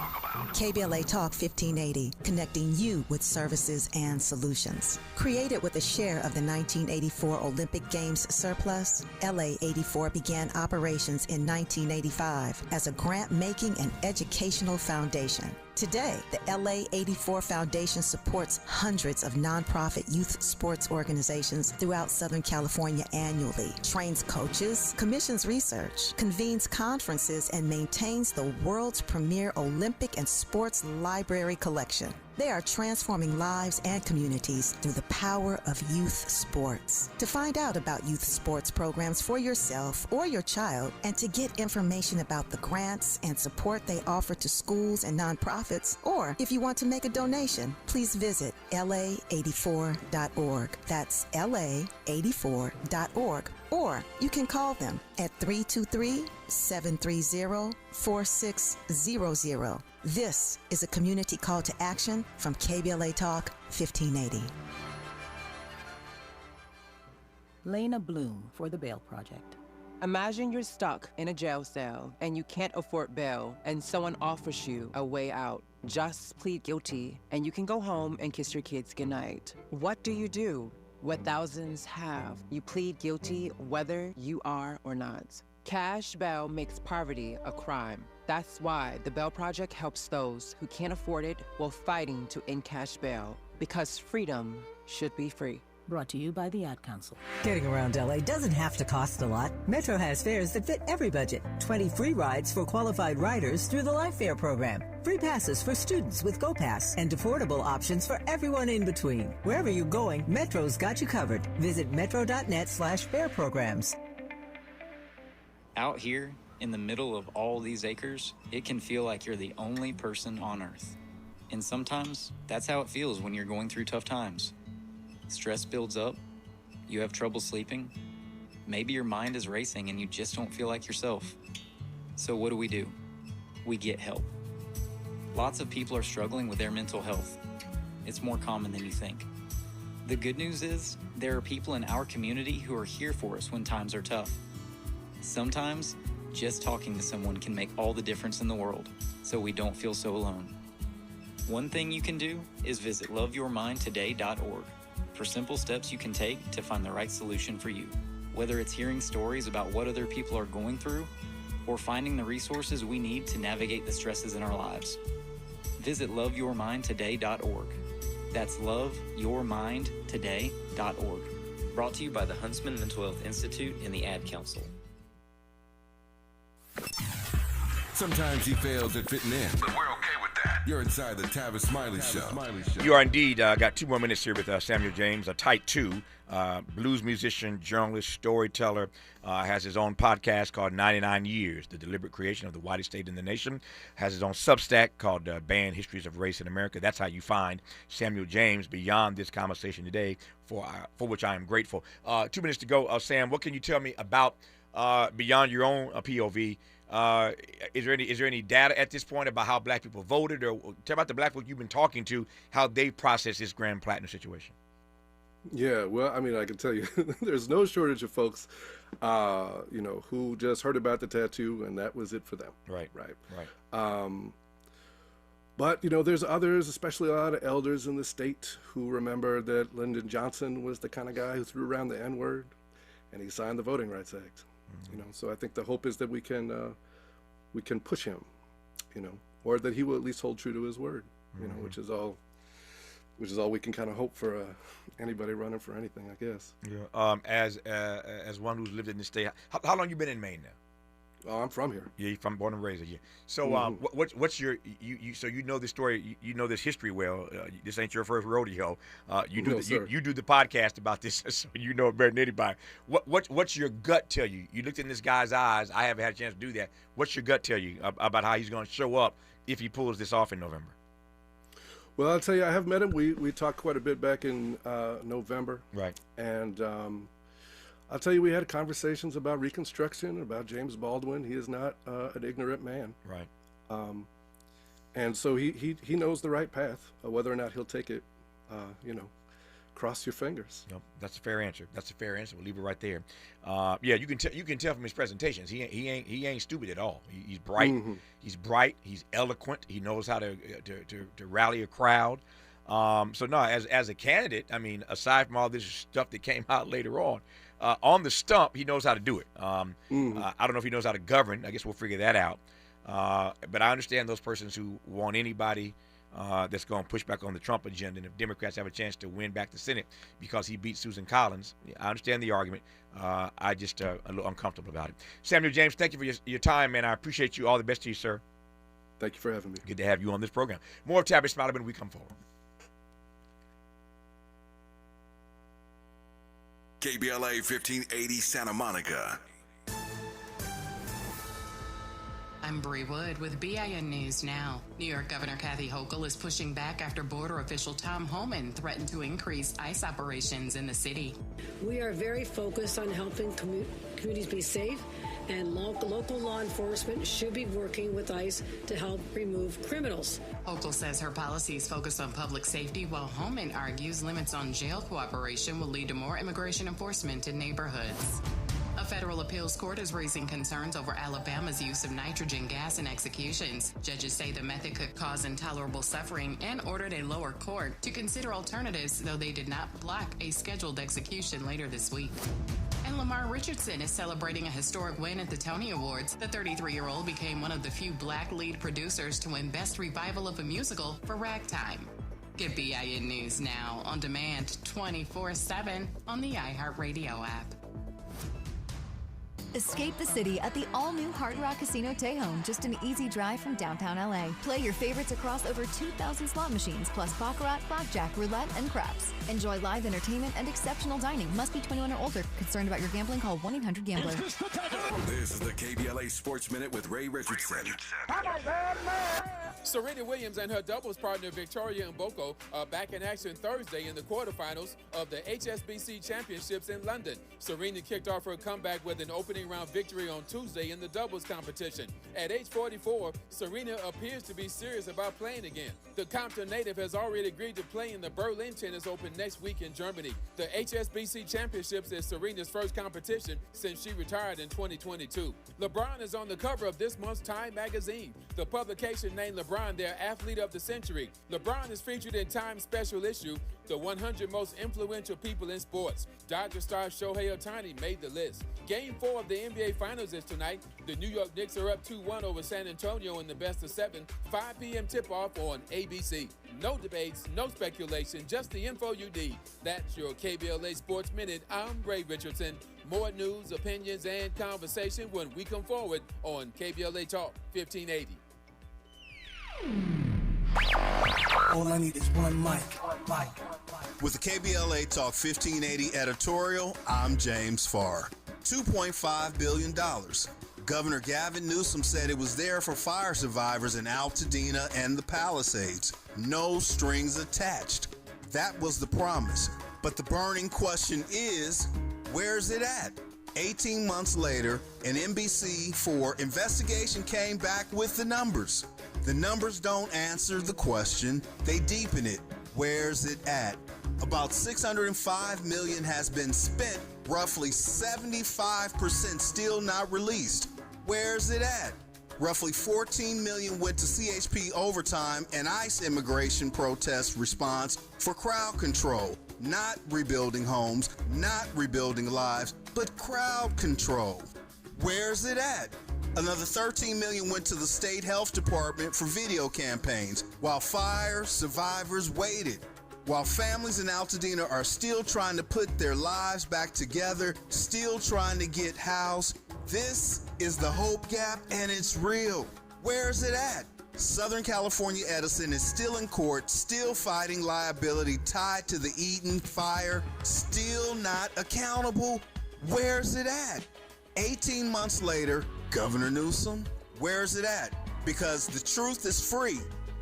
[SPEAKER 14] KBLA Talk 1580, connecting you with services and solutions. Created with a share of the 1984 Olympic Games surplus, LA 84 began operations in 1985 as a grant-making and educational foundation. Today, the LA 84 Foundation supports hundreds of nonprofit youth sports organizations throughout Southern California annually, trains coaches, commissions research, convenes conferences, and maintains the world's premier Olympic and sports library collection. They are transforming lives and communities through the power of youth sports. To find out about youth sports programs for yourself or your child, and to get information about the grants and support they offer to schools and nonprofits, or if you want to make a donation, please visit la84.org. That's la84.org. Or you can call them at 323-730-4600. This is a community call to action from KBLA Talk 1580.
[SPEAKER 15] Lena Bloom for the Bail Project.
[SPEAKER 22] Imagine you're stuck in a jail cell and you can't afford bail and someone offers you a way out. Just plead guilty and you can go home and kiss your kids goodnight. What do? What thousands have. You plead guilty whether you are or not. Cash bail makes poverty a crime. That's why the Bail Project helps those who can't afford it while fighting to end cash bail, because freedom should be free.
[SPEAKER 15] Brought to you by the Ad Council.
[SPEAKER 24] Getting around LA doesn't have to cost a lot. Metro has fares that fit every budget. 20 free rides for qualified riders through the Life Fare program. Free passes for students with GoPass, and affordable options for everyone in between. Wherever you're going, Metro's got you covered. Visit metro.net/fare programs.
[SPEAKER 26] Out here, in the middle of all these acres, it can feel like you're the only person on Earth. And sometimes, that's how it feels when you're going through tough times. Stress builds up, you have trouble sleeping, maybe your mind is racing and you just don't feel like yourself. So what do? We get help. Lots of people are struggling with their mental health. It's more common than you think. The good news is, there are people in our community who are here for us when times are tough. Sometimes, just talking to someone can make all the difference in the world, so we don't feel so alone. One thing you can do is visit loveyourmindtoday.org for simple steps you can take to find the right solution for you. Whether it's hearing stories about what other people are going through, or finding the resources we need to navigate the stresses in our lives. Visit loveyourmindtoday.org. That's loveyourmindtoday.org. Brought to you by the Huntsman Mental Health Institute and the Ad Council.
[SPEAKER 2] Sometimes he fails at fitting in, but we're okay with that. You're inside the Tavis Smiley Show.
[SPEAKER 6] You are indeed. Got 2 more minutes here with Samuel James, a tight 2. Blues musician, journalist, storyteller, has his own podcast called 99 Years, the deliberate creation of the whitest state in the nation. Has his own Substack called Banned Histories of Race in America. That's how you find Samuel James beyond this conversation today, for which I am grateful. 2 minutes to go. Sam, what can you tell me about beyond your own POV? Is there any data at this point about how black people voted, or tell about the black folk you've been talking to, how they process this Grand Platinum situation?
[SPEAKER 5] Yeah, well, I mean, I can tell you, there's no shortage of folks, who just heard about the tattoo and that was it for them.
[SPEAKER 6] Right.
[SPEAKER 5] But, there's others, especially a lot of elders in the state, who remember that Lyndon Johnson was the kind of guy who threw around the N-word. and he signed the Voting Rights Act. You know, so I think the hope is that we can push him, you know, or that he will at least hold true to his word, you know, which is all we can kind of hope for anybody running for anything, I guess.
[SPEAKER 6] Yeah. As one who's lived in the state, how long you been in Maine now?
[SPEAKER 5] Oh, I'm from here.
[SPEAKER 6] Yeah, you're from born and raised here. So, what's your so you know this story, you know this history well. This ain't your first rodeo. You do the podcast about this, so you know it better than anybody. What's your gut tell you? You looked in this guy's eyes. I haven't had a chance to do that. What's your gut tell you about how he's going to show up if he pulls this off in November?
[SPEAKER 5] Well, I'll tell you, I have met him. We talked quite a bit back in November.
[SPEAKER 6] Right.
[SPEAKER 5] And I'll tell you, we had conversations about Reconstruction, about James Baldwin. He is not an ignorant man.
[SPEAKER 6] Right.
[SPEAKER 5] And so he knows the right path. Whether or not he'll take it, you know, cross your fingers.
[SPEAKER 6] No, that's a fair answer. We'll leave it right there. Yeah, you can tell from his presentations. He ain't stupid at all. He's bright.
[SPEAKER 5] Mm-hmm.
[SPEAKER 6] He's bright. He's eloquent. He knows how to rally a crowd. So no, as a candidate, I mean, aside from all this stuff that came out later on the stump, he knows how to do it. I don't know if he knows how to govern. I guess we'll figure that out. But I understand those persons who want anybody that's going to push back on the Trump agenda. And if Democrats have a chance to win back the Senate because he beat Susan Collins, I understand the argument. I just a little uncomfortable about it. Samuel James, thank you for your time, man. I appreciate you. All the best to you, sir.
[SPEAKER 5] Thank you for having me.
[SPEAKER 6] Good to have you on this program. More of Tavis Smiley when we come forward.
[SPEAKER 8] KBLA 1580 Santa Monica.
[SPEAKER 13] I'm Bree Wood with BIN News Now. New York Governor Kathy Hochul is pushing back after border official Tom Homan threatened to increase ICE operations in the city.
[SPEAKER 7] We are very focused on helping communities be safe, and local law enforcement should be working with ICE to help remove criminals.
[SPEAKER 13] Hochul says her policies focus on public safety, while Homan argues limits on jail cooperation will lead to more immigration enforcement in neighborhoods. A federal appeals court is raising concerns over Alabama's use of nitrogen gas in executions. Judges say the method could cause intolerable suffering and ordered a lower court to consider alternatives, though they did not block a scheduled execution later this week. And Lamar Richardson is celebrating a historic win at the Tony Awards. The 33-year-old became one of the few black lead producers to win Best Revival of a Musical for Ragtime. Get BIN News Now on demand 24/7 on the iHeartRadio app.
[SPEAKER 1] Escape the city at the all-new Hard Rock Casino Tejon, just an easy drive from downtown LA. Play your favorites across over 2,000 slot machines, plus baccarat, blackjack, roulette, and craps. Enjoy live entertainment and exceptional dining. Must be 21 or older. Concerned about your gambling? Call 1-800-GAMBLER.
[SPEAKER 8] This is the KBLA Sports Minute with Ray Richardson.
[SPEAKER 3] Serena Williams and her doubles partner Victoria Mboko are back in action Thursday in the quarterfinals of the HSBC Championships in London. Serena kicked off her comeback with an opening round victory on Tuesday in the doubles competition. At age 44, Serena appears to be serious about playing again. The Compton native has already agreed to play in the Berlin Tennis Open next week in Germany. The HSBC Championships is Serena's first competition since she retired in 2022. LeBron is on the cover of this month's Time magazine. The publication named LeBron their athlete of the century. LeBron is featured in Time's special issue, The 100 Most Influential People in Sports. Dodger star Shohei Ohtani made the list. Game 4 of the NBA Finals is tonight. The New York Knicks are up 2-1 over San Antonio in the best of 7. 5 p.m. tip-off on ABC. No debates, no speculation, just the info you need. That's your KBLA Sports Minute. I'm Ray Richardson. More news, opinions, and conversation when we come forward on KBLA Talk 1580.
[SPEAKER 9] All I need is one mic.
[SPEAKER 10] With the KBLA Talk 1580 editorial, I'm James Farr. $2.5 billion. Governor Gavin Newsom said it was there for fire survivors in Altadena and the Palisades. No strings attached. That was the promise. But the burning question is, where's it at? 18 months later, an NBC4 investigation came back with the numbers. The numbers don't answer the question, they deepen it. Where's it at? About $605 million has been spent, roughly 75% still not released. Where's it at? Roughly $14 million went to CHP overtime and ICE immigration protest response for crowd control. Not rebuilding homes, not rebuilding lives, But crowd control, where's it at? Another $13 million went to the state health department for video campaigns, while fire survivors waited. While families in Altadena are still trying to put their lives back together, still trying to get housed, this is the hope gap, and it's real. Where's it at? Southern California Edison is still in court, still fighting liability tied to the Eaton fire, still not accountable. Where's it at? 18 months later, Governor Newsom, where's it at? Because the truth is free,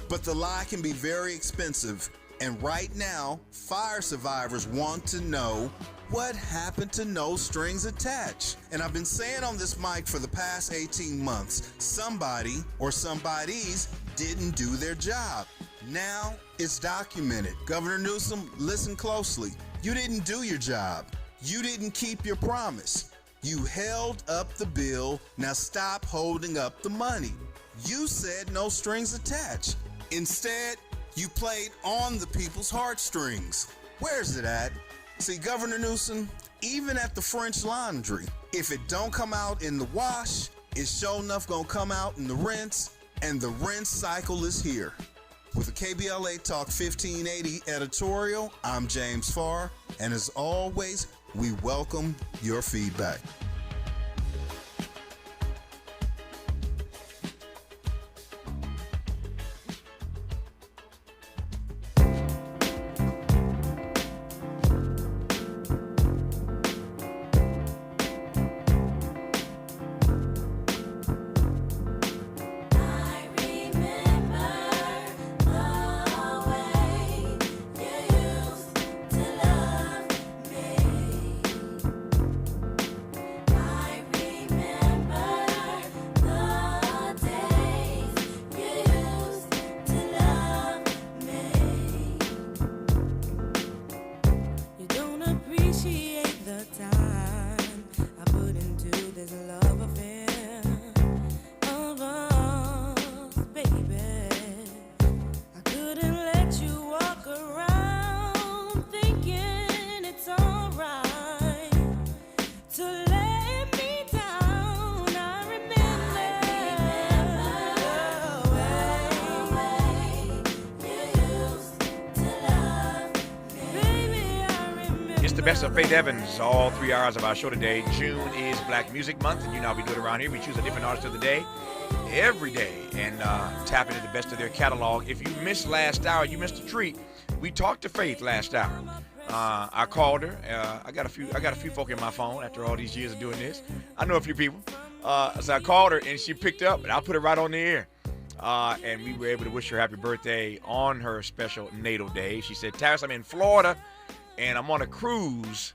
[SPEAKER 10] but the lie can be very expensive. And right now, fire survivors want to know what happened to no strings attached. And I've been saying on this mic for the past 18 months, somebody or somebodies didn't do their job. Now it's documented. Governor Newsom, listen closely. You didn't do your job. You didn't keep your promise. You held up the bill. Now stop holding up the money. You said no strings attached. Instead, you played on the people's heartstrings. Where's it at? See, Governor Newsom, even at the French Laundry, if it don't come out in the wash, it's sure enough gonna come out in the rinse, and the rinse cycle is here. With the KBLA Talk 1580 editorial, I'm James Farr, and as always, we welcome your feedback.
[SPEAKER 6] Best of Faith Evans, all 3 hours of our show today. June is Black Music Month, and you know how we do it around here. We choose a different artist of the day every day and tap into the best of their catalog. If you missed last hour, you missed a treat. We talked to Faith last hour. I called her. I got a few folk in my phone after all these years of doing this. I know a few people. So I called her, and she picked up, and I put it right on the air. And we were able to wish her happy birthday on her special natal day. She said, Tavis, I'm in Florida, and I'm on a cruise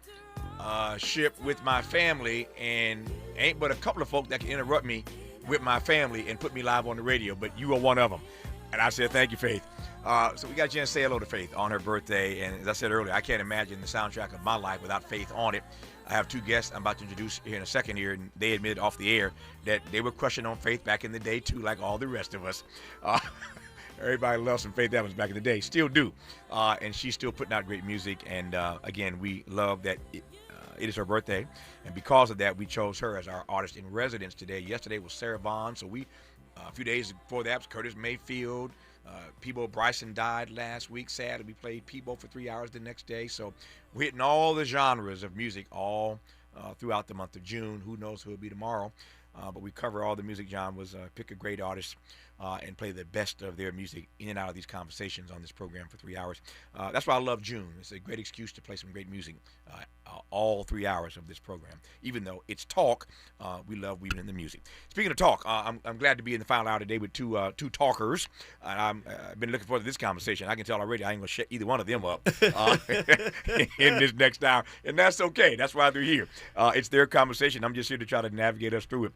[SPEAKER 6] ship with my family, and ain't but a couple of folk that can interrupt me with my family and put me live on the radio, but you are one of them. And I said, thank you, Faith. So we got a chance to say hello to Faith on her birthday, and as I said earlier, I can't imagine the soundtrack of my life without Faith on it. I have two guests I'm about to introduce here in a second here, and they admitted off the air that they were crushing on Faith back in the day, too, like all the rest of us. Everybody loves some Faith Evans back in the day, still do. And she's still putting out great music. And again, we love that it is her birthday. And because of that, we chose her as our artist in residence today. Yesterday was Sarah Vaughan. So we, a few days before that, was Curtis Mayfield. Peebo Bryson died last week. Sad. We played Peebo for 3 hours the next day. So we're hitting all the genres of music all throughout the month of June. Who knows who it'll be tomorrow. But we cover all the music genres, pick a great artist, and play the best of their music in and out of these conversations on this program for 3 hours. That's why I love June. It's a great excuse to play some great music all 3 hours of this program. Even though it's talk, we love weaving in the music. Speaking of talk, I'm glad to be in the final hour today with two talkers. And I've been looking forward to this conversation. I can tell already I ain't going to shut either one of them up in this next hour. And that's okay. That's why they're here. It's their conversation. I'm just here to try to navigate us through it.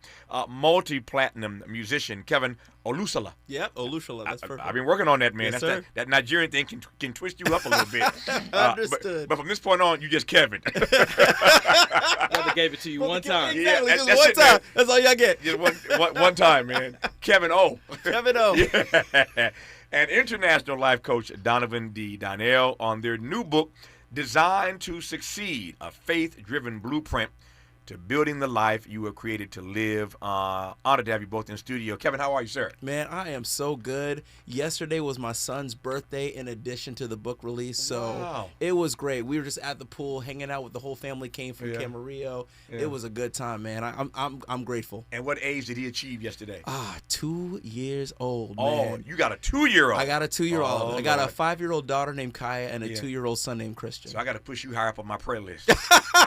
[SPEAKER 6] Multi-platinum musician Kevin Olusola.
[SPEAKER 11] Yep, Olusola. That's perfect.
[SPEAKER 6] I've been working on that, man.
[SPEAKER 11] Yes,
[SPEAKER 6] That's
[SPEAKER 11] sir.
[SPEAKER 6] that Nigerian thing can twist you up a little bit.
[SPEAKER 11] Understood.
[SPEAKER 6] But from this point on, you just Kevin.
[SPEAKER 11] Brother gave it to you one time.
[SPEAKER 6] Yeah,
[SPEAKER 11] just one time. That's all y'all get.
[SPEAKER 6] Just one time, man. Kevin O.
[SPEAKER 11] Kevin O.
[SPEAKER 6] Yeah. And international life coach Donovan Dee Donnell on their new book, Designed to Succeed, a faith-driven blueprint to building the life you were created to live. Honored to have you both in studio. Kevin, how are you, sir?
[SPEAKER 11] Man, I am so good. Yesterday was my son's birthday in addition to the book release, so it was great. We were just at the pool hanging out with the whole family. Came from Camarillo. It was a good time, man. I'm grateful.
[SPEAKER 6] And what age did he achieve yesterday?
[SPEAKER 11] 2 years old.
[SPEAKER 6] Oh,
[SPEAKER 11] man.
[SPEAKER 6] You got a 2-year-old.
[SPEAKER 11] I got a 2-year-old.
[SPEAKER 6] Oh,
[SPEAKER 11] I got
[SPEAKER 6] Lord.
[SPEAKER 11] a 5-year-old daughter named Kaya and a 2-year-old son named Christian.
[SPEAKER 6] So I got to push you higher up on my prayer list.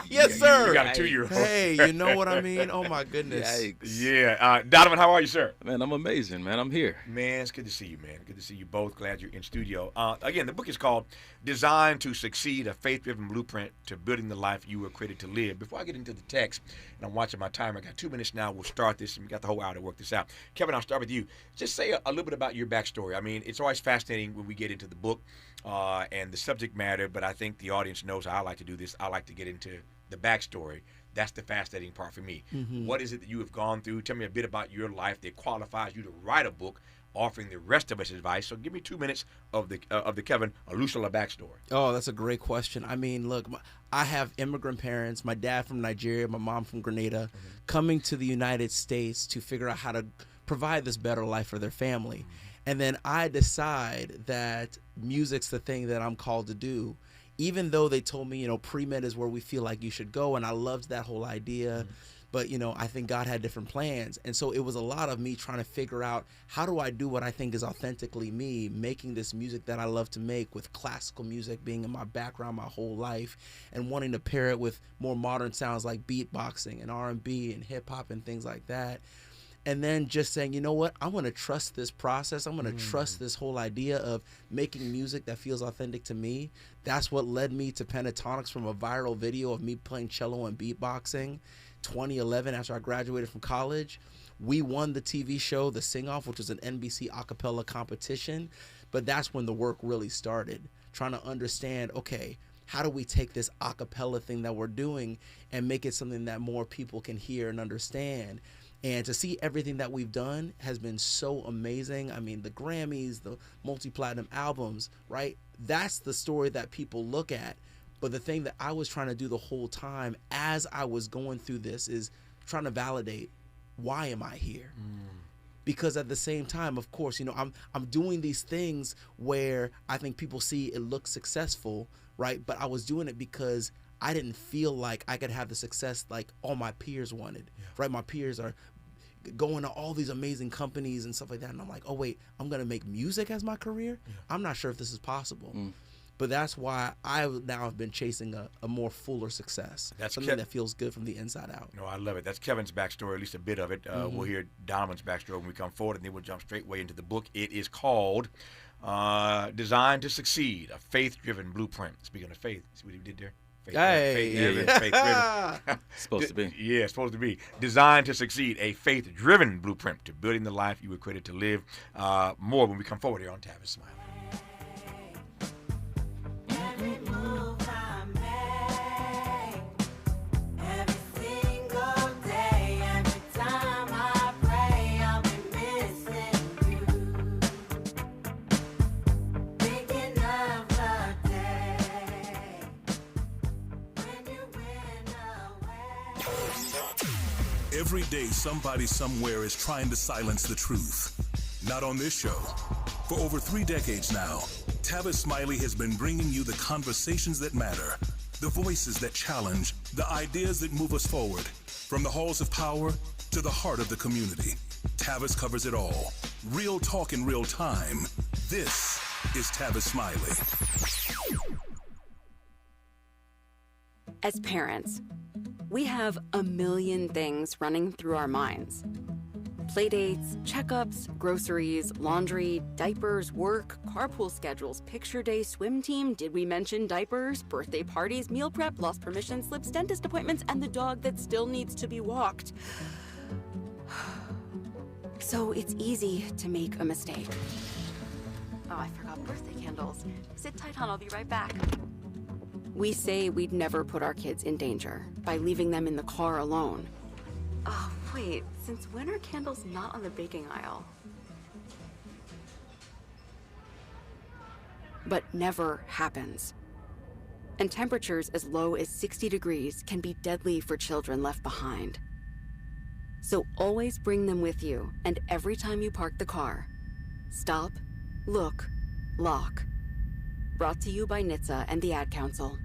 [SPEAKER 11] Yes, sir.
[SPEAKER 6] You got a 2-year-old.
[SPEAKER 11] Hey, you know what I mean? Oh my goodness.
[SPEAKER 16] Yikes.
[SPEAKER 6] Yeah. Donovan, how are you, sir?
[SPEAKER 16] Man, I'm amazing, man. I'm here.
[SPEAKER 6] Man, it's good to see you, man. Good to see you both. Glad you're in studio. Again, the book is called Designed to Succeed, a Faith-Driven Blueprint to Building the Life You Were Created to Live. Before I get into the text, and I'm watching my timer, I got 2 minutes now. We'll start this, and we got the whole hour to work this out. Kevin, I'll start with you. Just say a little bit about your backstory. I mean, it's always fascinating when we get into the book and the subject matter, but I think the audience knows how I like to do this. I like to get into the backstory. That's the fascinating part for me.
[SPEAKER 11] Mm-hmm.
[SPEAKER 6] What is it that you have gone through? Tell me a bit about your life that qualifies you to write a book, offering the rest of us advice. So give me 2 minutes of the Kevin Olusola backstory.
[SPEAKER 11] Oh, that's a great question. I mean, look, I have immigrant parents. My dad from Nigeria, my mom from Grenada, coming to the United States to figure out how to provide this better life for their family. And then I decide that music's the thing that I'm called to do. Even though they told me, pre-med is where we feel like you should go, and I loved that whole idea, but, I think God had different plans. And so it was a lot of me trying to figure out, how do I do what I think is authentically me, making this music that I love to make with classical music being in my background my whole life, and wanting to pair it with more modern sounds like beatboxing and R&B and hip-hop and things like that. And then just saying, you know what, I want to trust this process. I'm going to trust this whole idea of making music that feels authentic to me. That's what led me to Pentatonix, from a viral video of me playing cello and beatboxing. 2011, after I graduated from college, we won the TV show, The Sing Off, which was an NBC a cappella competition. But that's when the work really started, trying to understand, okay, how do we take this a cappella thing that we're doing and make it something that more people can hear and understand? And to see everything that we've done has been so amazing. I mean, the Grammys, the Multiplatinum albums, right? That's the story that people look at. But the thing that I was trying to do the whole time as I was going through this is trying to validate, why am I here? Because at the same time, of course, I'm doing these things where I think people see it looks successful, right? But I was doing it because I didn't feel like I could have the success like all my peers wanted, right? My peers are going to all these amazing companies and stuff like that. And I'm like, oh, wait, I'm going to make music as my career? I'm not sure if this is possible. But that's why I now have been chasing a more fuller success. That's something that feels good from the inside out.
[SPEAKER 6] No, I love it. That's Kevin's backstory, at least a bit of it. We'll hear Donovan's backstory when we come forward, and then we'll jump straight way into the book. It is called Designed to Succeed, a Faith-Driven Blueprint. Speaking of faith, see what he did there? Faith-driven.
[SPEAKER 16] Supposed to be.
[SPEAKER 6] Yeah, supposed to be. Designed to Succeed, a Faith-Driven Blueprint to Building the Life You Were Created to Live. More when we come forward here on Tavis Smiley.
[SPEAKER 12] Every day, somebody somewhere is trying to silence the truth. Not on this show. For over 3 decades now, Tavis Smiley has been bringing you the conversations that matter, the voices that challenge, the ideas that move us forward. From the halls of power to the heart of the community, Tavis covers it all. Real talk in real time. This is Tavis Smiley.
[SPEAKER 17] As parents, we have a million things running through our minds. Playdates, checkups, groceries, laundry, diapers, work, carpool schedules, picture day, swim team, did we mention diapers, birthday parties, meal prep, lost permission slips, dentist appointments, and the dog that still needs to be walked. So it's easy to make a mistake. Oh, I forgot birthday candles. Sit tight, hon, I'll be right back. We say we'd never put our kids in danger by leaving them in the car alone. Oh, wait, since when are candles not on the baking aisle? But never happens. and temperatures as low as 60 degrees can be deadly for children left behind. So always bring them with you, and every time you park the car, stop, look, lock. Brought to you by NHTSA and the Ad Council.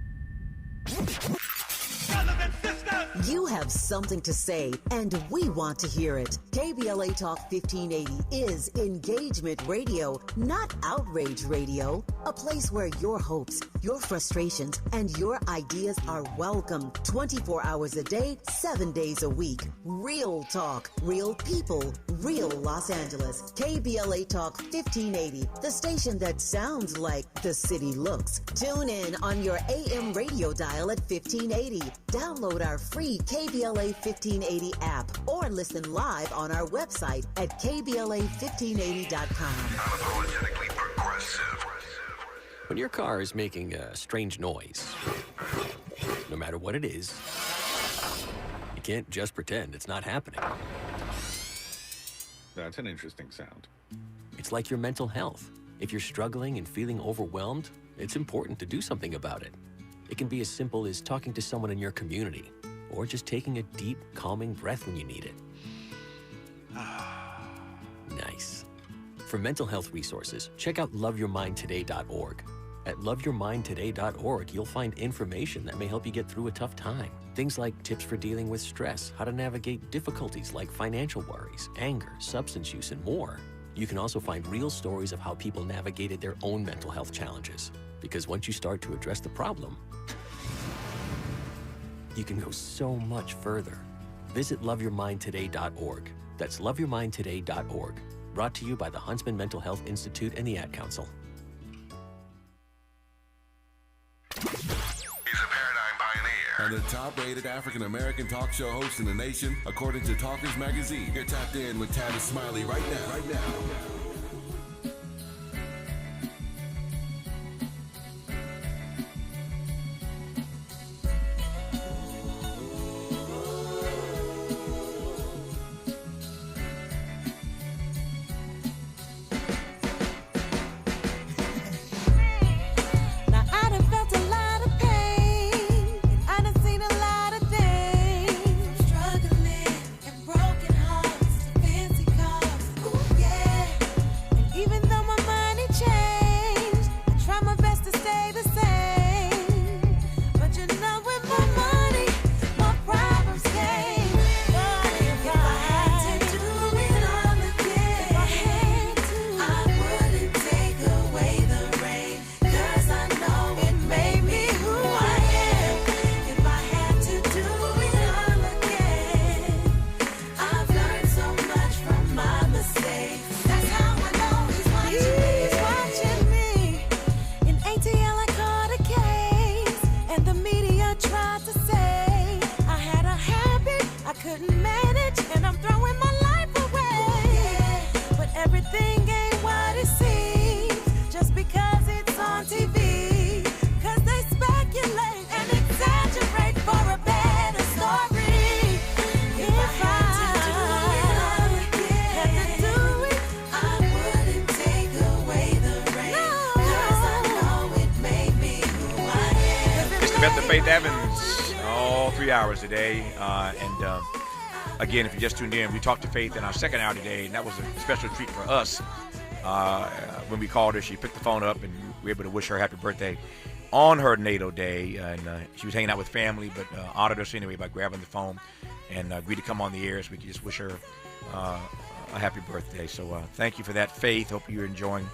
[SPEAKER 18] You have something to say, and we want to hear it. KBLA Talk 1580 is engagement radio, not outrage radio. A place where your hopes, your frustrations, and your ideas are welcome 24 hours a day, 7 days a week. Real talk, real people, real Los Angeles. KBLA Talk 1580, the station that sounds like the city looks. Tune in on your AM radio dial at 1580. Download our free KBLA 1580 app or listen live on our website at KBLA1580.com.
[SPEAKER 8] Unapologetically progressive.
[SPEAKER 16] When your car is making a strange noise, no matter what it is, you can't just pretend it's not happening.
[SPEAKER 19] That's an interesting sound.
[SPEAKER 16] It's like your mental health. If you're struggling and feeling overwhelmed, it's important to do something about it. It can be as simple as talking to someone in your community, or just taking a deep, calming breath when you need it. Nice. For mental health resources, check out loveyourmindtoday.org. At loveyourmindtoday.org, you'll find information that may help you get through a tough time. Things like tips for dealing with stress, how to navigate difficulties like financial worries, anger, substance use, and more. You can also find real stories of how people navigated their own mental health challenges. Because once you start to address the problem, you can go so much further. Visit loveyourmindtoday.org. That's loveyourmindtoday.org. Brought to you by the Huntsman Mental Health Institute and the Ad Council.
[SPEAKER 2] And the top-rated African-American talk show host in the nation, according to Talkers Magazine. You're tapped in with Tavis Smiley right now.
[SPEAKER 6] Evans, all 3 hours today. Again, if you just tuned in, we talked to Faith in our second hour today, and that was a special treat for us. When we called her, she picked the phone up, and we were able to wish her happy birthday on her natal day. And she was hanging out with family, but honored us anyway by grabbing the phone and agreed to come on the air so we could just wish her a happy birthday. So thank you for that, Faith. Hope you're enjoying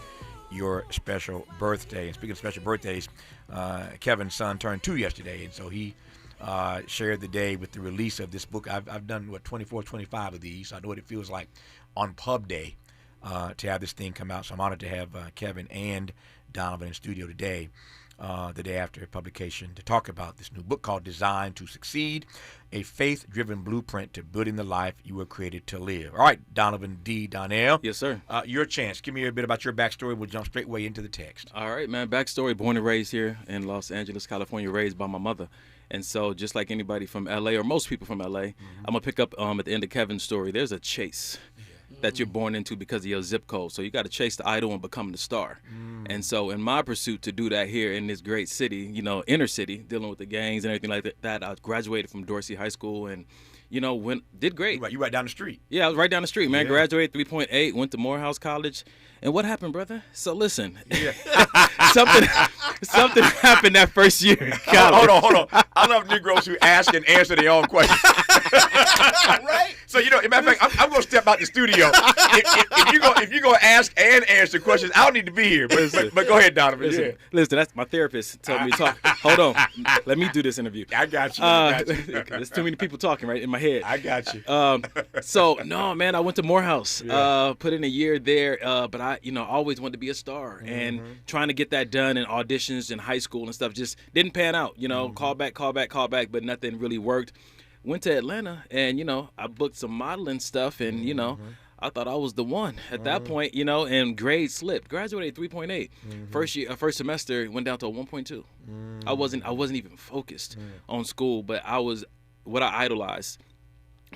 [SPEAKER 6] your special birthday. And speaking of special birthdays, Kevin's son turned 2 yesterday, and so he shared the day with the release of this book. I've done 24, 25 of these. So I know what it feels like on pub day to have this thing come out. So I'm honored to have Kevin and Donovan in studio today, the day after publication, to talk about this new book called Designed to Succeed, a faith-driven blueprint to building the life you were created to live. All right, Donovan Dee Donnell.
[SPEAKER 20] Yes, sir.
[SPEAKER 6] Your chance. Give me a bit about your backstory. We'll jump straight away into the text.
[SPEAKER 20] All right, man. Backstory, born and raised here in Los Angeles, California, raised by my mother. And so just like anybody from L.A., or most people from L.A., I'm going to pick up at the end of Kevin's story. There's a chase that you're born into because of your zip code. So you got to chase the idol and become the star. And so in my pursuit to do that here in this great city, you know, inner city, dealing with the gangs and everything like that, I graduated from Dorsey High School and, you know, did great.
[SPEAKER 6] You right down the street.
[SPEAKER 20] Yeah, I was right down the street, man.
[SPEAKER 6] Yeah.
[SPEAKER 20] Graduated 3.8, went to Morehouse College. And what happened, brother? So listen,
[SPEAKER 6] Yeah.
[SPEAKER 20] something happened that first year in college.
[SPEAKER 6] Hold on. I love Negroes who ask and answer their own questions. Right? So, you know, as a matter of fact, I'm going to step out the studio. If you're going to ask and answer questions, I don't need to be here. But go ahead, Donovan.
[SPEAKER 20] Listen, that's my therapist told me to talk. Hold on. Let me do this interview.
[SPEAKER 6] I got you.
[SPEAKER 20] There's too many people talking right in my head.
[SPEAKER 6] I got you.
[SPEAKER 20] So, no, man, I went to Morehouse, put in a year there, but I always wanted to be a star. And trying to get that done in auditions in high school and stuff just didn't pan out. You know, call back, but nothing really worked. Went to Atlanta and, I booked some modeling stuff and, I thought I was the one at that point, and grades slipped. Graduated 3.8. First semester went down to a 1.2. I wasn't even focused on school, but what I idolized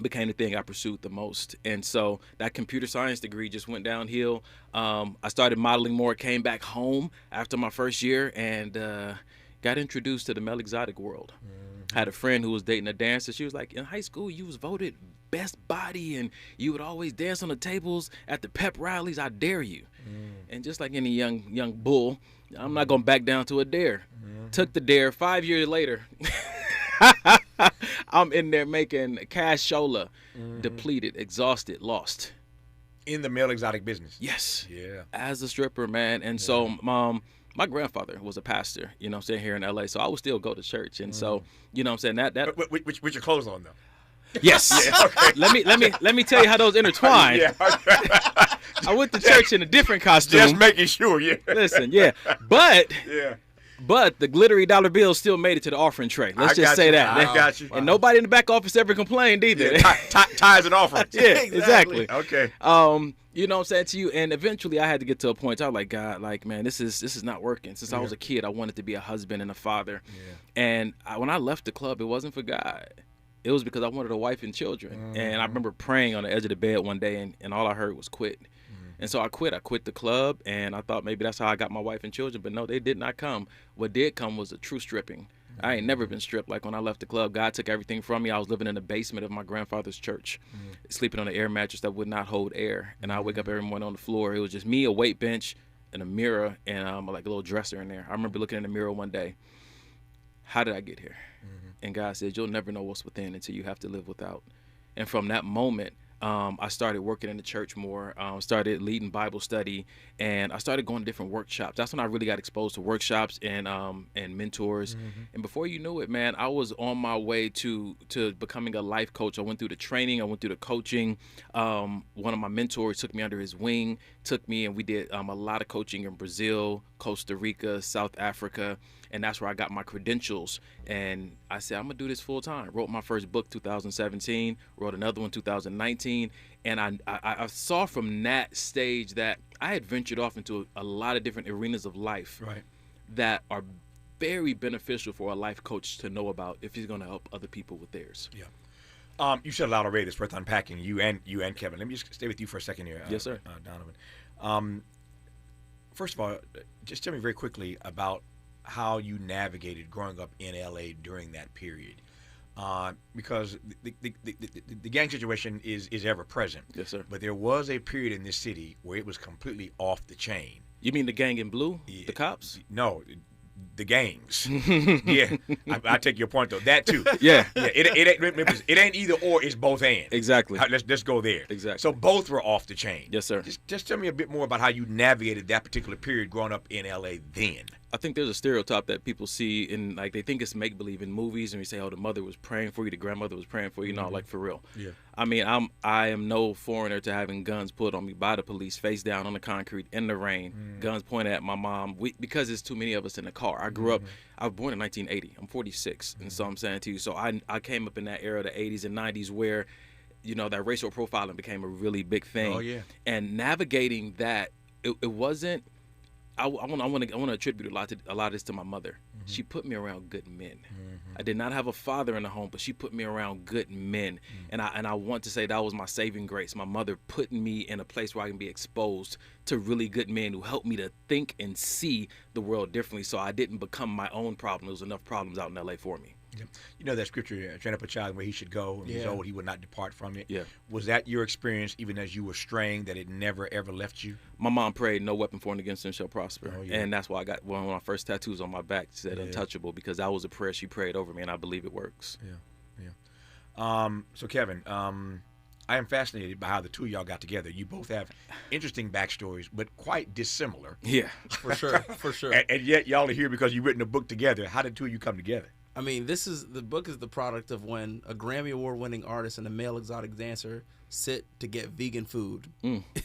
[SPEAKER 20] became the thing I pursued the most. And so that computer science degree just went downhill. I started modeling more, came back home after my first year and got introduced to the male exotic world. Had a friend who was dating a dancer. She was like, in high school, you was voted best body and you would always dance on the tables at the pep rallies. I dare you. And just like any young bull, I'm not going to back down to a dare. Took the dare. 5 years later, I'm in there making cashola, depleted, exhausted, lost.
[SPEAKER 6] In the male exotic business?
[SPEAKER 20] Yes.
[SPEAKER 6] Yeah.
[SPEAKER 20] As a stripper, man. And so my grandfather was a pastor, here in L.A., so I would still go to church. And so, I'm saying that.
[SPEAKER 6] With your clothes on, though?
[SPEAKER 20] Yes. Yeah, okay. Let me tell you how those intertwine.
[SPEAKER 6] Yeah, okay.
[SPEAKER 20] I went to church in a different costume.
[SPEAKER 6] Just making sure, yeah.
[SPEAKER 20] Listen, yeah. But the glittery dollar bill still made it to the offering tray. Let's just say that.
[SPEAKER 6] I got you.
[SPEAKER 20] And nobody in the back office ever complained either.
[SPEAKER 6] Yeah, ties and offerings.
[SPEAKER 20] Yeah, exactly.
[SPEAKER 6] Okay.
[SPEAKER 20] You know what I'm saying to you? And eventually I had to get to a point. I was like, God, man, this is not working. Since I was a kid, I wanted to be a husband and a father. Yeah. And when I left the club, it wasn't for God. It was because I wanted a wife and children. And I remember praying on the edge of the bed one day, and all I heard was quit. And so I quit. I quit the club, and I thought maybe that's how I got my wife and children. But no, they did not come. What did come was a true stripping. I ain't never been stripped. Like when I left the club, God took everything from me. I was living in the basement of my grandfather's church, sleeping on an air mattress that would not hold air. And I wake up every morning on the floor. It was just me, a weight bench, and a mirror, and like a little dresser in there. I remember looking in the mirror one day. How did I get here? And God said, you'll never know what's within until you have to live without. And from that moment, I started working in the church more, started leading Bible study, and I started going to different workshops. That's when I really got exposed to workshops and mentors. And before you knew it, man, I was on my way to becoming a life coach. I went through the training. I went through the coaching. One of my mentors took me under his wing, and we did a lot of coaching in Brazil, Costa Rica, South Africa. And that's where I got my credentials. And I said, I'm going to do this full time. Wrote my first book 2017, wrote another one 2019. And I saw from that stage that I had ventured off into a lot of different arenas of life that are very beneficial for a life coach to know about if he's going to help other people with theirs.
[SPEAKER 6] Yeah. You said a lot already. It's worth unpacking, you and Kevin. Let me just stay with you for a second here.
[SPEAKER 20] Yes, sir.
[SPEAKER 6] Donovan. First of all, just tell me very quickly about how you navigated growing up in L.A. during that period, because the gang situation is ever present.
[SPEAKER 20] Yes, sir.
[SPEAKER 6] But there was a period in this city where it was completely off the chain.
[SPEAKER 20] You mean the gang in blue? Yeah. The cops?
[SPEAKER 6] No, the gangs. Yeah, I take your point though. That too.
[SPEAKER 20] Yeah.
[SPEAKER 6] It ain't either or. It's both and.
[SPEAKER 20] Exactly.
[SPEAKER 6] Let's go there.
[SPEAKER 20] Exactly.
[SPEAKER 6] So both were off the chain.
[SPEAKER 20] Yes, sir.
[SPEAKER 6] Just tell me a bit more about how you navigated that particular period growing up in L.A. then.
[SPEAKER 20] I think there's a stereotype that people see in, like, they think it's make-believe in movies, and we say, oh, the mother was praying for you, the grandmother was praying for you, no, like, for real.
[SPEAKER 6] Yeah.
[SPEAKER 20] I mean, I am no foreigner to having guns pulled on me by the police, face down on the concrete in the rain, guns pointed at my mom, because there's too many of us in the car. I grew up, I was born in 1980. I'm 46, and so I'm saying to you, so I came up in that era, the 80s and 90s, where, that racial profiling became a really big thing.
[SPEAKER 6] Oh, yeah.
[SPEAKER 20] And navigating that, it wasn't I want to attribute a lot of this to my mother. She put me around good men. I did not have a father in the home, but she put me around good men, and I want to say that was my saving grace. My mother putting me in a place where I can be exposed to really good men who helped me to think and see the world differently, so I didn't become my own problem. There was enough problems out in LA for me.
[SPEAKER 6] Yeah. You know that scripture, train up a child where he should go, and he's old, he would not depart from it.
[SPEAKER 20] Yeah.
[SPEAKER 6] Was that your experience, even as you were straying, that it never ever left you?
[SPEAKER 20] My mom prayed, "No weapon formed against him shall prosper,"
[SPEAKER 6] Oh, yeah.
[SPEAKER 20] and that's why I got one of my first tattoos on my back said "untouchable," because that was a prayer she prayed over me, and I believe it works.
[SPEAKER 6] So Kevin, I am fascinated by how the two of y'all got together. You both have interesting backstories, but quite dissimilar.
[SPEAKER 20] Yeah,
[SPEAKER 11] for sure, for sure.
[SPEAKER 6] And yet y'all are here because you've written a book together. How did the two of you come together?
[SPEAKER 11] I mean, the book is the product of when a Grammy Award-winning artist and a male exotic dancer sit to get vegan food.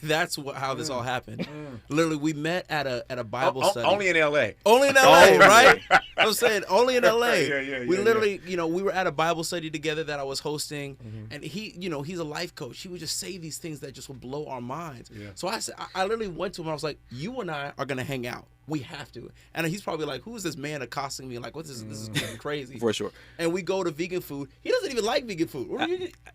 [SPEAKER 11] That's how this all happened. Literally, we met at a Bible study.
[SPEAKER 6] Only in L.A.
[SPEAKER 11] Only in L.A., right? I was saying, only in L.A. We
[SPEAKER 6] Yeah.
[SPEAKER 11] literally, we were at a Bible study together that I was hosting, and he, he's a life coach. He would just say these things that just would blow our minds.
[SPEAKER 6] Yeah.
[SPEAKER 11] So I literally went to him and I was like, you and I are going to hang out. We have to. And he's probably like, who is this man accosting me? Like, what is this? This is crazy.
[SPEAKER 20] For sure.
[SPEAKER 11] And we go to vegan food. He doesn't even like vegan food.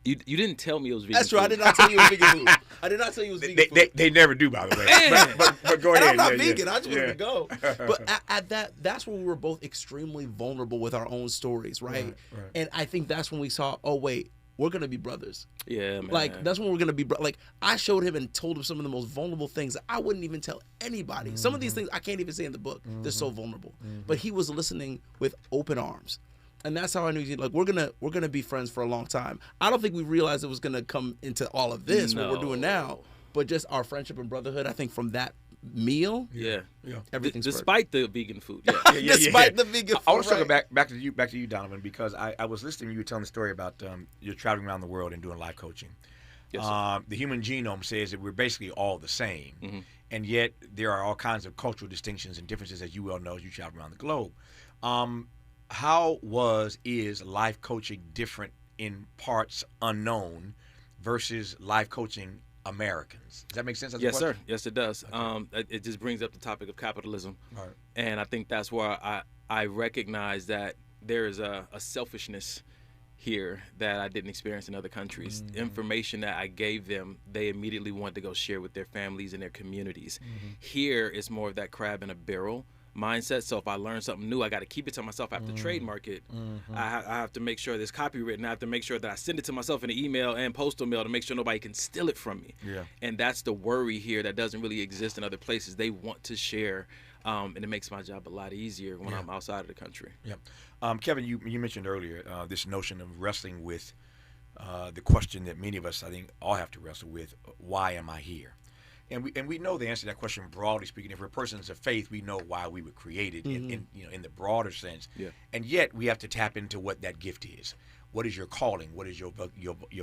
[SPEAKER 20] You didn't tell me it was vegan
[SPEAKER 11] That's
[SPEAKER 20] food.
[SPEAKER 11] true. I did not tell you it was vegan food. I did not tell you it was vegan food.
[SPEAKER 6] They never do, by the way. But go ahead.
[SPEAKER 11] And I'm not vegan. I just wanted to go. But at that's when we were both extremely vulnerable with our own stories, right? And I think that's when we saw, oh, wait, we're going to be brothers.
[SPEAKER 20] Yeah, man.
[SPEAKER 11] Like, that's when we're going to be like, I showed him and told him some of the most vulnerable things that I wouldn't even tell anybody. Some of these things I can't even say in the book. They're so vulnerable. But he was listening with open arms. And that's how I knew, like, we're gonna be friends for a long time. I don't think we realized it was gonna come into all of this, what we're doing now. But just our friendship and brotherhood, I think from that meal, everything's
[SPEAKER 20] despite the vegan food.
[SPEAKER 11] Despite the vegan food.
[SPEAKER 6] I want to circle back to you, Donovan, because I was listening to you telling the story about you're traveling around the world and doing life coaching.
[SPEAKER 20] Yes, sir.
[SPEAKER 6] The human genome says that we're basically all the same, and yet there are all kinds of cultural distinctions and differences, as you well know, as you travel around the globe. How is life coaching different in parts unknown versus life coaching Americans? Does that make sense?
[SPEAKER 20] Yes, sir. Yes, it does. Okay. It just brings up the topic of capitalism.
[SPEAKER 6] Right.
[SPEAKER 20] And I think that's where I recognize that there is a selfishness here that I didn't experience in other countries. Information that I gave them, they immediately wanted to go share with their families and their communities. Here, it's more of that crab in a barrel mindset. So if I learn something new, I got to keep it to myself. I have to trademark it. I have to make sure there's copywritten. I have to make sure that I send it to myself in an email and postal mail to make sure nobody can steal it from me.
[SPEAKER 6] Yeah.
[SPEAKER 20] And that's the worry here that doesn't really exist in other places. They want to share, and it makes my job a lot easier when I'm outside of the country.
[SPEAKER 6] Yeah. Kevin, you mentioned earlier this notion of wrestling with the question that many of us, I think, all have to wrestle with: why am I here? And we know the answer to that question, broadly speaking. If we're persons of faith, we know why we were created in the broader sense.
[SPEAKER 20] Yeah.
[SPEAKER 6] And yet we have to tap into what that gift is. What is your calling? What is your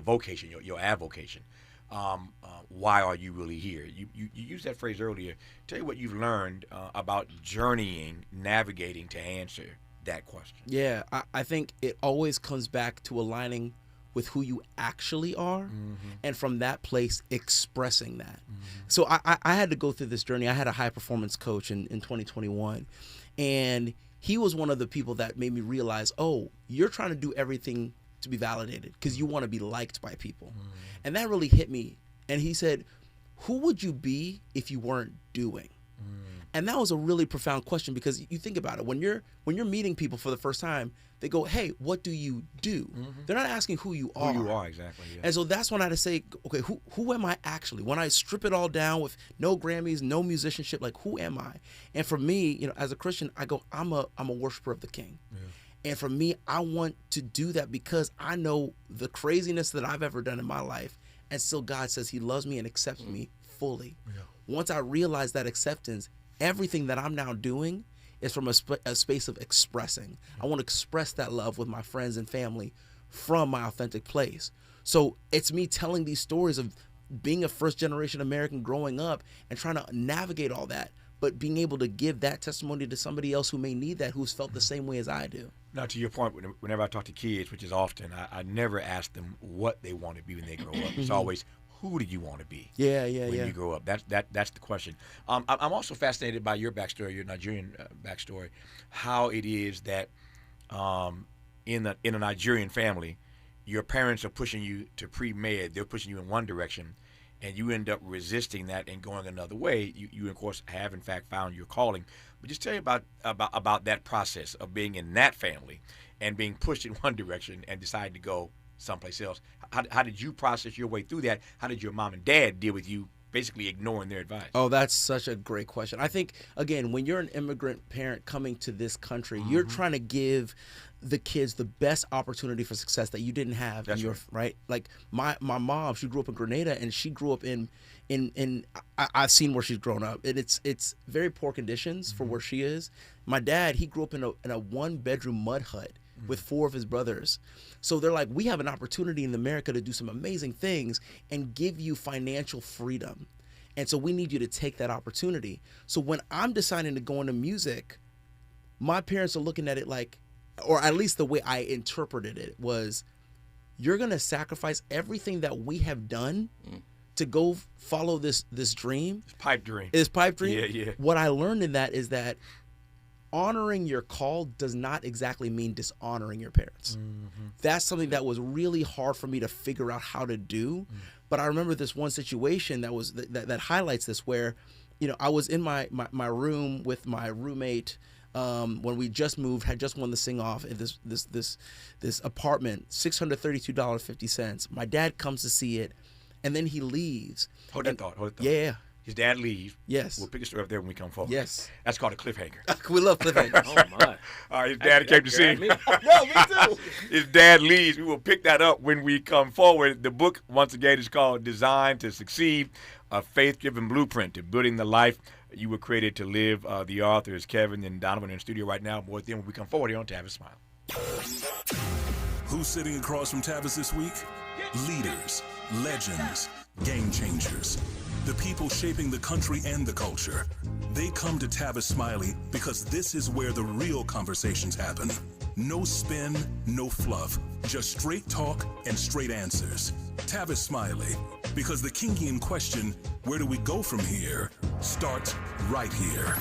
[SPEAKER 6] vocation? Your avocation? Why are you really here? You used that phrase earlier. Tell you what you've learned about journeying, navigating to answer that question.
[SPEAKER 11] Yeah, I think it always comes back to aligning with who you actually are, and from that place expressing that. So I had to go through this journey. I had a high performance coach in 2021, and he was one of the people that made me realize, oh, you're trying to do everything to be validated because you want to be liked by people. And that really hit me. And he said, who would you be if you weren't doing? And that was a really profound question, because you think about it, when you're meeting people for the first time, they go, hey, what do you do? They're not asking who you are.
[SPEAKER 6] Who you are, exactly. Yeah.
[SPEAKER 11] And so that's when I had to say, okay, who am I actually? When I strip it all down with no Grammys, no musicianship, like, who am I? And for me, as a Christian, I go, I'm a worshiper of the King. Yeah. And for me, I want to do that because I know the craziness that I've ever done in my life, and still God says he loves me and accepts me fully. Yeah. Once I realize that acceptance, everything that I'm now doing is from a space of expressing. I want to express that love with my friends and family from my authentic place. So it's me telling these stories of being a first-generation American growing up and trying to navigate all that, but being able to give that testimony to somebody else who may need that, who's felt the same way as I do.
[SPEAKER 6] Now, to your point, whenever I talk to kids, which is often, I never ask them what they want to be when they grow up. It's always, who do you want to be?
[SPEAKER 11] When
[SPEAKER 6] you grow up. That's the question. I'm also fascinated by your backstory, your Nigerian backstory, how it is that in a Nigerian family, your parents are pushing you to pre-med. They're pushing you in one direction, and you end up resisting that and going another way. You of course have in fact found your calling. But just tell me about that process of being in that family and being pushed in one direction and decide to go someplace else. How did you process your way through that? How did your mom and dad deal with you basically ignoring their advice?
[SPEAKER 11] Oh, that's such a great question. I think, again, when you're an immigrant parent coming to this country, you're trying to give the kids the best opportunity for success that you didn't have.
[SPEAKER 6] That's
[SPEAKER 11] right. Like my mom, she grew up in Grenada, and she grew up in I've seen where she's grown up, and it's very poor conditions for where she is. My dad, he grew up in a 1-bedroom mud hut with 4 of his brothers. So they're like, we have an opportunity in America to do some amazing things and give you financial freedom. And so we need you to take that opportunity. So when I'm deciding to go into music, my parents are looking at it like, or at least the way I interpreted it was, you're going to sacrifice everything that we have done to go follow this dream.
[SPEAKER 6] Pipe dream.
[SPEAKER 11] It's pipe dream.
[SPEAKER 6] Yeah.
[SPEAKER 11] What I learned in that is that honoring your call does not exactly mean dishonoring your parents. That's something that was really hard for me to figure out how to do. But I remember this one situation that highlights this, where, I was in my room with my roommate when we just moved, had just won the sing-off in this apartment, $632.50. My dad comes to see it, and then he leaves.
[SPEAKER 6] Hold that thought.
[SPEAKER 11] Yeah.
[SPEAKER 6] His dad leaves.
[SPEAKER 11] Yes.
[SPEAKER 6] We'll pick a story up there when we come forward.
[SPEAKER 11] Yes.
[SPEAKER 6] That's called a cliffhanger.
[SPEAKER 11] We love cliffhangers.
[SPEAKER 20] Oh, my.
[SPEAKER 6] All right, his dad came to see him.
[SPEAKER 11] No, me too.
[SPEAKER 6] His dad leaves. We will pick that up when we come forward. The book, once again, is called Designed to Succeed, a faith-driven blueprint to building the life you were created to live. The author is Kevin and Donovan in the studio right now. More at the end when we come forward here on Tavis Smile.
[SPEAKER 12] Who's sitting across from Tavis this week? Leaders, legends, game changers. The people shaping the country and the culture. They come to Tavis Smiley because this is where the real conversations happen. No spin, no fluff, just straight talk and straight answers. Tavis Smiley, because the Kingian question, where do we go from here, starts right here.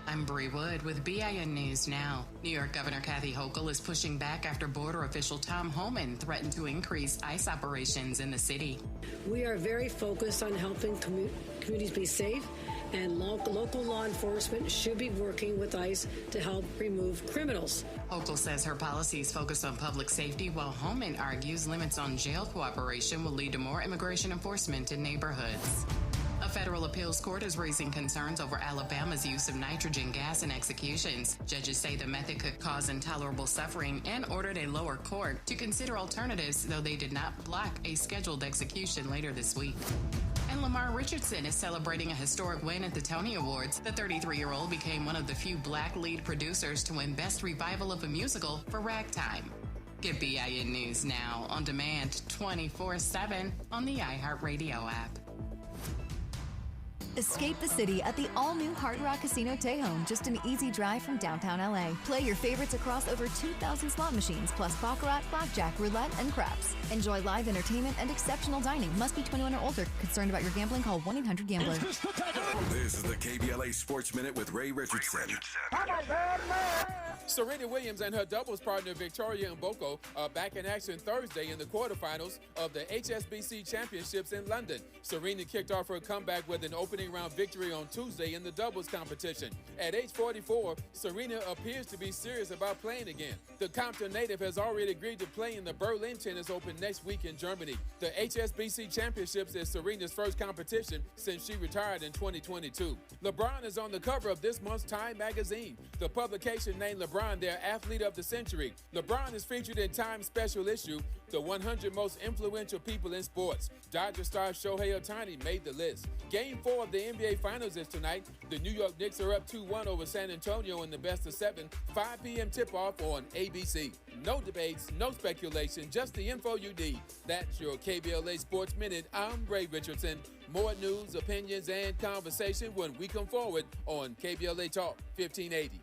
[SPEAKER 13] I'm Bree Wood with BIN News Now. New York Governor Kathy Hochul is pushing back after border official Tom Homan threatened to increase ICE operations in the city.
[SPEAKER 7] We are very focused on helping communities be safe, and local law enforcement should be working with ICE to help remove criminals.
[SPEAKER 13] Hochul says her policies focus on public safety, while Homan argues limits on jail cooperation will lead to more immigration enforcement in neighborhoods. A federal appeals court is raising concerns over Alabama's use of nitrogen gas in executions. Judges say the method could cause intolerable suffering and ordered a lower court to consider alternatives, though they did not block a scheduled execution later this week. And Lamar Richardson is celebrating a historic win at the Tony Awards. The 33-year-old became one of the few black lead producers to win Best Revival of a Musical for Ragtime. Get BIN News Now on demand 24/7 on the iHeartRadio app.
[SPEAKER 1] Escape the city at the all-new Hard Rock Casino Tejon, just an easy drive from downtown LA. Play your favorites across over 2,000 slot machines, plus baccarat, blackjack, roulette, and craps. Enjoy live entertainment and exceptional dining. Must be 21 or older. Concerned about your gambling? Call 1-800-GAMBLER.
[SPEAKER 8] This is the KBLA Sports Minute with Ray Richardson.
[SPEAKER 3] Serena Williams and her doubles partner Victoria Mboko are back in action Thursday in the quarterfinals of the HSBC Championships in London. Serena kicked off her comeback with an opening round victory on Tuesday in the doubles competition. At age 44, Serena appears to be serious about playing again. The Compton native has already agreed to play in the Berlin Tennis Open next week in Germany. The HSBC Championships is Serena's first competition since she retired in 2022. LeBron is on the cover of this month's Time magazine. The publication named LeBron their athlete of the century. LeBron is featured in Time's special issue, The 100 Most Influential People in Sports. Dodger star Shohei Ohtani made the list. Game 4 of the NBA Finals is tonight. The New York Knicks are up 2-1 over San Antonio in the best of 7. 5 p.m. tip-off on ABC. No debates, no speculation, just the info you need. That's your KBLA Sports Minute. I'm Ray Richardson. More news, opinions, and conversation when we come forward on KBLA Talk 1580.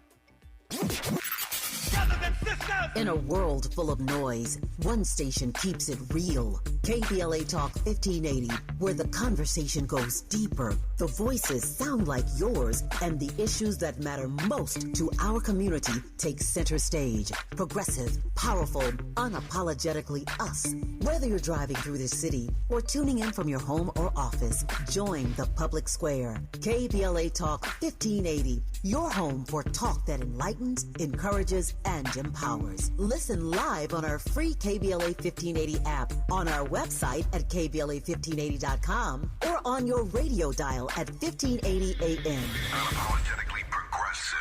[SPEAKER 18] In a world full of noise, one station keeps it real. KBLA Talk 1580, where the conversation goes deeper, the voices sound like yours, and the issues that matter most to our community take center stage. Progressive, powerful, unapologetically us. Whether you're driving through the city or tuning in from your home or office, join the public square. KBLA Talk 1580, your home for talk that enlightens, encourages, and empowers. Listen live on our free KBLA 1580 app, on our website at KBLA1580.com, or on your radio dial at 1580 AM.
[SPEAKER 8] Unapologetically progressive.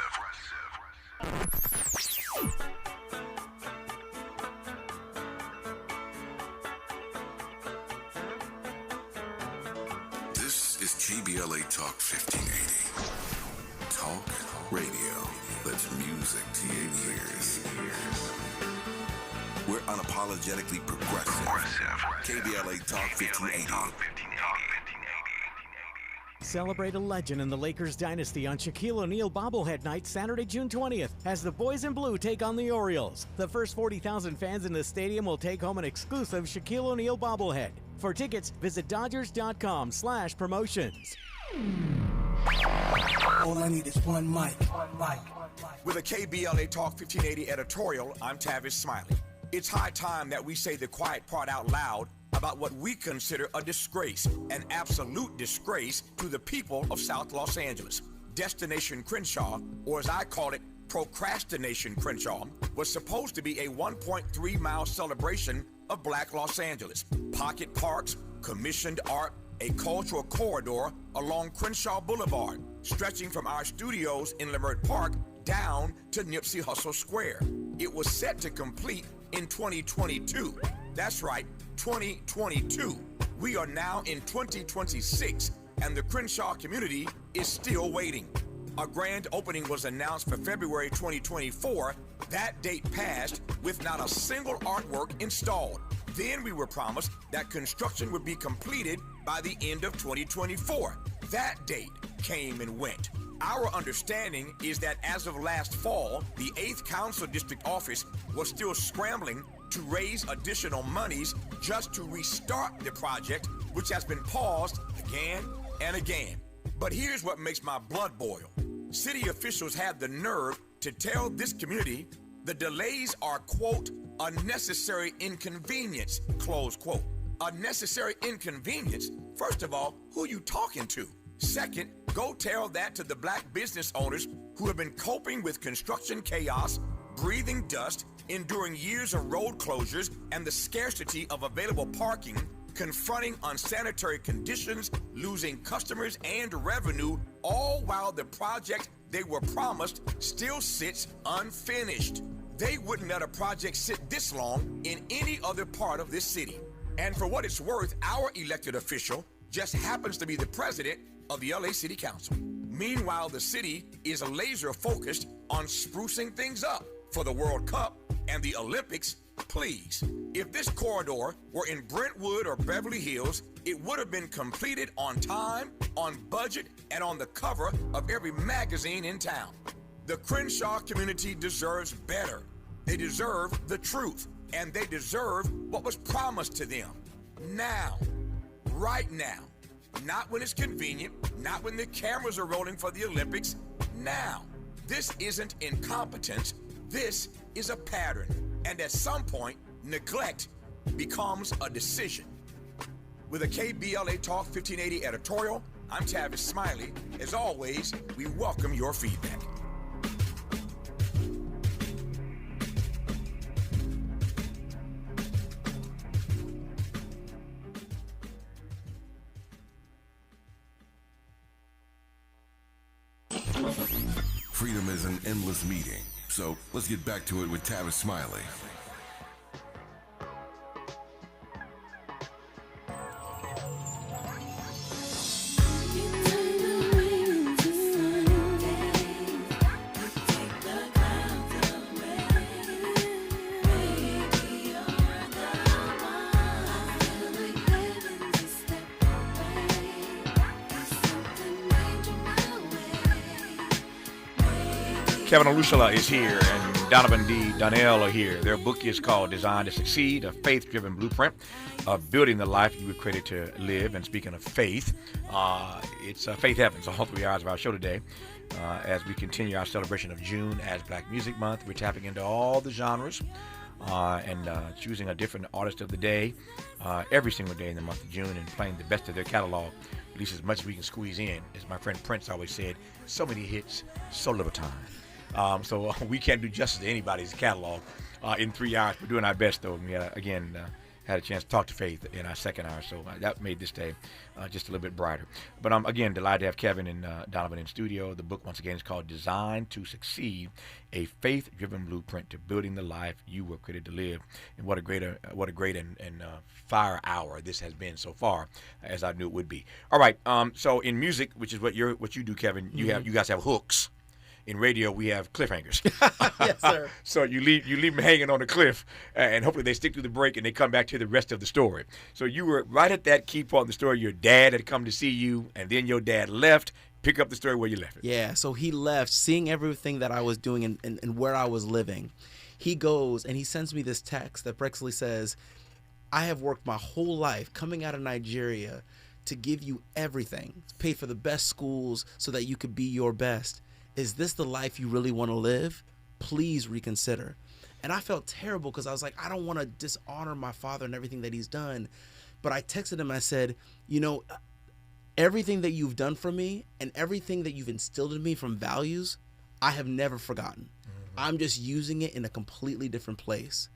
[SPEAKER 2] This is KBLA Talk 1580. Talk radio that's music to your ears. We're unapologetically progressive. KBLA Talk 1580.
[SPEAKER 4] Celebrate a legend in the Lakers dynasty on Shaquille O'Neal bobblehead night Saturday, June 20th, as the boys in blue take on the Orioles. The first 40,000 fans in the stadium will take home an exclusive Shaquille O'Neal bobblehead. For tickets, visit Dodgers.com/promotions.
[SPEAKER 9] All I need is one mic.
[SPEAKER 6] With a KBLA Talk 1580 editorial, I'm Tavis Smiley. It's high time that we say the quiet part out loud about what we consider a disgrace, an absolute disgrace to the people of South Los Angeles. Destination Crenshaw, or as I call it, Procrastination Crenshaw, was supposed to be a 1.3-mile celebration of Black Los Angeles. Pocket parks, commissioned art, a cultural corridor along Crenshaw Boulevard, stretching from our studios in Leimert Park down to Nipsey Hussle Square. It was set to complete in 2022. That's right, 2022. We are now in 2026, and the Crenshaw community is still waiting. A grand opening was announced for February 2024. That date passed with not a single artwork installed. Then we were promised that construction would be completed by the end of 2024. That date came and went. Our understanding is that as of last fall, the 8th Council District Office was still scrambling to raise additional monies just to restart the project, which has been paused again and again. But here's what makes my blood boil. City officials had the nerve to tell this community the delays are, quote, a necessary inconvenience, close quote. A necessary inconvenience? First of all, who are you talking to? Second, go tell that to the black business owners who have been coping with construction chaos, breathing dust, enduring years of road closures and the scarcity of available parking, confronting unsanitary conditions, losing customers and revenue, all while the project they were promised still sits unfinished. They wouldn't let a project sit this long in any other part of this city. And for what it's worth, our elected official just happens to be the president of the LA City Council. Meanwhile, the city is laser focused on sprucing things up for the World Cup and the Olympics. Please, if this corridor were in Brentwood or Beverly Hills, it would have been completed on time, on budget, and on the cover of every magazine in town. The Crenshaw community deserves better. They deserve the truth, and they deserve what was promised to them. Now, right now. Not when it's convenient, not when the cameras are rolling for the Olympics. Now, this isn't incompetence, this is a pattern. And at some point, neglect becomes a decision. With a KBLA Talk 1580 editorial, I'm Tavis Smiley. As always, we welcome your feedback.
[SPEAKER 2] Freedom is an endless meeting, so let's get back to it with Tavis Smiley.
[SPEAKER 6] Kevin Olusola is here, and Donovan Dee Donnell are here. Their book is called Designed to Succeed, a faith-driven blueprint of building the life you were created to live. And speaking of faith, it's Faith Heavens, all 3 hours of our show today. As we continue our celebration of June as Black Music Month, we're tapping into all the genres and choosing a different artist of the day every single day in the month of June and playing the best of their catalog, at least as much as we can squeeze in. As my friend Prince always said, so many hits, so little time. So we can't do justice to anybody's catalog in 3 hours. We're doing our best, though. We had a chance to talk to Faith in our second hour, so that made this day just a little bit brighter. But I'm, again, delighted to have Kevin and Donovan in studio. The book, once again, is called Designed to Succeed, a faith-driven blueprint to building the life you were created to live. And what a great and fire hour this has been so far, as I knew it would be. All right, so in music, which is what you do, Kevin, you guys have hooks. In radio, we have cliffhangers.
[SPEAKER 11] Yes, sir.
[SPEAKER 6] So you leave them hanging on the cliff, and hopefully they stick through the break and they come back to the rest of the story. So you were right at that key part of the story. Your dad had come to see you, and then your dad left. Pick up the story where you left it.
[SPEAKER 11] Yeah, so he left, seeing everything that I was doing and where I was living. He goes and he sends me this text that Brexley says, I have worked my whole life coming out of Nigeria to give you everything, to pay for the best schools so that you could be your best. Is this the life you really want to live? Please reconsider. And I felt terrible because I was like, I don't want to dishonor my father and everything that he's done. But I texted him, I said, everything that you've done for me and everything that you've instilled in me from values, I have never forgotten. Mm-hmm. I'm just using it in a completely different place.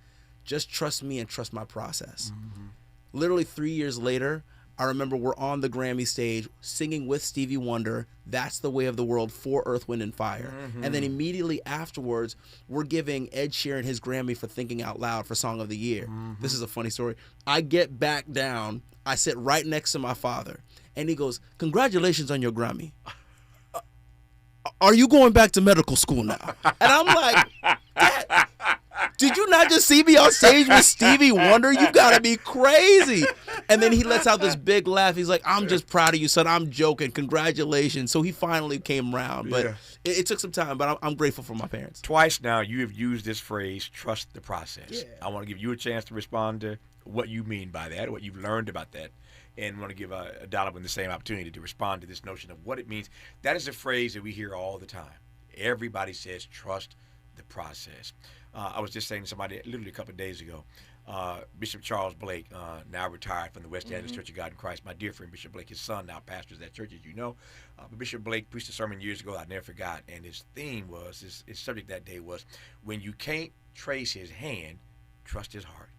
[SPEAKER 11] Just trust me and trust my process. Mm-hmm. Literally 3 years later, I remember we're on the Grammy stage singing with Stevie Wonder, That's the Way of the World for Earth, Wind, and Fire. Mm-hmm. And then immediately afterwards, we're giving Ed Sheeran his Grammy for Thinking Out Loud for Song of the Year. Mm-hmm. This is a funny story. I get back down. I sit right next to my father. And he goes, congratulations on your Grammy. Are you going back to medical school now? And I'm like, Dad, did you not just see me on stage with Stevie Wonder? You gotta be crazy. And then he lets out this big laugh. He's like, I'm just proud of you, son. I'm joking. Congratulations. So he finally came around. But it took some time, but I'm grateful for my parents.
[SPEAKER 6] Twice now you have used this phrase, trust the process. Yeah. I want to give you a chance to respond to what you mean by that, what you've learned about that. And want to give Donovan the same opportunity to respond to this notion of what it means. That is a phrase that we hear all the time. Everybody says, trust the process. I was just saying to somebody literally a couple of days ago, Bishop Charles Blake, now retired from the West Adventist Church of God in Christ, my dear friend Bishop Blake, his son now pastors that church, as you know. But Bishop Blake preached a sermon years ago I never forgot, and his theme was, his subject that day was, when you can't trace his hand, trust his heart.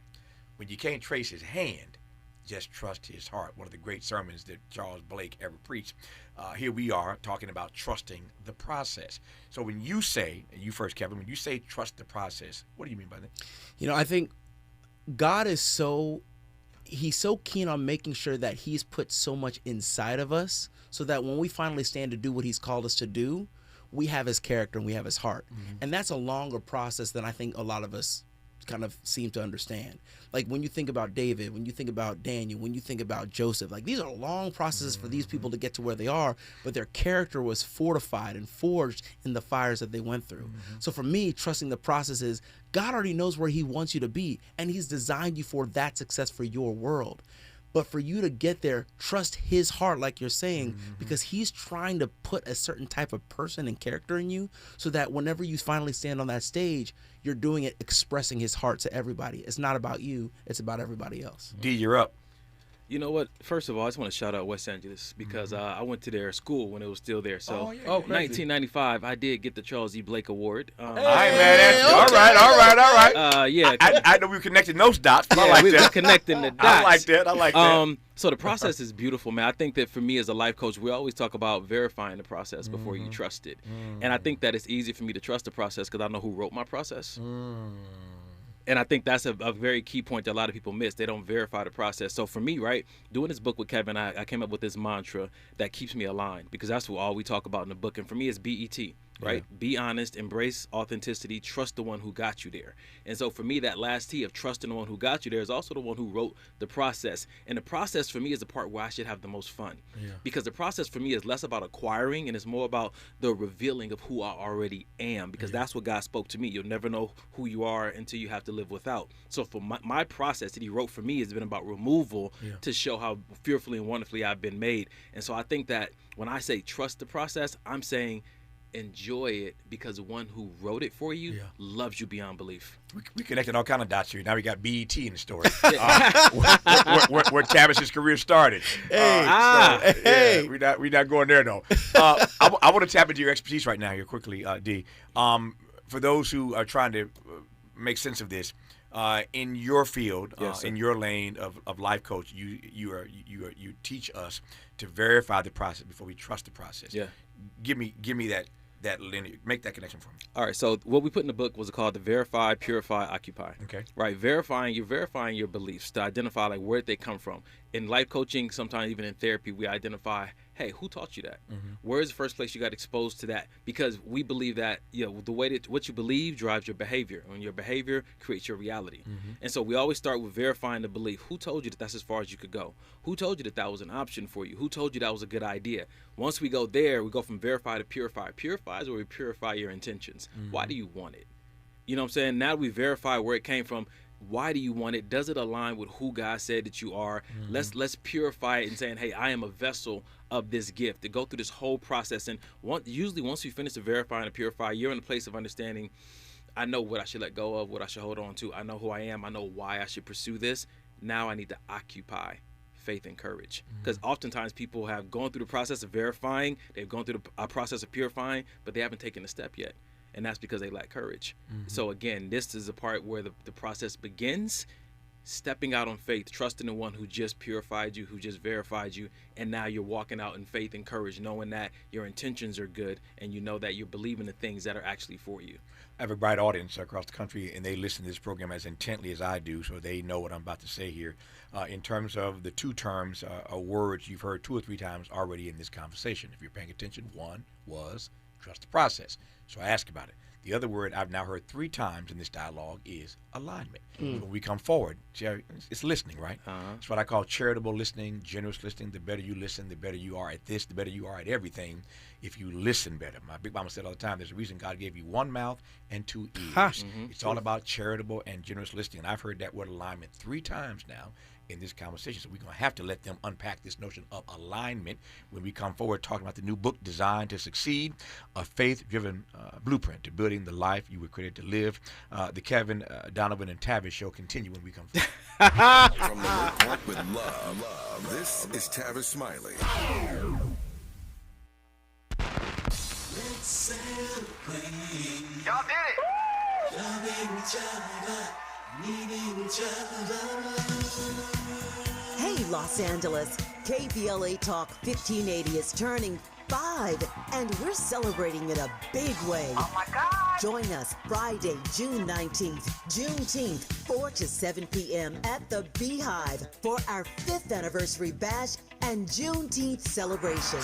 [SPEAKER 6] When you can't trace his hand, just trust his heart. One of the great sermons that Charles Blake ever preached. Here we are talking about trusting the process. So when you say, and you first, Kevin, when you say trust the process, what do you mean by that?
[SPEAKER 11] I think God is he's so keen on making sure that he's put so much inside of us so that when we finally stand to do what he's called us to do, we have his character and we have his heart. Mm-hmm. And that's a longer process than I think a lot of us kind of seem to understand. Like when you think about David, when you think about Daniel, when you think about Joseph, like these are long processes for these people to get to where they are, but their character was fortified and forged in the fires that they went through. Mm-hmm. So for me, trusting the process is God already knows where he wants you to be, and he's designed you for that success for your world. But for you to get there, trust his heart, like you're saying, because he's trying to put a certain type of person and character in you so that whenever you finally stand on that stage, you're doing it expressing his heart to everybody. It's not about you. It's about everybody else.
[SPEAKER 6] D, you're up.
[SPEAKER 20] You know what? First of all, I just want to shout out West Angeles because I went to their school when it was still there. So, 1995, I did get the Charles E. Blake Award.
[SPEAKER 6] All right.
[SPEAKER 20] Yeah.
[SPEAKER 6] I know we were connecting those dots. But I like
[SPEAKER 20] we
[SPEAKER 6] that.
[SPEAKER 20] were connecting the dots.
[SPEAKER 6] I like that.
[SPEAKER 20] So the process is beautiful, man. I think that for me as a life coach, we always talk about verifying the process before you trust it. And I think that it's easy for me to trust the process because I know who wrote my process. And I think that's a very key point that a lot of people miss. They don't verify the process. So for me, right, doing this book with Kevin, I came up with this mantra that keeps me aligned because that's what all we talk about in the book. And for me, it's BET. right? Be honest, embrace authenticity, trust the one who got you there. And so for me, that last T of trusting the one who got you there is also the one who wrote the process. And the process for me is the part where I should have the most fun. Because the process for me is less about acquiring and it's more about the revealing of who I already am, because that's what God spoke to me. You'll never know who you are until you have to live without. So for my process that he wrote for me has been about removal to show how fearfully and wonderfully I've been made. And so I think that when I say trust the process, I'm saying enjoy it, because the one who wrote it for you loves you beyond belief.
[SPEAKER 6] We connected all kind of dots here. Now we got BET in the story. Where Tavis's career started. We're not going there though. I want to tap into your expertise right now here quickly, D. For those who are trying to make sense of this, in your field, in your lane of life coach, you teach us to verify the process before we trust the process. Give me that linear, make that connection for me.
[SPEAKER 20] All right, so what we put in the book was called the Verify, Purify, Occupy.
[SPEAKER 6] Okay.
[SPEAKER 20] Right, verifying your beliefs to identify like where did they come from. In life coaching, sometimes even in therapy, we identify, hey, who taught you that? Where is the first place you got exposed to that? Because we believe that the way that what you believe drives your behavior, and your behavior creates your reality. And so we always start with verifying the belief. Who told you that that's as far as you could go? Who told you that that was an option for you? Who told you that was a good idea? Once we go there, we go from verify to purify. Purify is where we purify your intentions. Why do you want it? You know what I'm saying? Now that we verify where it came from, why do you want it? Does it align with who God said that you are? Let's purify it and saying, hey, I am a vessel of this gift. To go through this whole process. And usually once you finish to verify and to purify, you're in a place of understanding, I know what I should let go of, what I should hold on to. I know who I am. I know why I should pursue this. Now I need to occupy faith and courage. Because oftentimes people have gone through the process of verifying, they've gone through the process of purifying, but they haven't taken a step yet. And that's because they lack courage. So again, this is the part where the process begins, stepping out on faith, trusting the one who just purified you, who just verified you, and now you're walking out in faith and courage, knowing that your intentions are good, and you know that you're believing the things that are actually for you.
[SPEAKER 6] I have a bright audience across the country, and they listen to this program as intently as I do, so they know what I'm about to say here. In terms of the two terms or words you've heard 2 or 3 times already in this conversation. If you're paying attention, one was trust the process. So I ask about it. The other word I've now heard 3 times in this dialogue is alignment. When we come forward, it's listening, right? It's what I call charitable listening, generous listening. The better you listen, the better you are at this, the better you are at everything if you listen better. My Big Mama said all the time, there's a reason God gave you 1 mouth and 2 ears. It's all about charitable and generous listening. And I've heard that word alignment 3 times now in this conversation. So we're going to have to let them unpack this notion of alignment when we come forward talking about the new book, Designed to Succeed, a faith-driven blueprint to building the life you were created to live. The Kevin, Donovan, and Tavis show continue when we come forward.
[SPEAKER 2] From the work with love, this is Tavis Smiley.
[SPEAKER 9] Let's celebrate.
[SPEAKER 8] Y'all did it!
[SPEAKER 9] Loving each other, needing each other.
[SPEAKER 18] Hey, Los Angeles, KBLA Talk 1580 is turning 5, and we're celebrating in a big way.
[SPEAKER 8] Oh my God!
[SPEAKER 18] Join us Friday, June 19th, Juneteenth, 4 to 7 p.m. at the Beehive for our 5th anniversary bash and Juneteenth celebration.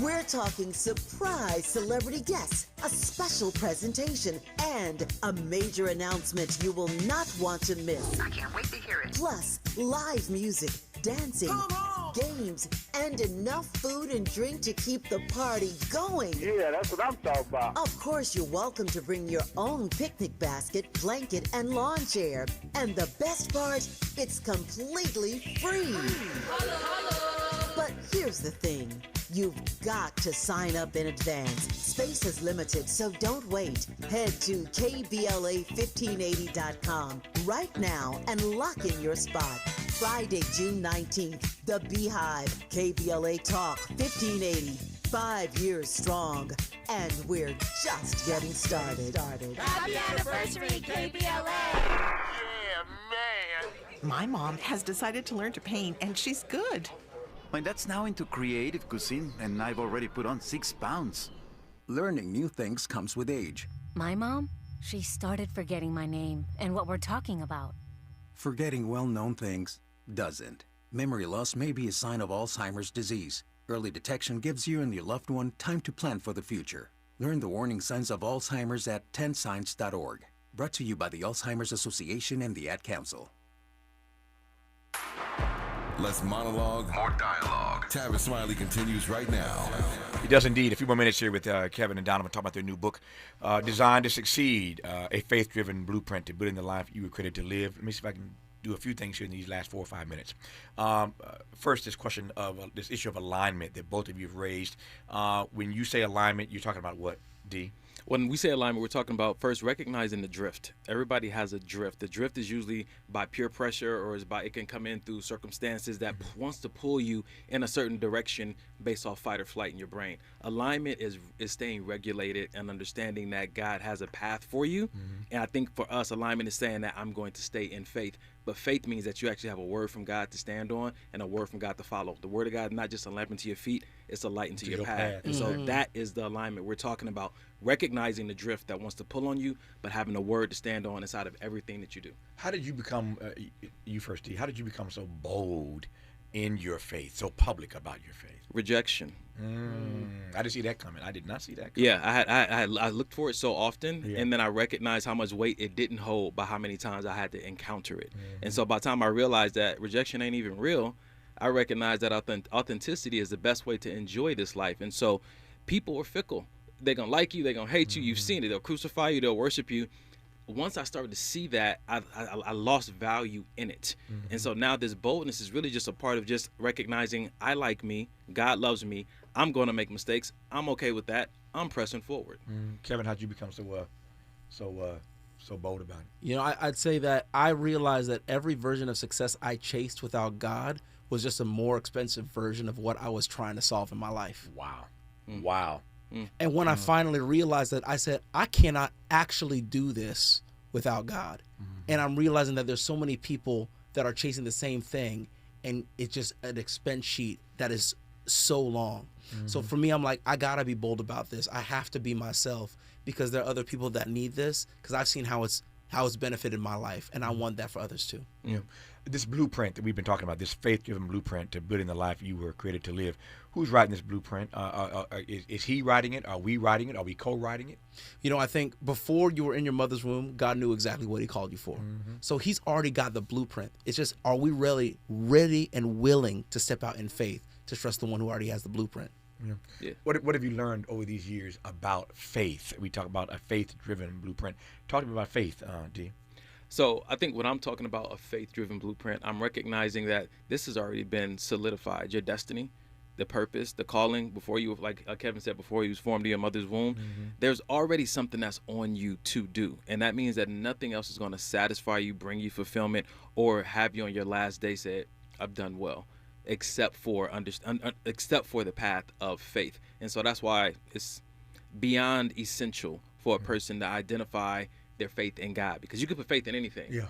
[SPEAKER 18] We're talking surprise celebrity guests, a special presentation, and a major announcement you will not want to miss.
[SPEAKER 8] I can't wait to hear it.
[SPEAKER 18] Plus, live music, dancing, games, and enough food and drink to keep the party going.
[SPEAKER 14] Yeah, that's what I'm talking about.
[SPEAKER 18] Of course, you're welcome to bring your own picnic basket, blanket, and lawn chair. And the best part, it's completely free. But here's the thing. You've got to sign up in advance. Space is limited, so don't wait. Head to KBLA1580.com right now and lock in your spot. Friday, June 19th, The Beehive, KBLA Talk 1580. 5 years strong, and we're just getting started.
[SPEAKER 19] Happy anniversary, KBLA!
[SPEAKER 8] Yeah, man!
[SPEAKER 21] My mom has decided to learn to paint, and she's good.
[SPEAKER 22] My dad's now into creative cuisine, and I've already put on 6 pounds.
[SPEAKER 23] Learning new things comes with age.
[SPEAKER 25] My mom? She started forgetting my name and what we're talking about.
[SPEAKER 23] Forgetting well-known things doesn't. Memory loss may be a sign of Alzheimer's disease. Early detection gives you and your loved one time to plan for the future. Learn the warning signs of Alzheimer's at 10signs.org. Brought to you by the Alzheimer's Association and the Ad Council.
[SPEAKER 2] Less monologue, more dialogue. Tavis Smiley continues right now.
[SPEAKER 6] He does indeed. A few more minutes here with Kevin and Donovan talking about their new book, Designed to Succeed, a faith-driven blueprint to building the life you were created to live. Let me see if I can do a few things here in these last 4 or 5 minutes. First, this question of this issue of alignment that both of you have raised. When you say alignment, you're talking about what, D?
[SPEAKER 20] When we say alignment, we're talking about first recognizing the drift. Everybody has a drift. The drift is usually by peer pressure, or it can come in through circumstances that wants to pull you in a certain direction based off fight or flight in your brain. Alignment is staying regulated and understanding that God has a path for you. And I think for us, alignment is saying that I'm going to stay in faith. But faith means that you actually have a word from God to stand on and a word from God to follow. The word of God is not just a lamp unto your feet, it's a light into your path. And so that is the alignment we're talking about, recognizing the drift that wants to pull on you, but having a word to stand on inside of everything that you do.
[SPEAKER 6] How did you become, you first, D, how did you become so bold in your faith, so public about your faith?
[SPEAKER 20] Rejection.
[SPEAKER 6] I didn't see that coming. I did not see that coming.
[SPEAKER 20] Yeah, I looked for it so often, and then I recognized how much weight it didn't hold by how many times I had to encounter it. And so by the time I realized that rejection ain't even real, I recognized that authenticity is the best way to enjoy this life. And so people are fickle. They're going to like you, they're going to hate you. You've seen it. They'll crucify you, they'll worship you. Once I started to see that, I lost value in it. And so now this boldness is really just a part of just recognizing I like me, God loves me, I'm going to make mistakes, I'm okay with that, I'm pressing forward.
[SPEAKER 6] Kevin, how'd you become so bold about it?
[SPEAKER 11] You know, I'd say that I realized that every version of success I chased without God was just a more expensive version of what I was trying to solve in my life.
[SPEAKER 6] Wow. Wow.
[SPEAKER 11] And when I finally realized that, I said, I cannot actually do this without God. And I'm realizing that there's so many people that are chasing the same thing, and it's just an expense sheet that is so long. So for me, I'm like, I gotta be bold about this. I have to be myself, because there are other people that need this, because I've seen how it's benefited my life, and I want that for others too.
[SPEAKER 6] Yeah. This blueprint that we've been talking about, this faith-driven blueprint to building the life you were created to live, who's writing this blueprint? Is he writing it? Are we writing it? Are we co-writing it?
[SPEAKER 11] You know, I think before you were in your mother's womb, God knew exactly what he called you for. So he's already got the blueprint. It's just, are we really ready and willing to step out in faith to trust the one who already has the blueprint?
[SPEAKER 6] Yeah. What have you learned over these years about faith? We talk about a faith-driven blueprint. Talk to me about faith, D.
[SPEAKER 20] So I think when I'm talking about a faith-driven blueprint, I'm recognizing that this has already been solidified. Your destiny, the purpose, the calling, before you, like Kevin said, before you was formed in your mother's womb, there's already something that's on you to do. And that means that nothing else is going to satisfy you, bring you fulfillment, or have you on your last day say, I've done well, except for the path of faith. And so that's why it's beyond essential for a person to identify their faith in God, because you can put faith in anything.
[SPEAKER 6] Yeah.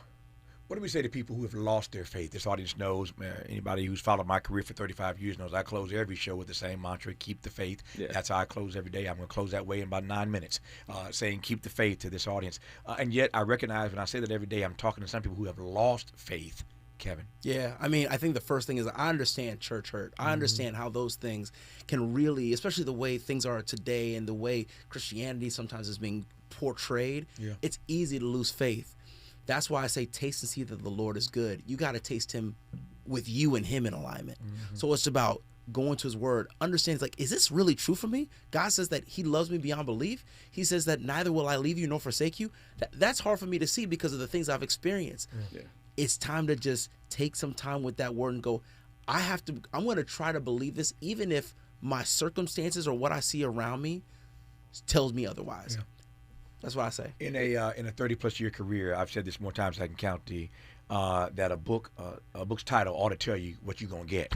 [SPEAKER 6] What do we say to people who have lost their faith? This audience knows, anybody who's followed my career for 35 years knows I close every show with the same mantra, keep the faith. Yeah. That's how I close every day. I'm going to close that way in about 9 minutes, saying keep the faith to this audience. And yet I recognize when I say that every day, I'm talking to some people who have lost faith. Kevin?
[SPEAKER 11] Yeah, I mean, I think the first thing is I understand church hurt. I understand how those things can really, especially the way things are today and the way Christianity sometimes is being portrayed, it's easy to lose faith. That's why I say taste and see that the Lord is good. You got to taste him with you and him in alignment. So it's about going to his word, understands like, is this really true for me? God says that he loves me beyond belief. He says that neither will I leave you nor forsake you. That's hard for me to see because of the things I've experienced. It's time to just take some time with that word and go, I'm going to try to believe this, even if my circumstances or what I see around me tells me otherwise. That's what I say.
[SPEAKER 6] In a 30-plus year career, I've said this more times than I can count, that a book's title ought to tell you what you're going to get.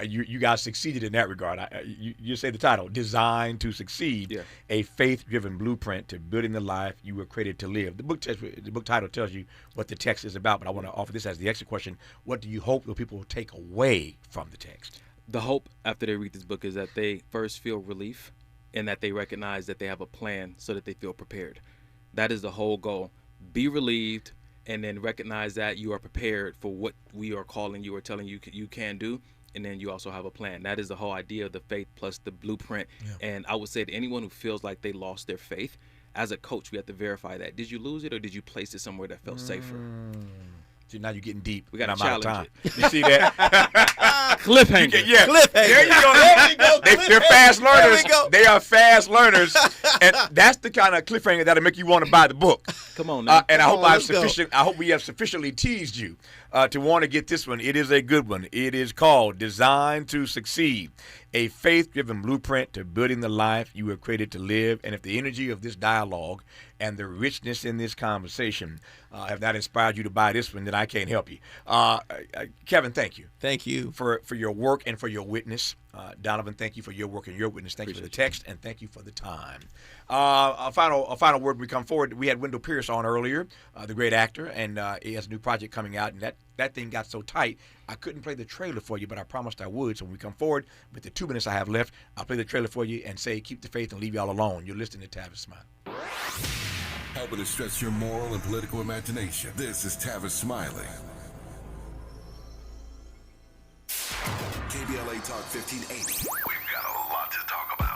[SPEAKER 6] You guys succeeded in that regard. You say the title, Designed to Succeed, a faith-driven blueprint to building the life you were created to live. The book title tells you what the text is about, but I want to offer this as the extra question. What do you hope that people will take away from the text?
[SPEAKER 20] The hope after they read this book is that they first feel relief and that they recognize that they have a plan so that they feel prepared. That is the whole goal. Be relieved, and then recognize that you are prepared for what we are calling you or telling you you can do, and then you also have a plan. That is the whole idea of the faith plus the blueprint. And I would say to anyone who feels like they lost their faith, as a coach, we have to verify that. Did you lose it, or did you place it somewhere that felt safer?
[SPEAKER 6] See, now you're getting deep.
[SPEAKER 20] We got to
[SPEAKER 6] challenge
[SPEAKER 20] challenge
[SPEAKER 6] it. You see that?
[SPEAKER 20] Cliffhanger.
[SPEAKER 6] Cliffhanger. There you go. There we go. They're fast learners. They are fast learners, and that's the kind of cliffhanger that'll make you want to buy the book.
[SPEAKER 20] Come on, now.
[SPEAKER 6] And I hope we have sufficiently teased you to want to get this one. It is a good one. It is called "Designed to Succeed: A Faith-Driven Blueprint to Building the Life You Were Created to Live." And if the energy of this dialogue and the richness in this conversation have not inspired you to buy this one, then I can't help you. Kevin, thank you.
[SPEAKER 11] Thank you
[SPEAKER 6] for your work and for your witness. Donovan, thank you for your work and your witness. Thank you for the text, and thank you for the time. A final word when we come forward. We had Wendell Pierce on earlier, the great actor, and he has a new project coming out, and that thing got so tight, I couldn't play the trailer for you, but I promised I would. So when we come forward, with the 2 minutes I have left, I'll play the trailer for you and say, keep the faith and leave y'all alone. You're listening to Tavis Smiley.
[SPEAKER 2] Helping to stretch your moral and political imagination. This is Tavis Smiley.
[SPEAKER 8] KBLA Talk 1580. We've got a lot to talk about.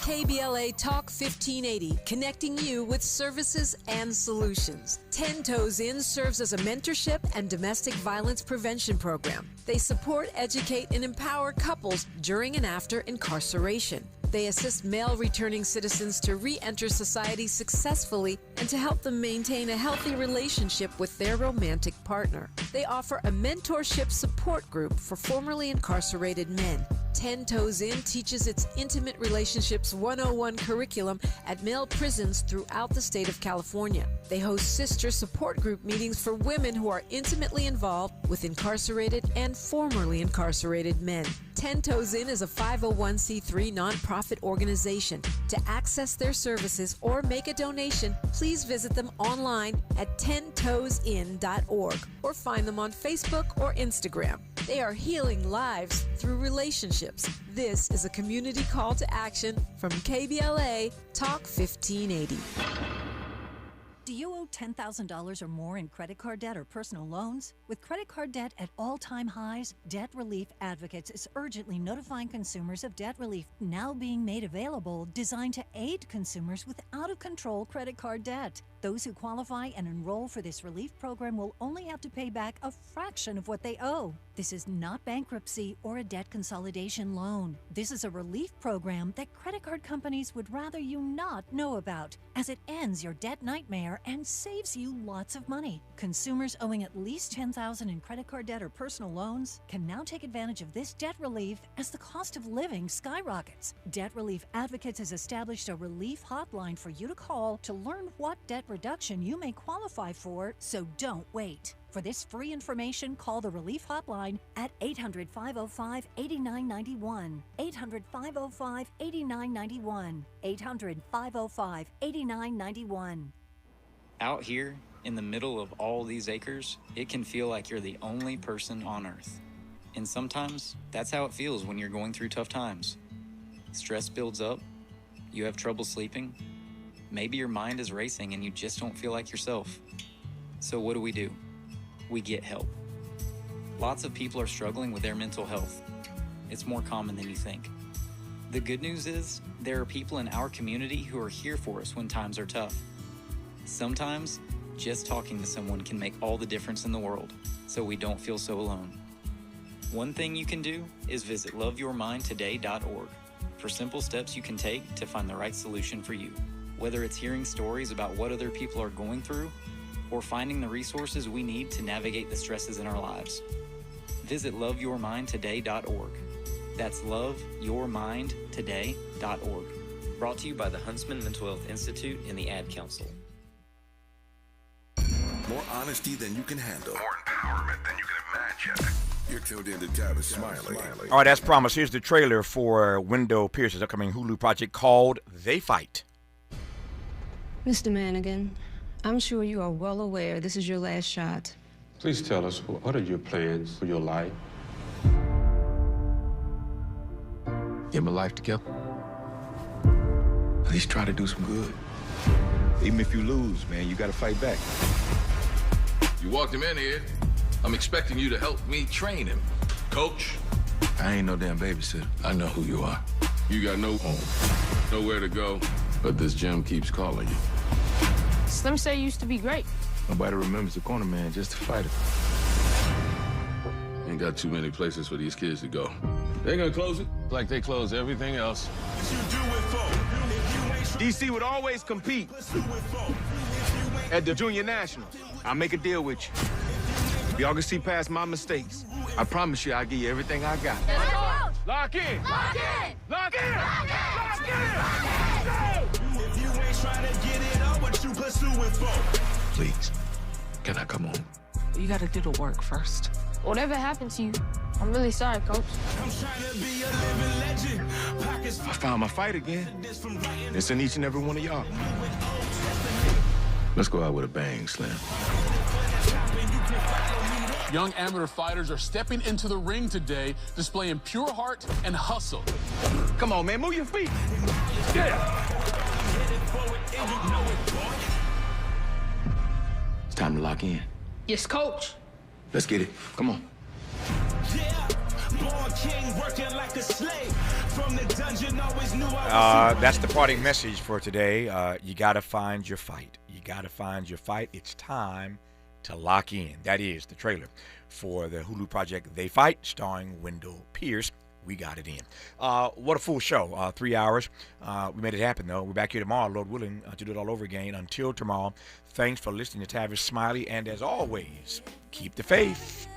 [SPEAKER 5] KBLA Talk 1580, connecting you with services and solutions. 10 Toes In serves as a mentorship and domestic violence prevention program. They support, educate, and empower couples during and after incarceration. They assist male returning citizens to re-enter society successfully and to help them maintain a healthy relationship with their romantic partner. They offer a mentorship support group for formerly incarcerated men. 10 Toes In teaches its Intimate Relationships 101 curriculum at male prisons throughout the state of California. They host sister support group meetings for women who are intimately involved with incarcerated and formerly incarcerated men. 10 Toes In is a 501c3 nonprofit organization. To access their services or make a donation, please visit them online at 10toesin.org or find them on Facebook or Instagram. They are healing lives through relationships. This is a community call to action from KBLA Talk 1580.
[SPEAKER 10] Do you owe $10,000 or more in credit card debt or personal loans? With credit card debt at all-time highs, Debt Relief Advocates is urgently notifying consumers of debt relief now being made available, designed to aid consumers with out-of-control credit card debt. Those who qualify and enroll for this relief program will only have to pay back a fraction of what they owe. This is not bankruptcy or a debt consolidation loan. This is a relief program that credit card companies would rather you not know about, as it ends your debt nightmare and saves you lots of money. Consumers owing at least $10,000 in credit card debt or personal loans can now take advantage of this debt relief as the cost of living skyrockets. Debt Relief Advocates has established a relief hotline for you to call to learn what debt reduction you may qualify for, so don't wait. For this free information, call the Relief Hotline at 800-505-8991. 800-505-8991. 800-505-8991.
[SPEAKER 14] Out here, in the middle of all these acres, it can feel like you're the only person on Earth. And sometimes, that's how it feels when you're going through tough times. Stress builds up, you have trouble sleeping, maybe your mind is racing and you just don't feel like yourself. So what do? We get help. Lots of people are struggling with their mental health. It's more common than you think. The good news is, there are people in our community who are here for us when times are tough. Sometimes, just talking to someone can make all the difference in the world, so we don't feel so alone. One thing you can do is visit loveyourmindtoday.org for simple steps you can take to find the right solution for you. Whether it's hearing stories about what other people are going through, or finding the resources we need to navigate the stresses in our lives. Visit loveyourmindtoday.org. That's loveyourmindtoday.org.
[SPEAKER 16] Brought to you by the Huntsman Mental Health Institute and the Ad Council.
[SPEAKER 2] More honesty than you can handle. More empowerment than you can imagine. You're tuned in to Tavis Smiley.
[SPEAKER 6] All right, as promised, here's the trailer for Wendell Pierce's upcoming Hulu project called They Fight.
[SPEAKER 15] Mr. Manigan, I'm sure you are well aware this is your last shot.
[SPEAKER 24] Please tell us, what are your plans for your life?
[SPEAKER 26] You have a life to kill. At least try to do some good. Even if you lose, man, you gotta fight back.
[SPEAKER 27] You walked him in here. I'm expecting you to help me train him. Coach,
[SPEAKER 26] I ain't no damn babysitter. I know who you are. You got no home, nowhere to go, but this gym keeps calling you.
[SPEAKER 1] Slim say you used to be great.
[SPEAKER 26] Nobody remembers the corner man, just the fighter. Ain't got too many places for these kids to go. They're gonna close it like they close everything else.
[SPEAKER 3] DC would always compete at the Junior Nationals. I'll make a deal with you. If y'all can see past my mistakes, I promise you I'll give you everything I got. Lock in! Lock in! Lock in! Lock in! Lock in! If you ain't trying to get it on, what you pursuing for?
[SPEAKER 26] Please, can I come home?
[SPEAKER 1] You gotta do the work first.
[SPEAKER 19] Whatever happened to you, I'm really sorry, Coach.
[SPEAKER 3] I'm trying to be a living legend. I found my fight again. It's in each and every one of y'all.
[SPEAKER 26] Let's go out with a bang, Slim.
[SPEAKER 7] Young amateur fighters are stepping into the ring today, displaying pure heart and hustle.
[SPEAKER 3] Come on, man, move your feet. Yeah. It's time to lock in.
[SPEAKER 19] Yes, Coach.
[SPEAKER 3] Let's get it. Come on.
[SPEAKER 6] That's the parting message for today. You got to find your fight. You got to find your fight. It's time to lock in. That is the trailer for the Hulu project They Fight, starring Wendell Pierce. We got it in. What a full show. 3 hours. We made it happen, though. We're back here tomorrow, Lord willing, to do it all over again. Until tomorrow, thanks for listening to Tavis Smiley. And as always, keep the faith.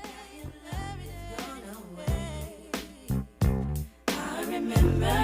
[SPEAKER 9] I remember.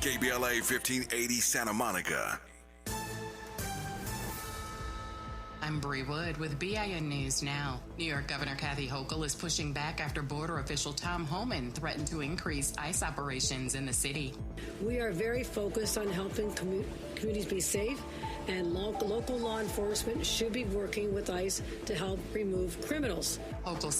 [SPEAKER 2] KBLA 1580 Santa Monica.
[SPEAKER 12] I'm Bree Wood with BIN News Now. New York Governor Kathy Hochul is pushing back after border official Tom Homan threatened to increase ICE operations in the city.
[SPEAKER 13] We are very focused on helping communities be safe, and local law enforcement should be working with ICE to help remove criminals.
[SPEAKER 12] Hochul said